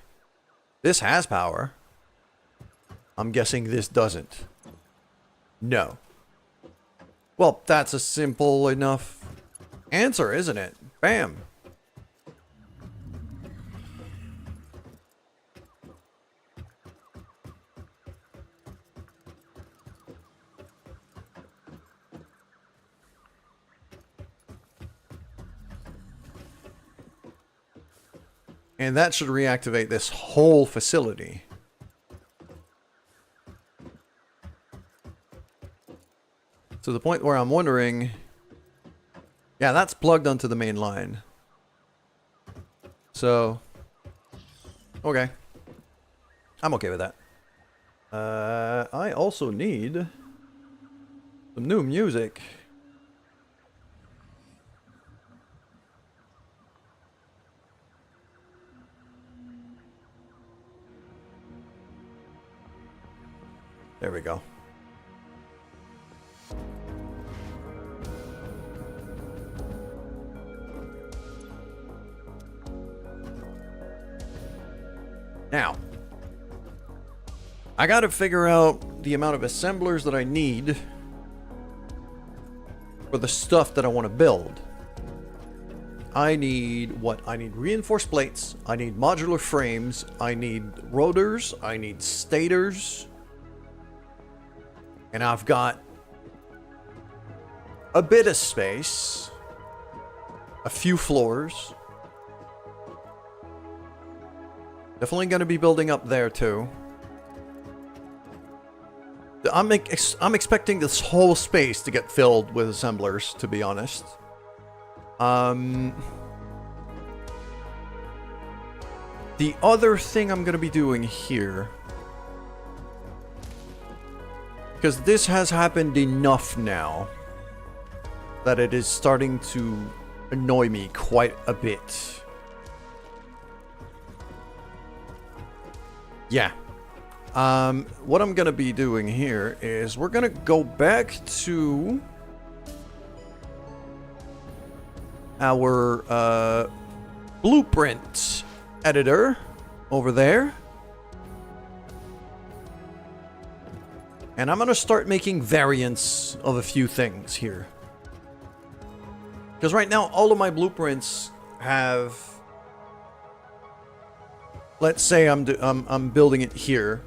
This has power. I'm guessing this doesn't. No. Well, that's a simple enough answer, isn't it? Bam. And that should reactivate this whole facility. To the point where I'm wondering... yeah, that's plugged onto the main line. So... okay. I'm okay with that. I also need... some new music. There we go. Now, I gotta figure out the amount of assemblers that I need for the stuff that I want to build. I need what? I need reinforced plates, I need modular frames, I need rotors, I need stators, and I've got a bit of space, a few floors. Definitely going to be building up there too. I'm expecting this whole space to get filled with assemblers, to be honest. The other thing I'm going to be doing here, because this has happened enough now that it is starting to annoy me quite a bit. Yeah. What I'm going to be doing here is we're going to go back to our blueprint editor over there. And I'm going to start making variants of a few things here. Because right now, all of my blueprints have... Let's say I'm building it here.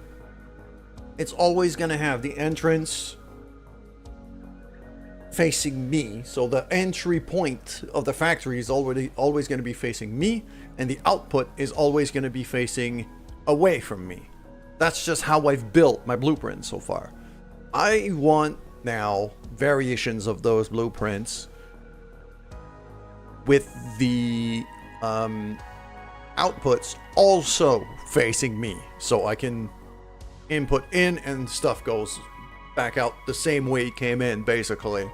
It's always going to have the entrance facing me. So the entry point of the factory is always going to be facing me. And the output is always going to be facing away from me. That's just how I've built my blueprint so far. I want now variations of those blueprints with the outputs also facing me, so I can input in and stuff goes back out the same way it came in, basically.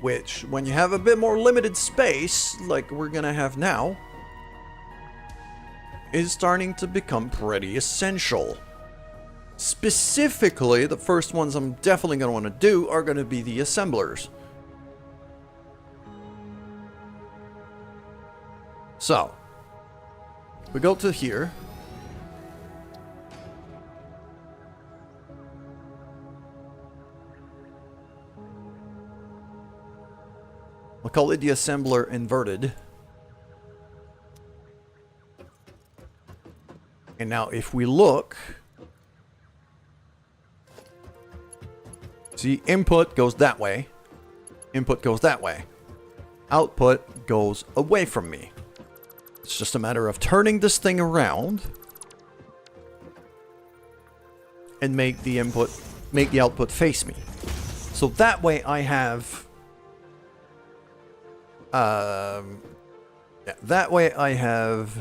Which, when you have a bit more limited space, like we're gonna have now, is starting to become pretty essential. Specifically, the first ones I'm definitely gonna want to do are gonna be the assemblers. So, we go to here. We'll call it the assembler inverted. And now if we look, see, input goes that way. Input goes that way. Output goes away from me. It's just a matter of turning this thing around and make the output face me. So that way I have that way I have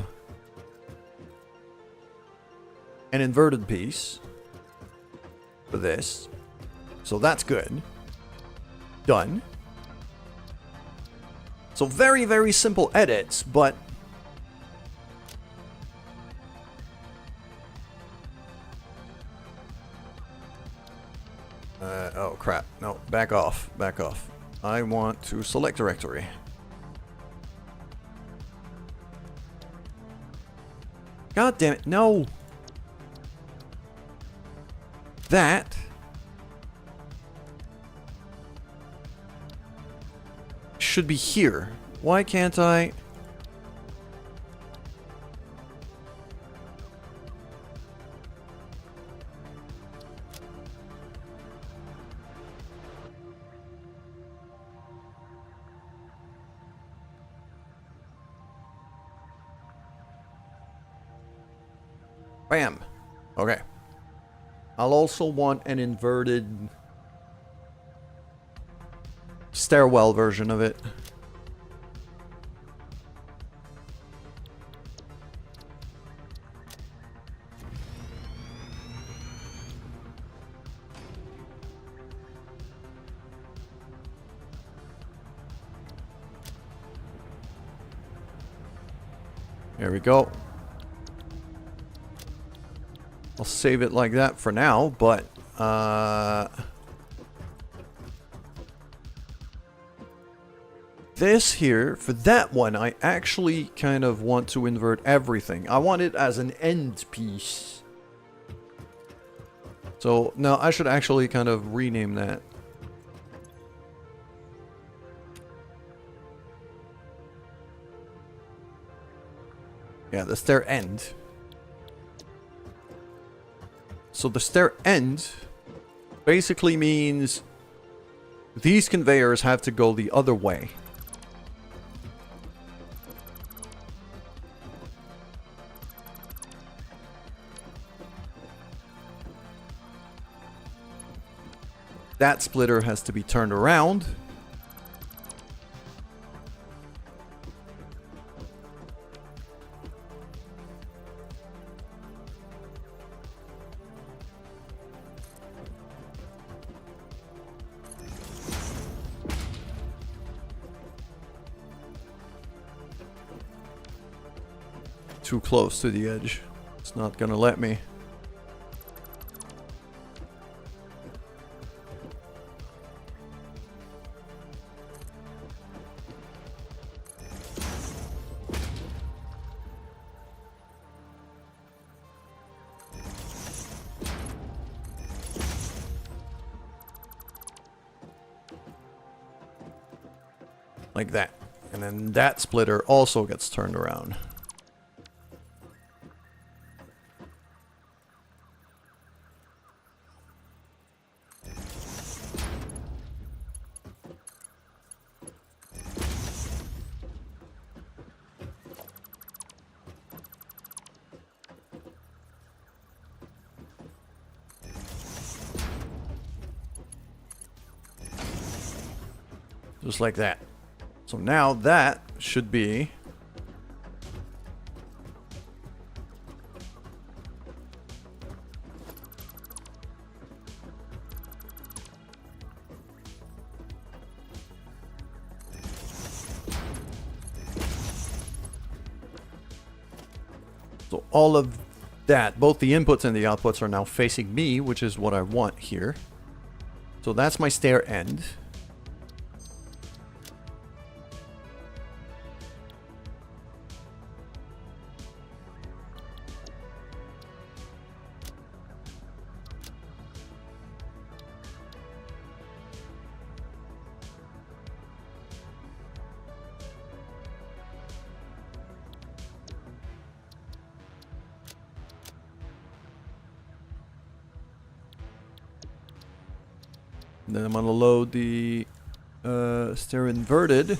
an inverted piece for this. So that's good. Done. So very, very simple edits, but oh crap. No, back off. Back off. I want to select directory. God damn it. No. That should be here. Why can't I? Bam. Okay. I'll also want an inverted stairwell version of it. There we go. I'll save it like that for now, but this here, for that one, I actually kind of want to invert everything. I want it as an end piece. So now I should actually kind of rename that. Yeah, the stair end. So the stair end basically means these conveyors have to go the other way. That splitter has to be turned around. Too close to the edge. It's not gonna let me. Like that. And then that splitter also gets turned around. Just like that. So now that should be so all of that, both the inputs and the outputs are now facing me, which is what I want here. So that's my stair end. Then I'm gonna load the stair inverted,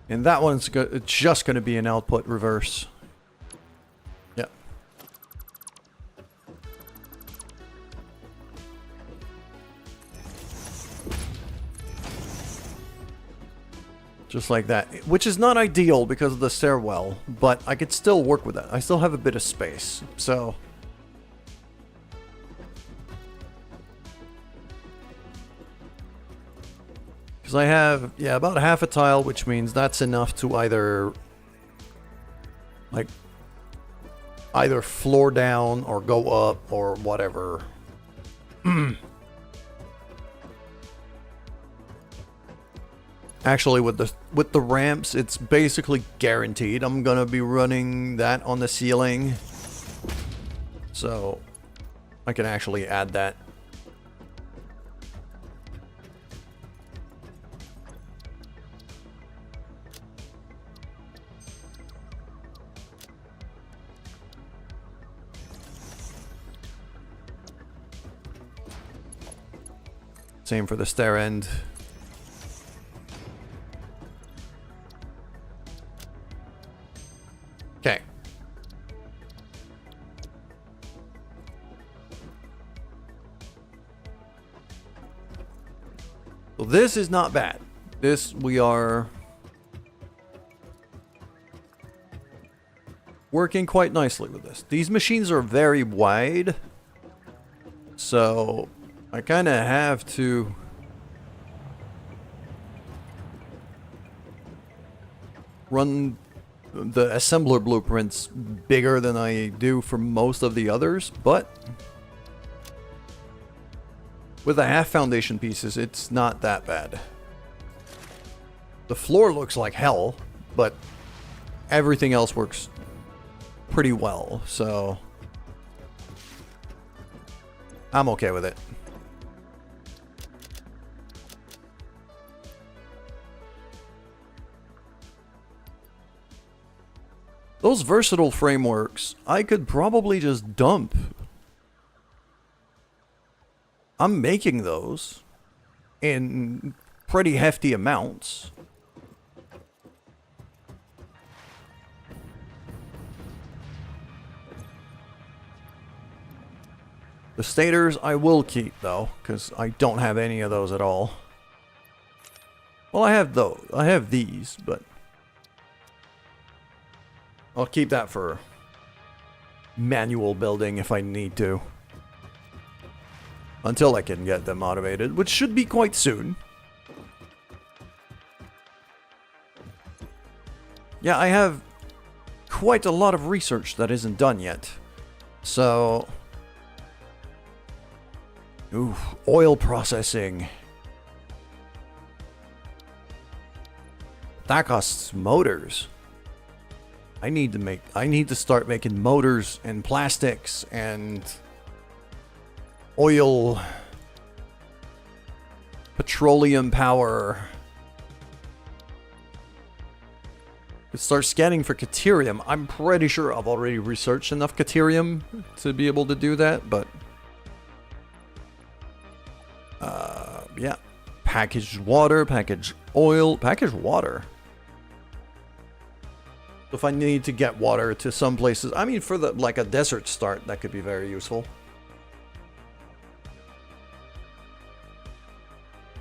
and that one's it's just gonna be an output reverse. Yeah. Just like that, which is not ideal because of the stairwell, but I could still work with that. I still have a bit of space, so. I have, yeah, about half a tile, which means that's enough to either, like, either floor down or go up or whatever. Actually, with the ramps, it's basically guaranteed I'm gonna be running that on the ceiling, so I can actually add that. Same for the stair end. Okay. Well, this is not bad. This, we are working quite nicely with this. These machines are very wide, so I kind of have to run the assembler blueprints bigger than I do for most of the others, but with the half foundation pieces, it's not that bad. The floor looks like hell, but everything else works pretty well, so I'm okay with it. Those versatile frameworks, I could probably just dump. I'm making those in pretty hefty amounts. The stators I will keep though, because I don't have any of those at all. Well, I have those. I have these, but I'll keep that for manual building if I need to. Until I can get them automated, which should be quite soon. Yeah, I have quite a lot of research that isn't done yet. So... Ooh, oil processing. That costs motors. I need to start making motors and plastics and oil, petroleum power. Start scanning for Caterium. I'm pretty sure I've already researched enough Caterium to be able to do that, but yeah. Packaged water, packaged oil, packaged water. If I need to get water to some places, I mean, for the like a desert start, that could be very useful.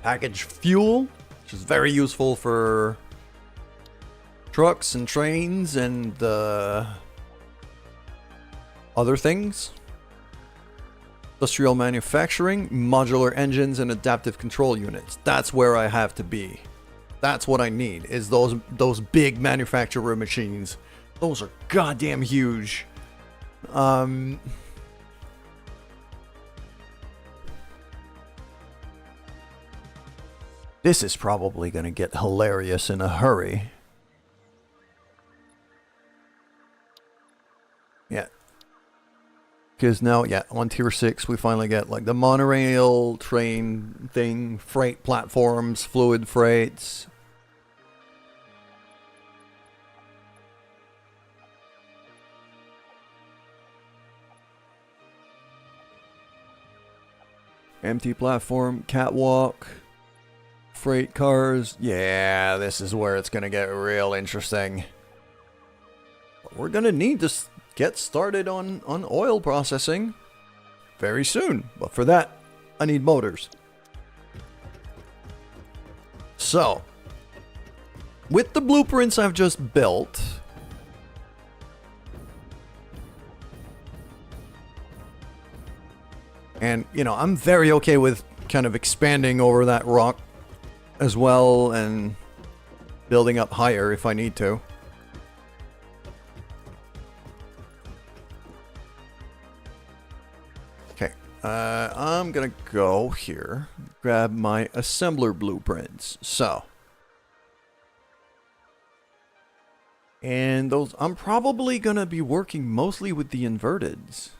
Packaged fuel, which is very useful for trucks and trains and other things. Industrial manufacturing, modular engines, and adaptive control units. That's where I have to be. That's what I need, is those big manufacturer machines. Those are goddamn huge. This is probably going to get hilarious in a hurry. Yeah. Because now, yeah, on tier 6 we finally get like the monorail train thing, freight platforms, fluid freights. Empty platform, catwalk, freight cars. Yeah, this is where it's going to get real interesting. But we're going to need to get started on oil processing very soon. But for that, I need motors. So, with the blueprints I've just built, and, you know, I'm very okay with kind of expanding over that rock as well and building up higher if I need to. Okay, I'm gonna go here, grab my assembler blueprints. So, and those, I'm probably gonna be working mostly with the inverteds.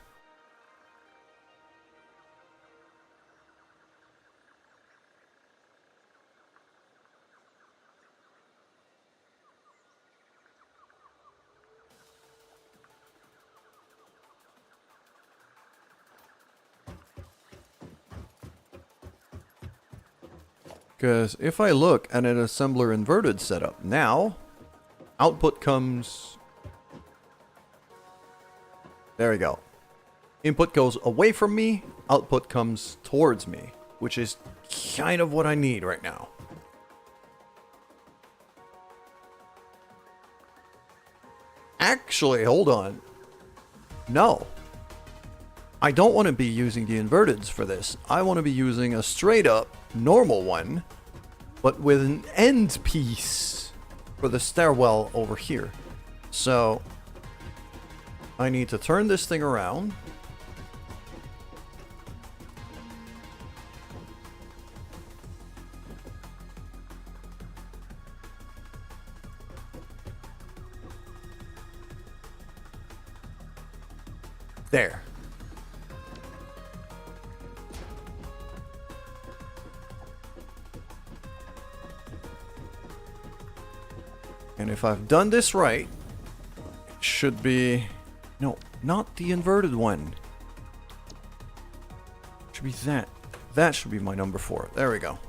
Because if I look at an assembler inverted setup now, output comes... There we go. Input goes away from me, output comes towards me, which is kind of what I need right now. Actually, hold on. No. I don't want to be using the inverteds for this. I want to be using a straight up normal one, but with an end piece for the stairwell over here. So I need to turn this thing around. There. And if I've done this right, it should be... No, not the inverted one. It should be that. That should be my number 4. There we go.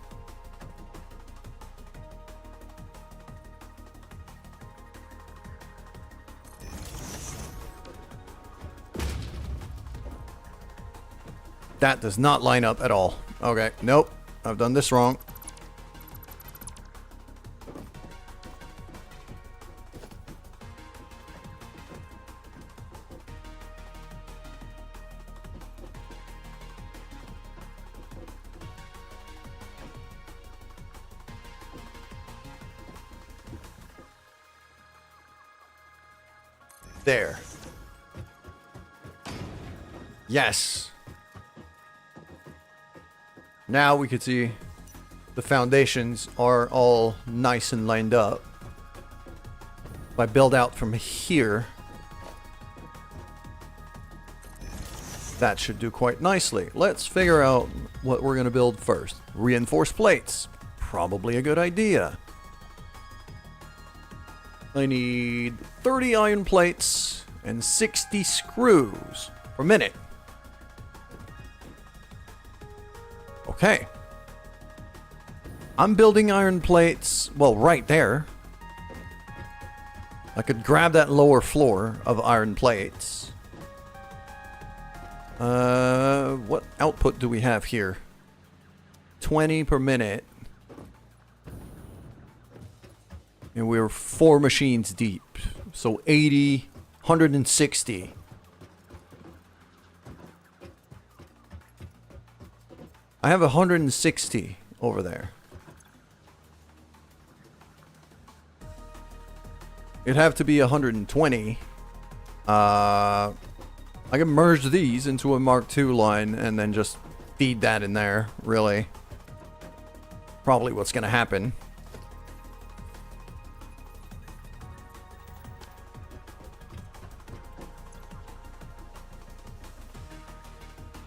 That does not line up at all. Okay, nope. I've done this wrong. There. Yes. Now we can see the foundations are all nice and lined up. If I build out from here, that should do quite nicely. Let's figure out what we're going to build first. Reinforced plates. Probably a good idea. I need 30 iron plates and 60 screws per minute. Okay. I'm building iron plates, well, right there. I could grab that lower floor of iron plates. What output do we have here? 20 per minute. And we're 4 machines deep. So 80, 160. I have 160 over there. It'd have to be 120. I can merge these into a Mark II line and then just feed that in there, really. Probably what's going to happen.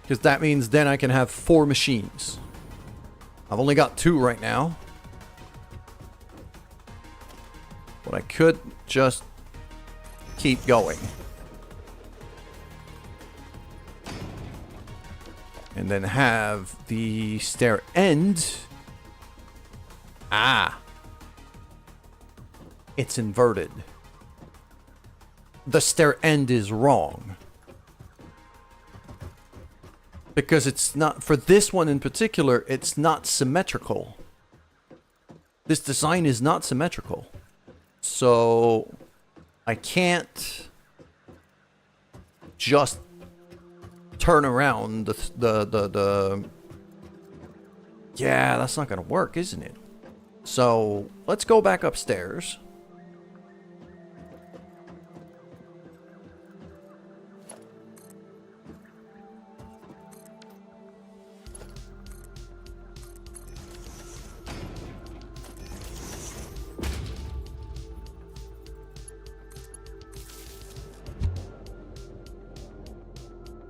Because that means then I can have 4 machines. I've only got 2 right now. But I could just keep going. And then have the stair end. Ah. It's inverted. The stair end is wrong. Because it's not, for this one in particular, it's not symmetrical. This design is not symmetrical. So, I can't just turn around the yeah, that's not going to work, isn't it? So, let's go back upstairs.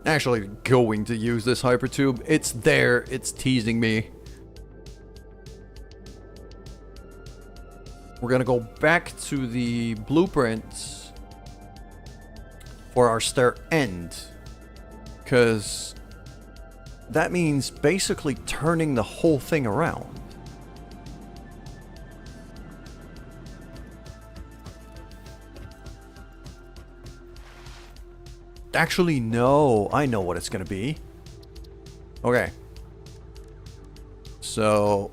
Actually going to use this hypertube. It's there. It's teasing me. We're going to go back to the blueprints for our stair end. Because that means basically turning the whole thing around. Actually, no. I know what it's going to be. Okay. So,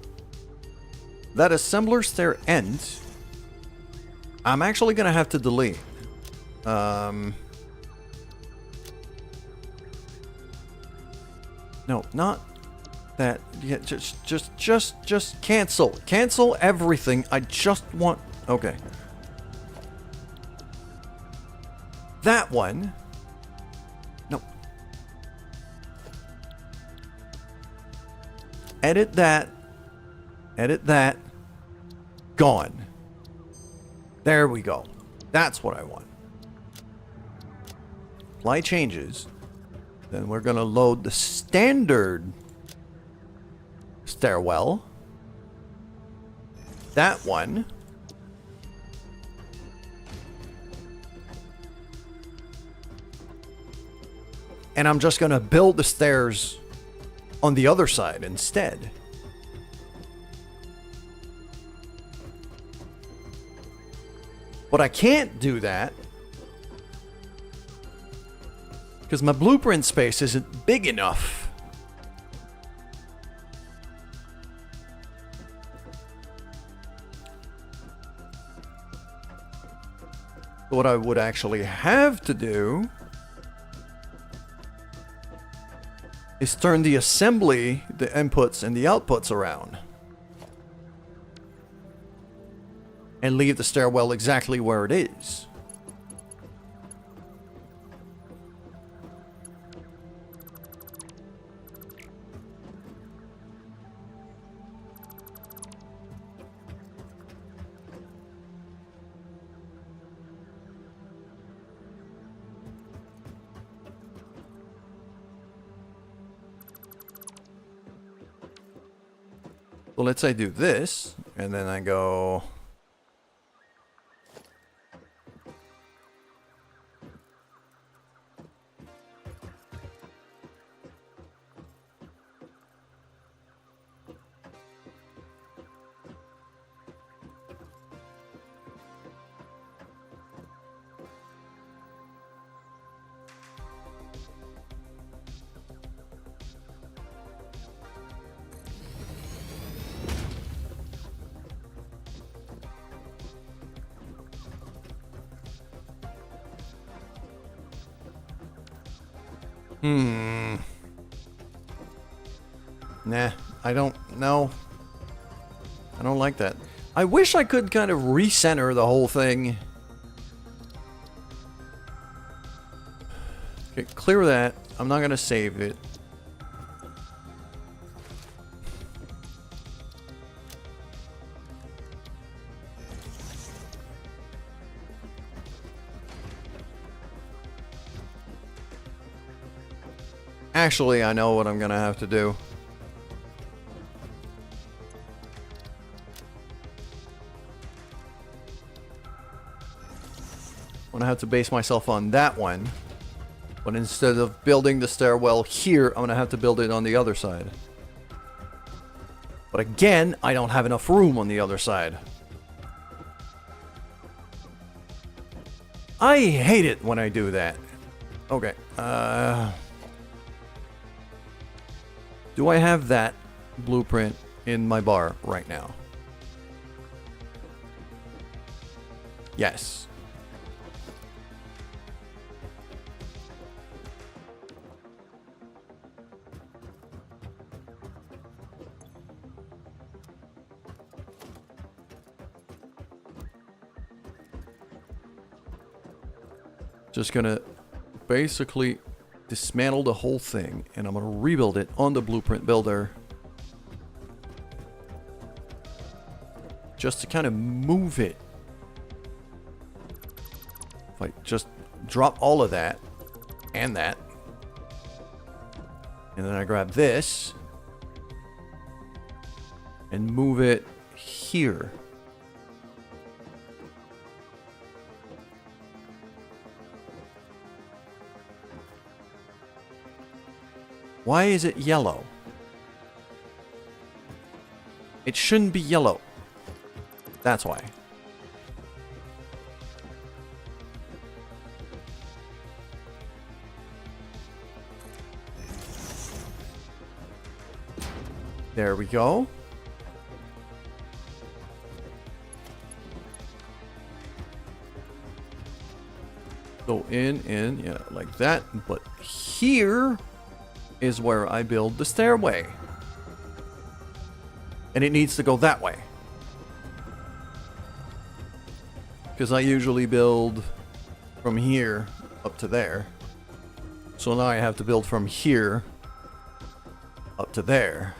that assembler stair end, I'm actually going to have to delete. No, not that. Yeah, just cancel. Cancel everything. I just want... Okay. That one... No. Edit that. Edit that. Gone. There we go. That's what I want. Apply changes. Then we're going to load the standard stairwell. That one. And I'm just going to build the stairs on the other side instead. But I can't do that because my blueprint space isn't big enough. What I would actually have to do is turn the assembly, the inputs and the outputs around. And leave the stairwell exactly where it is. So let's say I do this, and then I go... Nah, I don't know. I don't like that. I wish I could kind of recenter the whole thing. Okay, clear that. I'm not gonna save it. Actually, I know what I'm gonna have to do. I'm gonna have to base myself on that one. But instead of building the stairwell here, I'm gonna have to build it on the other side. But again, I don't have enough room on the other side. I hate it when I do that. Okay, do I have that blueprint in my bar right now? Yes. Just gonna basically dismantle the whole thing, and I'm gonna rebuild it on the blueprint builder. Just to kind of move it. If I just drop all of that, and that. And then I grab this. And move it here. Why is it yellow? It shouldn't be yellow. That's why. There we go. Go in, yeah, like that. But here is where I build the stairway. And it needs to go that way. Because I usually build from here up to there. So now I have to build from here up to there.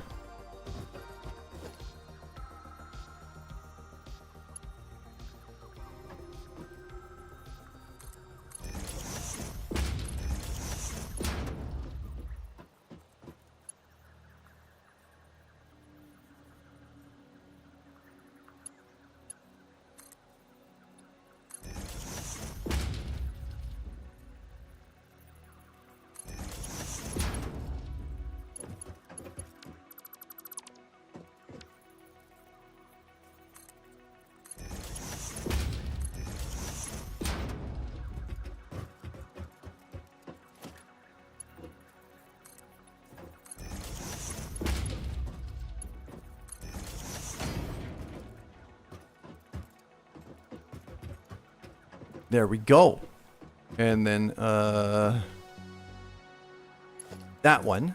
There we go. And then, that one.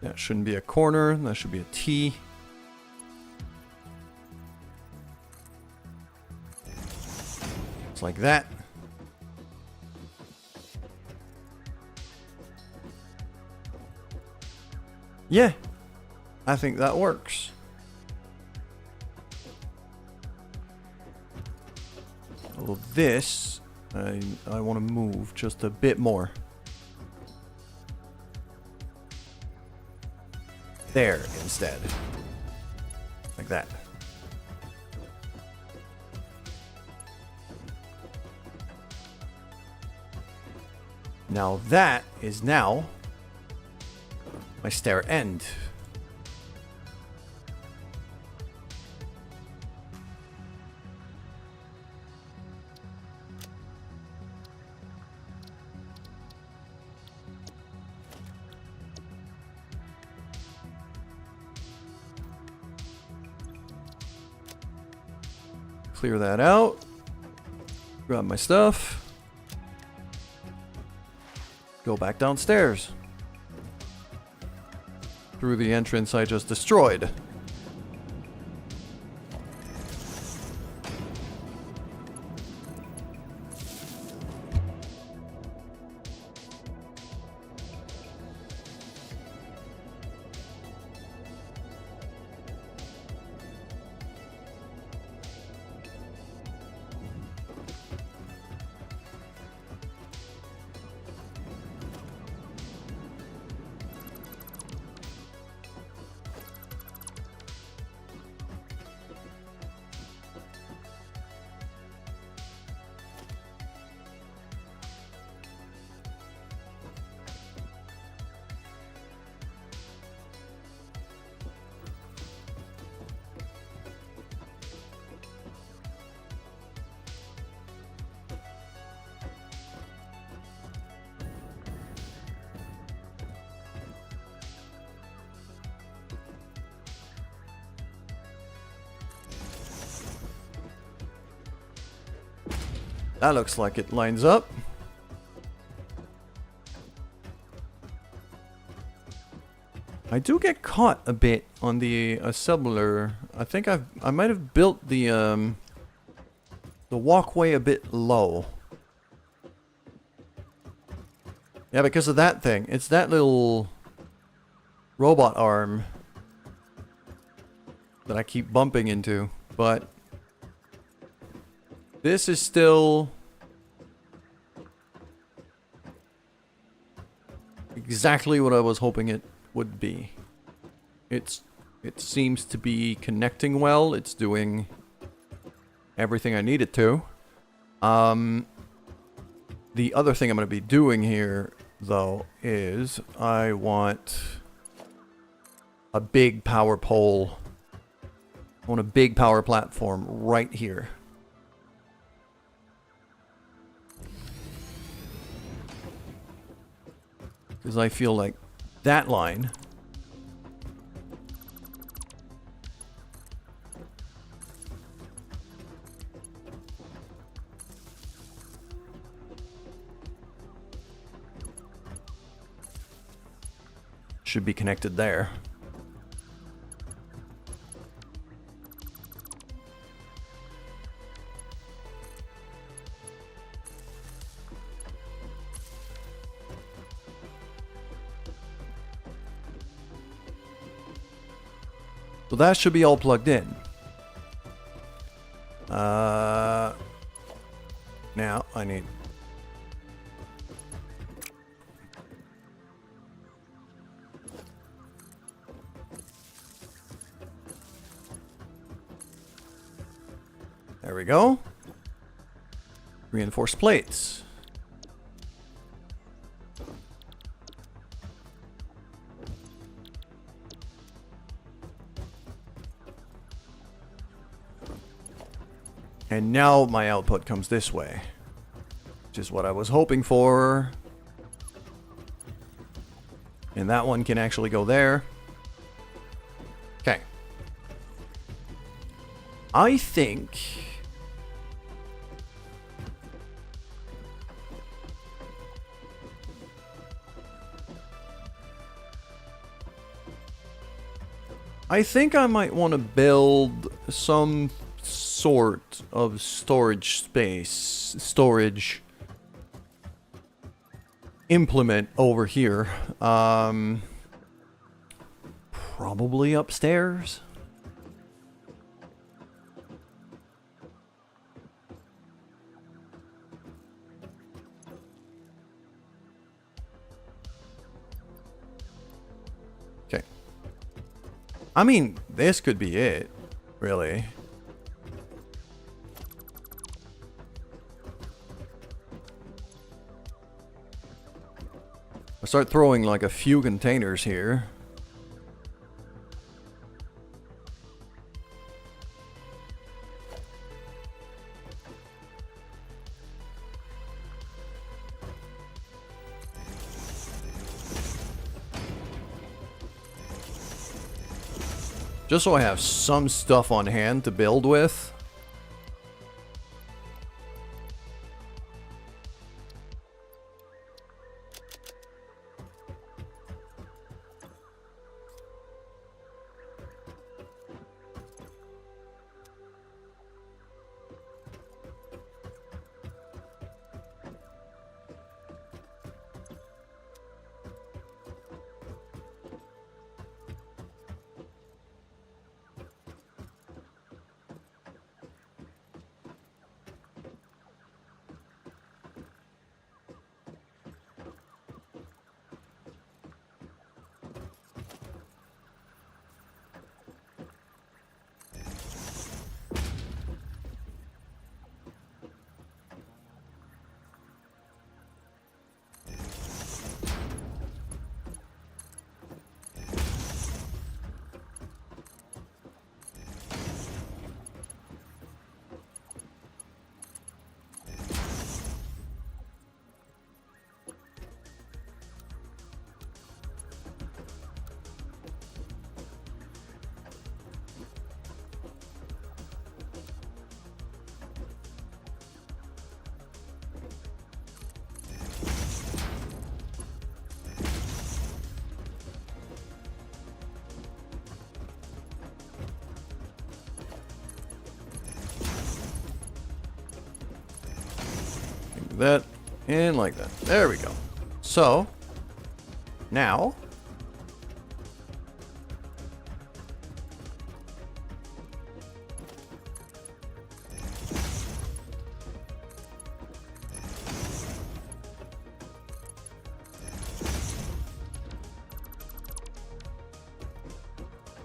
That shouldn't be a corner. That should be a T. It's like that. Yeah, I think that works. Although this, I want to move just a bit more. There instead. Like that. Now that is now my stair end. Clear that out. Grab my stuff. Go back downstairs. Through the entrance I just destroyed. That looks like it lines up. I do get caught a bit on the assembler. I think I might have built the walkway a bit low. Yeah, because of that thing. It's that little robot arm that I keep bumping into, but this is still exactly what I was hoping it would be. It seems to be connecting well. It's doing everything I need it to. The other thing I'm going to be doing here, though, is I want a big power pole. I want a big power platform right here. Because I feel like that line should be connected there. So that should be all plugged in. Now I need... There we go. Reinforced plates. And now my output comes this way, which is what I was hoping for. And that one can actually go there. Okay. I think... I might want to build some sort of storage space, storage implement over here. Probably upstairs. Okay. I mean, this could be it, really. I start throwing like a few containers here. Just so I have some stuff on hand to build with. That and like that. There we go. So now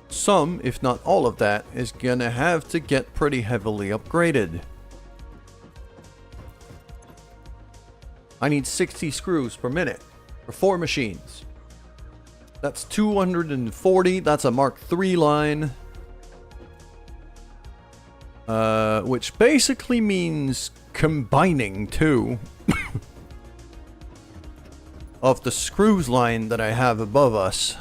some, if not all of that, is gonna have to get pretty heavily upgraded. I need 60 screws per minute for 4 machines. That's 240. That's a Mark III line. Which basically means combining 2 of the screws line that I have above us.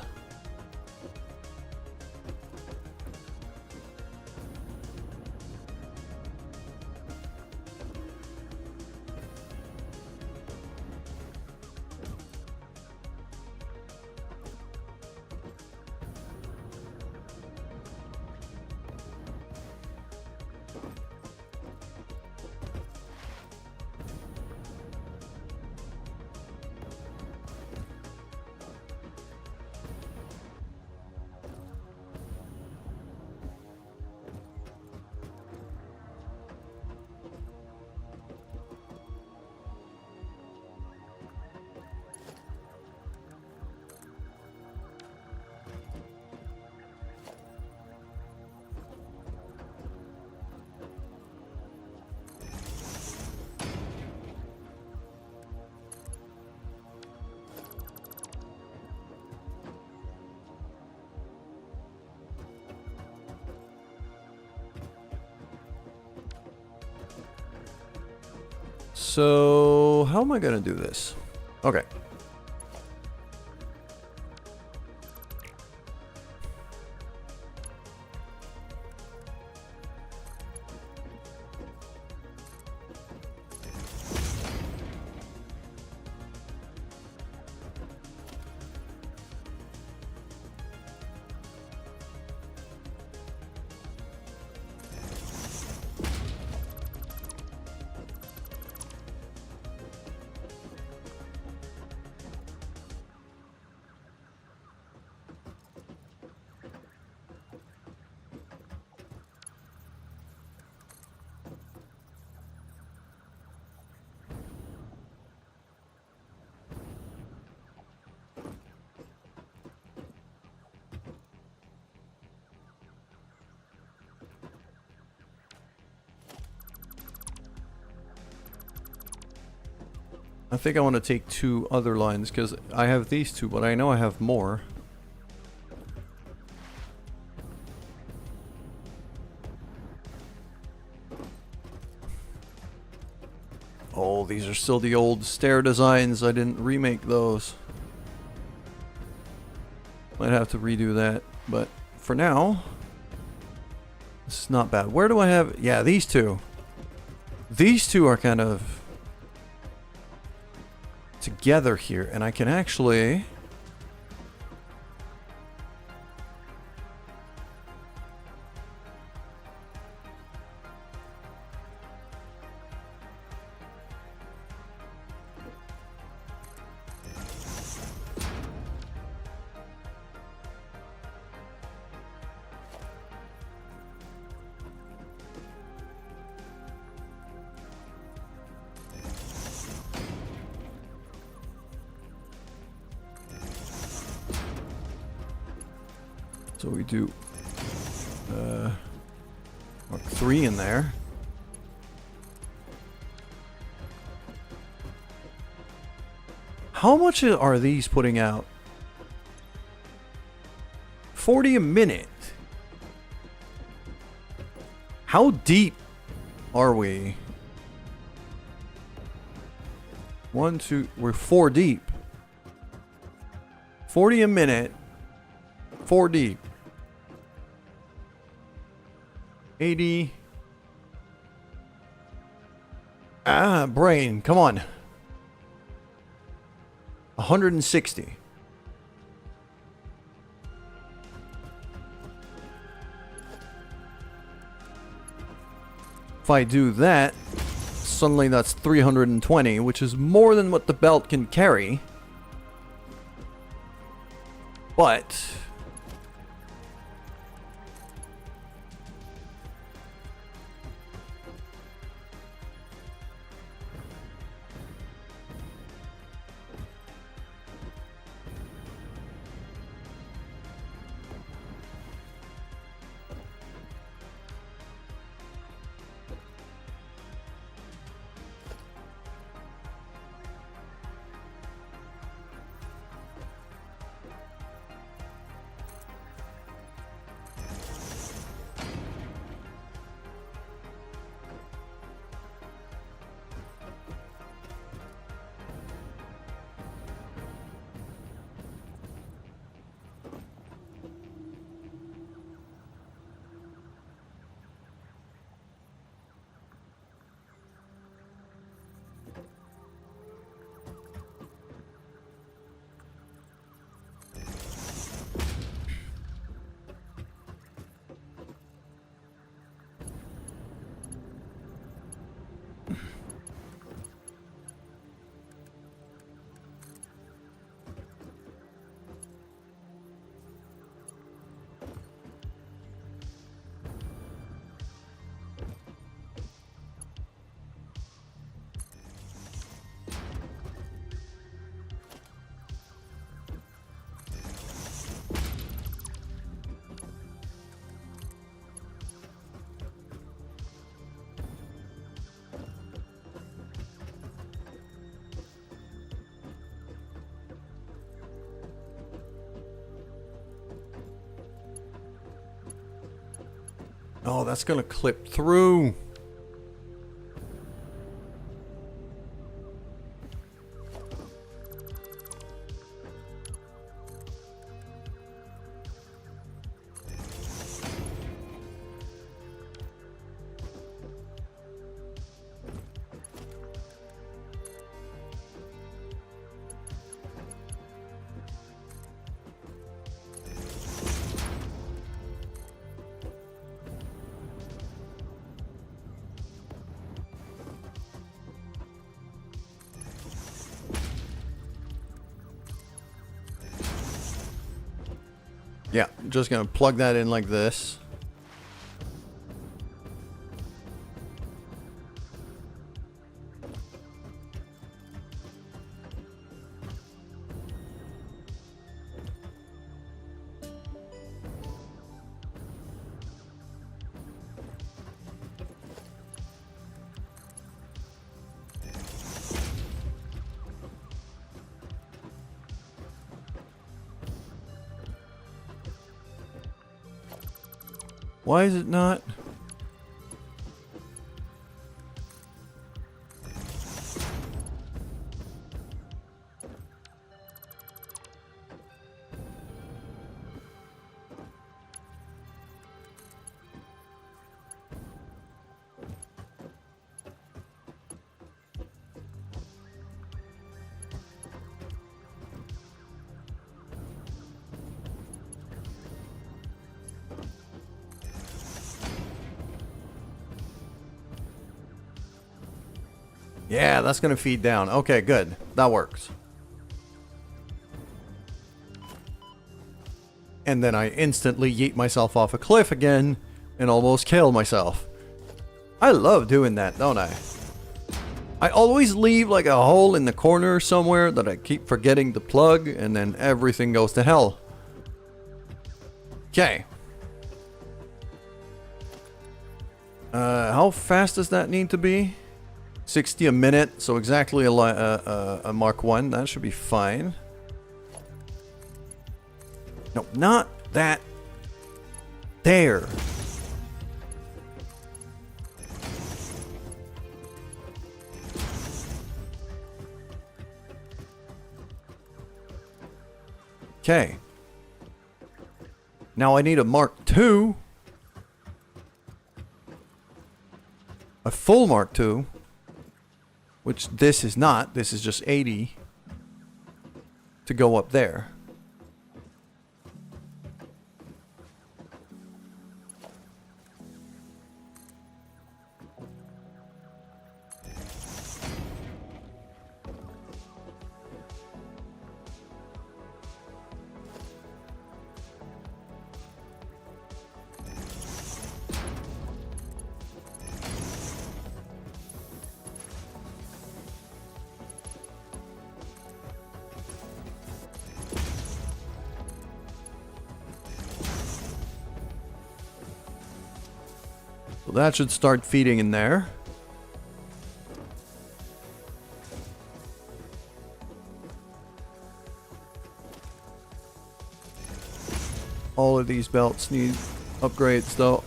So, how am I going to do this? Okay. I think I want to take 2 other lines because I have these 2, but I know I have more. Oh, these are still the old stair designs. I didn't remake those. Might have to redo that, but for now, this is not bad. Where do I have... Yeah, these 2. These 2 are kind of together here, and I can actually... So we do Mark 3 in there. How much are these putting out? 40 a minute. How deep are we? 1, 2, we're 4 deep. 40 a minute. 4 deep. 80. Ah, brain, come on. 160. If I do that, suddenly that's 320, which is more than what the belt can carry. But... Oh, that's gonna clip through. Yeah, just gonna plug that in like this. Why is it not? Yeah, that's gonna feed down. Okay, good. That works. And then I instantly yeet myself off a cliff again and almost kill myself. I love doing that, don't I? I always leave like a hole in the corner somewhere that I keep forgetting to plug, and then everything goes to hell. Okay. How fast does that need to be? 60 a minute, so exactly a Mark 1. That should be fine. No, not that. There. Okay. Now I need a Mark II. A full Mark II. Which this is not. This is just 80. To go up there. So that should start feeding in there. All of these belts need upgrades though.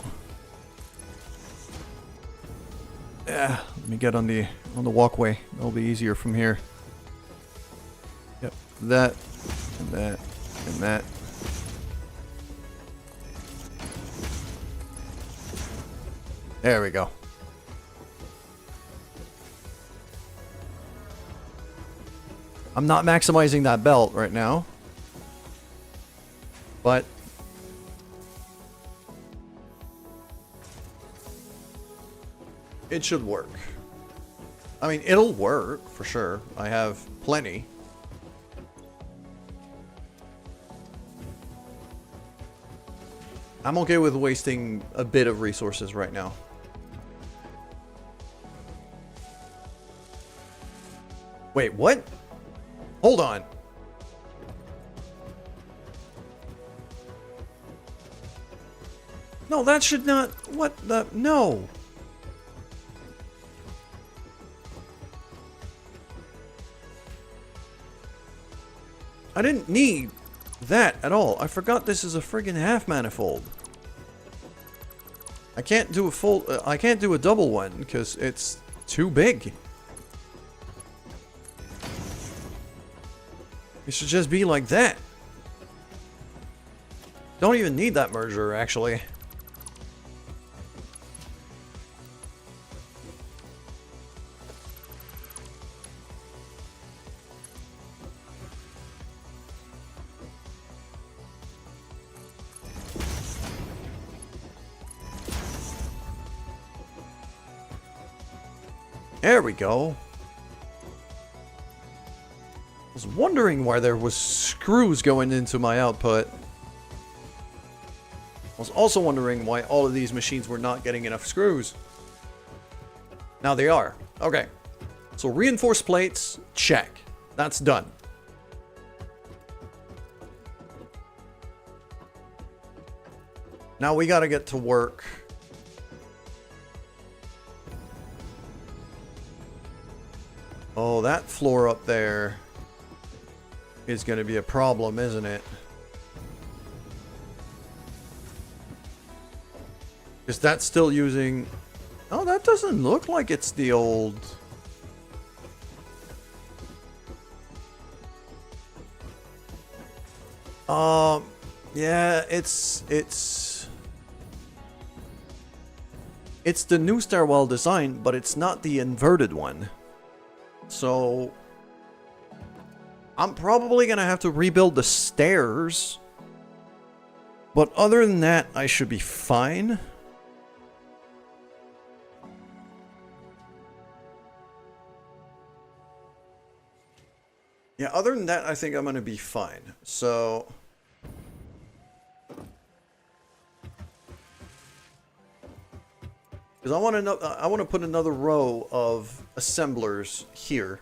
Yeah, let me get on the walkway. It'll be easier from here. Yep, that and that and that. There we go. I'm not maximizing that belt right now. But it should work. I mean, it'll work for sure. I have plenty. I'm okay with wasting a bit of resources right now. Wait, what? Hold on. No, that should not... What the... No. I didn't need that at all. I forgot this is a friggin' half manifold. I can't do a full... I can't do a double one because it's too big. It should just be like that. Don't even need that merger, actually. There we go. I was wondering why there was screws going into my output. I was also wondering why all of these machines were not getting enough screws. Now they are. Okay. So reinforced plates, check. That's done. Now we gotta get to work. Oh, that floor up there is gonna be a problem, isn't it? Is that still using... Oh, that doesn't look like it's the old... Yeah, it's the new stairwell design, but it's not the inverted one. So I'm probably gonna have to rebuild the stairs. But other than that, I should be fine. Yeah, other than that, I think I'm gonna be fine. So... Because I want to put another row of assemblers here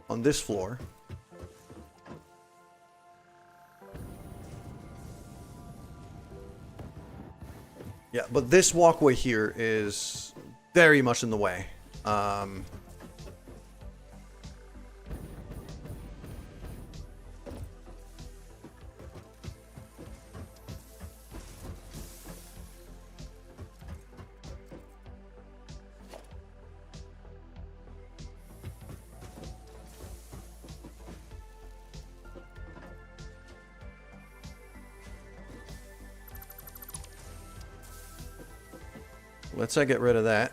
on this floor. Yeah, but this walkway here is very much in the way. Let's get rid of that.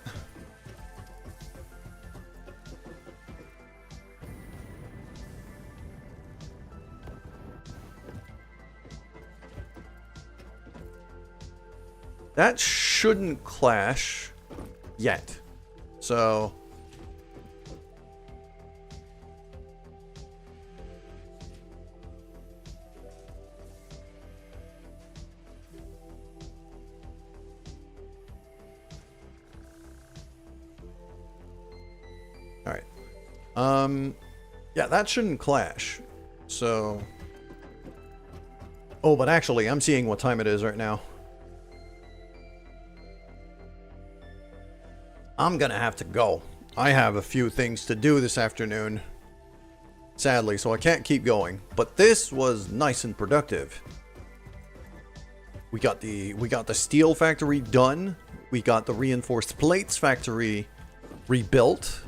That shouldn't clash yet. So... Alright. Yeah, that shouldn't clash. So... Oh, but actually, I'm seeing what time it is right now. I'm gonna have to go. I have a few things to do this afternoon. Sadly, so I can't keep going. But this was nice and productive. We got the steel factory done. We got the reinforced plates factory rebuilt.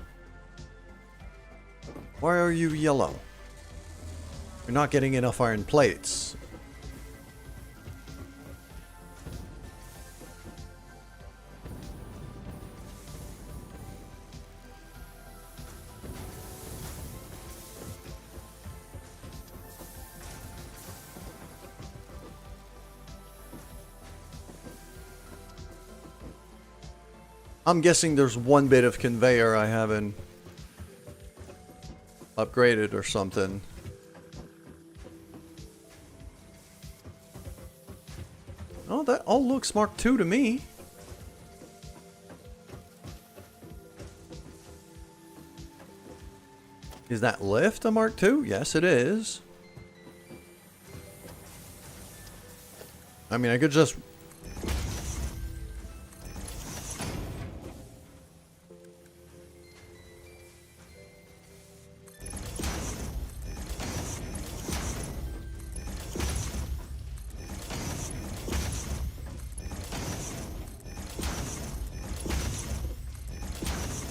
Why are you yellow? You're not getting enough iron plates. I'm guessing there's one bit of conveyor I haven't upgraded or something. Oh, that all looks Mark II to me. Is that lift a Mark II? Yes, it is. I mean, I could just...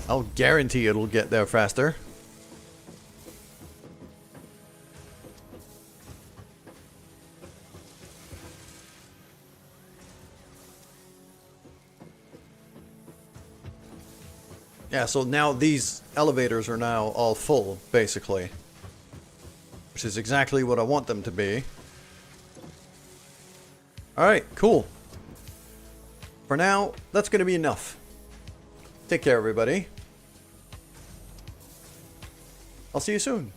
I'll guarantee it'll get there faster. Yeah, so now these elevators are now all full, basically. Which is exactly what I want them to be. Alright, cool. For now, that's going to be enough. Take care, everybody. I'll see you soon.